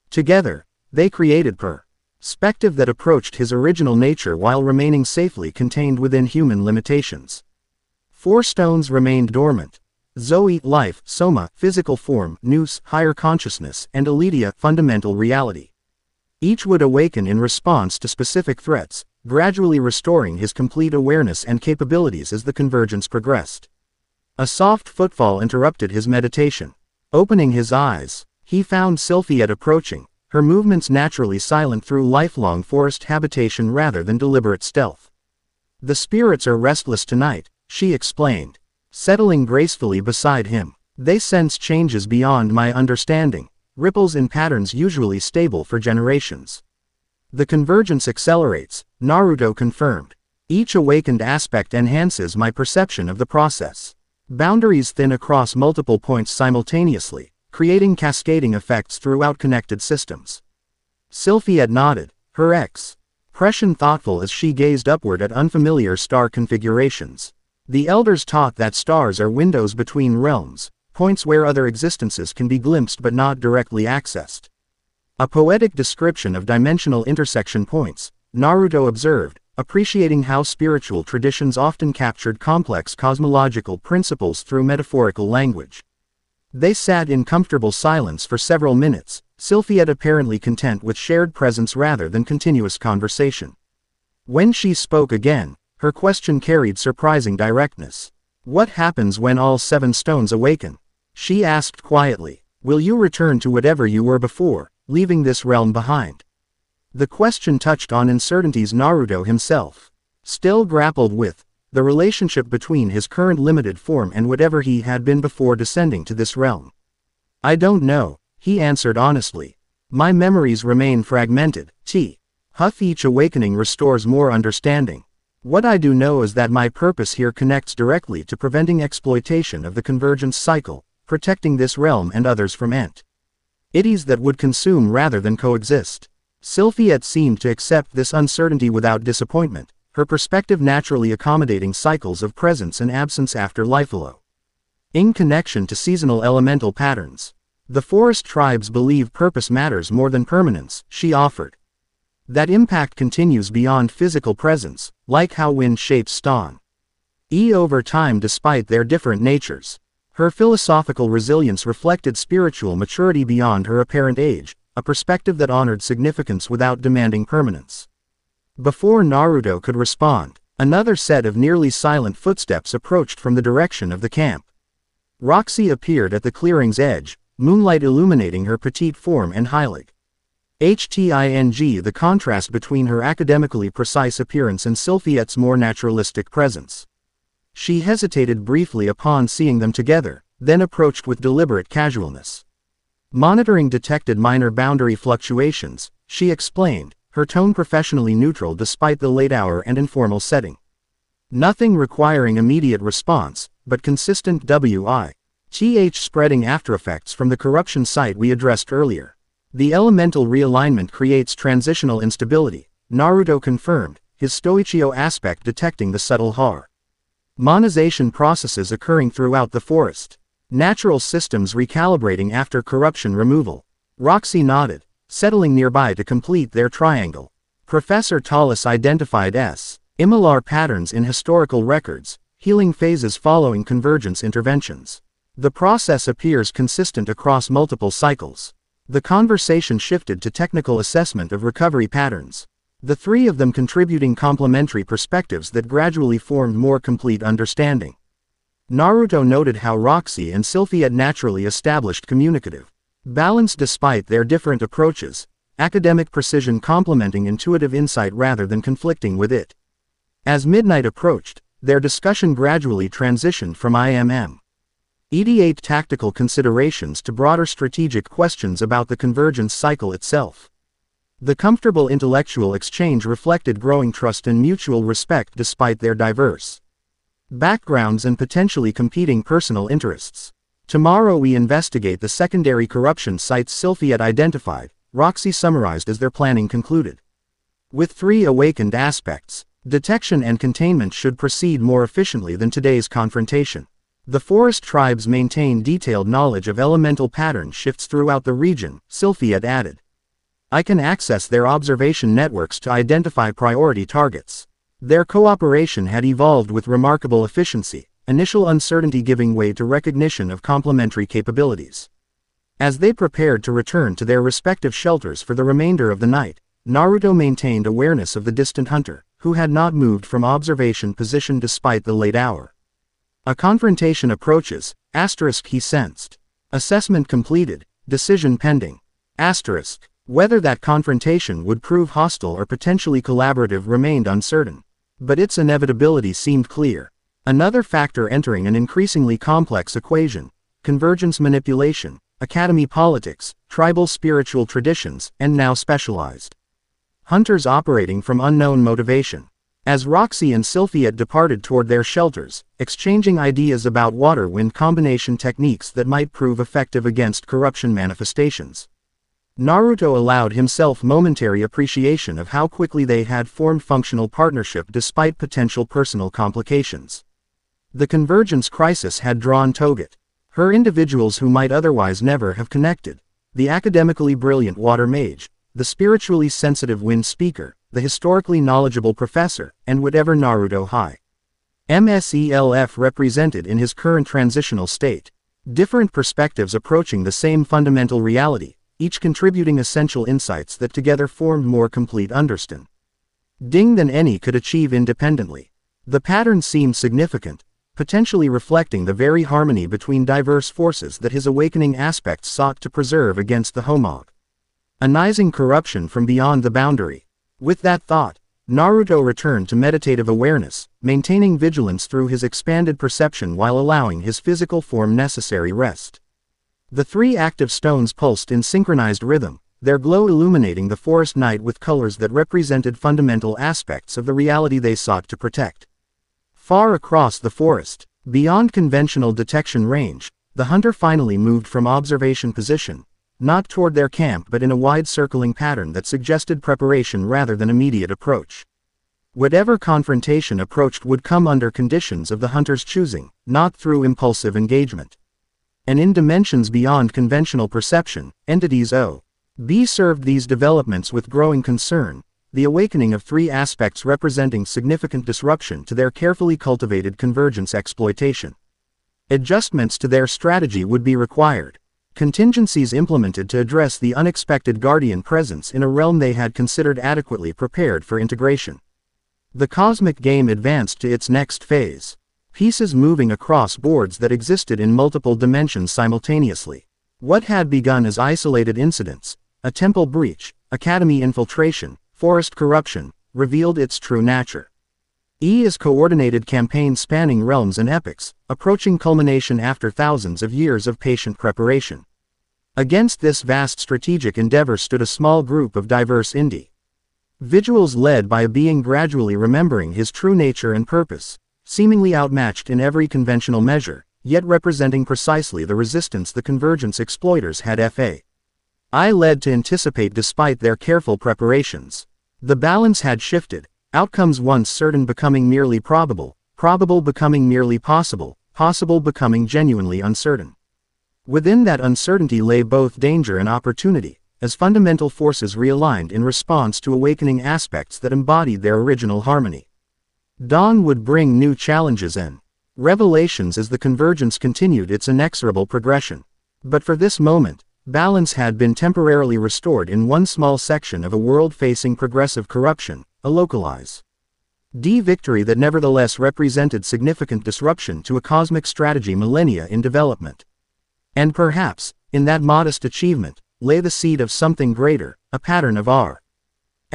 Together, they created perspective that approached his original nature while remaining safely contained within human limitations. 4 stones remained dormant. Zoe, life, Soma, physical form, Nous, higher consciousness, and Aledia, fundamental reality. Each would awaken in response to specific threats, gradually restoring his complete awareness and capabilities as the convergence progressed. A soft footfall interrupted his meditation. Opening his eyes, he found Sylphiette approaching, her movements naturally silent through lifelong forest habitation rather than deliberate stealth. "The spirits are restless tonight," she explained, settling gracefully beside him. "They sense changes beyond my understanding, ripples in patterns usually stable for generations." "The convergence accelerates," Naruto confirmed. "Each awakened aspect enhances my perception of the process. Boundaries thin across multiple points simultaneously, creating cascading effects throughout connected systems." Sylphiette nodded, her expression thoughtful as she gazed upward at unfamiliar star configurations. "The elders taught that stars are windows between realms, points where other existences can be glimpsed but not directly accessed." "A poetic description of dimensional intersection points," Naruto observed, appreciating how spiritual traditions often captured complex cosmological principles through metaphorical language. They sat in comfortable silence for several minutes, Sylphiette apparently content with shared presence rather than continuous conversation. When she spoke again, her question carried surprising directness. "What happens when all 7 stones awaken?" she asked quietly. "Will you return to whatever you were before, leaving this realm behind?" The question touched on uncertainties Naruto himself still grappled with, the relationship between his current limited form and whatever he had been before descending to this realm. "I don't know," he answered honestly. "My memories remain fragmented. Each awakening restores more understanding. What I do know is that my purpose here connects directly to preventing exploitation of the convergence cycle, protecting this realm and others from entities that would consume rather than coexist." Sylphiette seemed to accept this uncertainty without disappointment, her perspective naturally accommodating cycles of presence and absence after lifelo. In connection to seasonal elemental patterns, "The forest tribes believe purpose matters more than permanence," she offered. "That impact continues beyond physical presence, like how wind shapes stone over time despite their different natures." Her philosophical resilience reflected spiritual maturity beyond her apparent age, a perspective that honored significance without demanding permanence. Before Naruto could respond, another set of nearly silent footsteps approached from the direction of the camp. Roxy appeared at the clearing's edge, moonlight illuminating her petite form and highlighting the contrast between her academically precise appearance and Sylphiette's more naturalistic presence. She hesitated briefly upon seeing them together, then approached with deliberate casualness. Monitoring detected minor boundary fluctuations, she explained, her tone professionally neutral despite the late hour and informal setting. "Nothing requiring immediate response, but consistent spreading aftereffects from the corruption site we addressed earlier. The elemental realignment creates transitional instability," Naruto confirmed, his stoichio aspect detecting the subtle harmonization processes occurring throughout the forest. "Natural systems recalibrating after corruption removal." Roxy nodded, settling nearby to complete their triangle. Professor Tallis identified similar patterns in historical records, healing phases following convergence interventions. "The process appears consistent across multiple cycles." The conversation shifted to technical assessment of recovery patterns, the 3 of them contributing complementary perspectives that gradually formed more complete understanding. Naruto noted how Roxy and Sylphiette naturally established communicative balance despite their different approaches, academic precision complementing intuitive insight rather than conflicting with it. As midnight approached, their discussion gradually transitioned from immediate tactical considerations to broader strategic questions about the convergence cycle itself. The comfortable intellectual exchange reflected growing trust and mutual respect despite their diverse backgrounds and potentially competing personal interests. "Tomorrow we investigate the secondary corruption sites Sylphiette identified," Roxy summarized as their planning concluded. "With 3 awakened aspects, detection and containment should proceed more efficiently than today's confrontation. The forest tribes maintain detailed knowledge of elemental pattern shifts throughout the region," Sylphiette added. I can access their observation networks to identify priority targets. Their cooperation had evolved with remarkable efficiency, initial uncertainty giving way to recognition of complementary capabilities. As they prepared to return to their respective shelters for the remainder of the night, Naruto maintained awareness of the distant hunter, who had not moved from observation position despite the late hour. A confrontation approaches, he sensed. Assessment completed, decision pending. Whether that confrontation would prove hostile or potentially collaborative remained uncertain. But its inevitability seemed clear. Another factor entering an increasingly complex equation: convergence manipulation, academy politics, tribal spiritual traditions, and now specialized hunters operating from unknown motivation. As Roxy and Sylphiette departed toward their shelters, exchanging ideas about water-wind combination techniques that might prove effective against corruption manifestations, Naruto allowed himself momentary appreciation of how quickly they had formed functional partnership despite potential personal complications. The convergence crisis had drawn Toget, her individuals who might otherwise never have connected: the academically brilliant water mage, the spiritually sensitive wind speaker, the historically knowledgeable professor, and whatever Naruto High Mself represented in his current transitional state. Different perspectives approaching the same fundamental reality, each contributing essential insights that together formed more complete understanding than any could achieve independently. The pattern seemed significant, potentially reflecting the very harmony between diverse forces that his awakening aspects sought to preserve against the homogenizing corruption from beyond the boundary. With that thought, Naruto returned to meditative awareness, maintaining vigilance through his expanded perception while allowing his physical form necessary rest. The three active stones pulsed in synchronized rhythm, their glow illuminating the forest night with colors that represented fundamental aspects of the reality they sought to protect. Far across the forest, beyond conventional detection range, the hunter finally moved from observation position, not toward their camp but in a wide circling pattern that suggested preparation rather than immediate approach. Whatever confrontation approached would come under conditions of the hunter's choosing, not through impulsive engagement. And in dimensions beyond conventional perception, entities O.B. served these developments with growing concern, the awakening of three aspects representing significant disruption to their carefully cultivated convergence exploitation. Adjustments to their strategy would be required. Contingencies implemented to address the unexpected guardian presence in a realm they had considered adequately prepared for integration. The cosmic game advanced to its next phase. Pieces moving across boards that existed in multiple dimensions simultaneously. What had begun as isolated incidents, a temple breach, academy infiltration, forest corruption, revealed its true nature. Is coordinated campaign spanning realms and epochs, approaching culmination after thousands of years of patient preparation. Against this vast strategic endeavor stood a small group of diverse individuals led by a being gradually remembering his true nature and purpose, seemingly outmatched in every conventional measure, yet representing precisely the resistance the convergence exploiters had led to anticipate despite their careful preparations. The balance had shifted, outcomes once certain becoming merely probable, probable becoming merely possible, possible becoming genuinely uncertain. Within that uncertainty lay both danger and opportunity, as fundamental forces realigned in response to awakening aspects that embodied their original harmony. Dawn would bring new challenges and revelations as the convergence continued its inexorable progression. But for this moment, balance had been temporarily restored in one small section of a world facing progressive corruption, a localized victory that nevertheless represented significant disruption to a cosmic strategy millennia in development. And perhaps, in that modest achievement, lay the seed of something greater, a pattern of a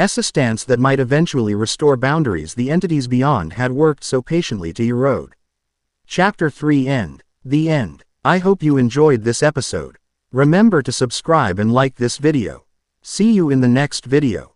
stance that might eventually restore boundaries the entities beyond had worked so patiently to erode. Chapter 3 End. The End. I hope you enjoyed this episode. Remember to subscribe and like this video. See you in the next video.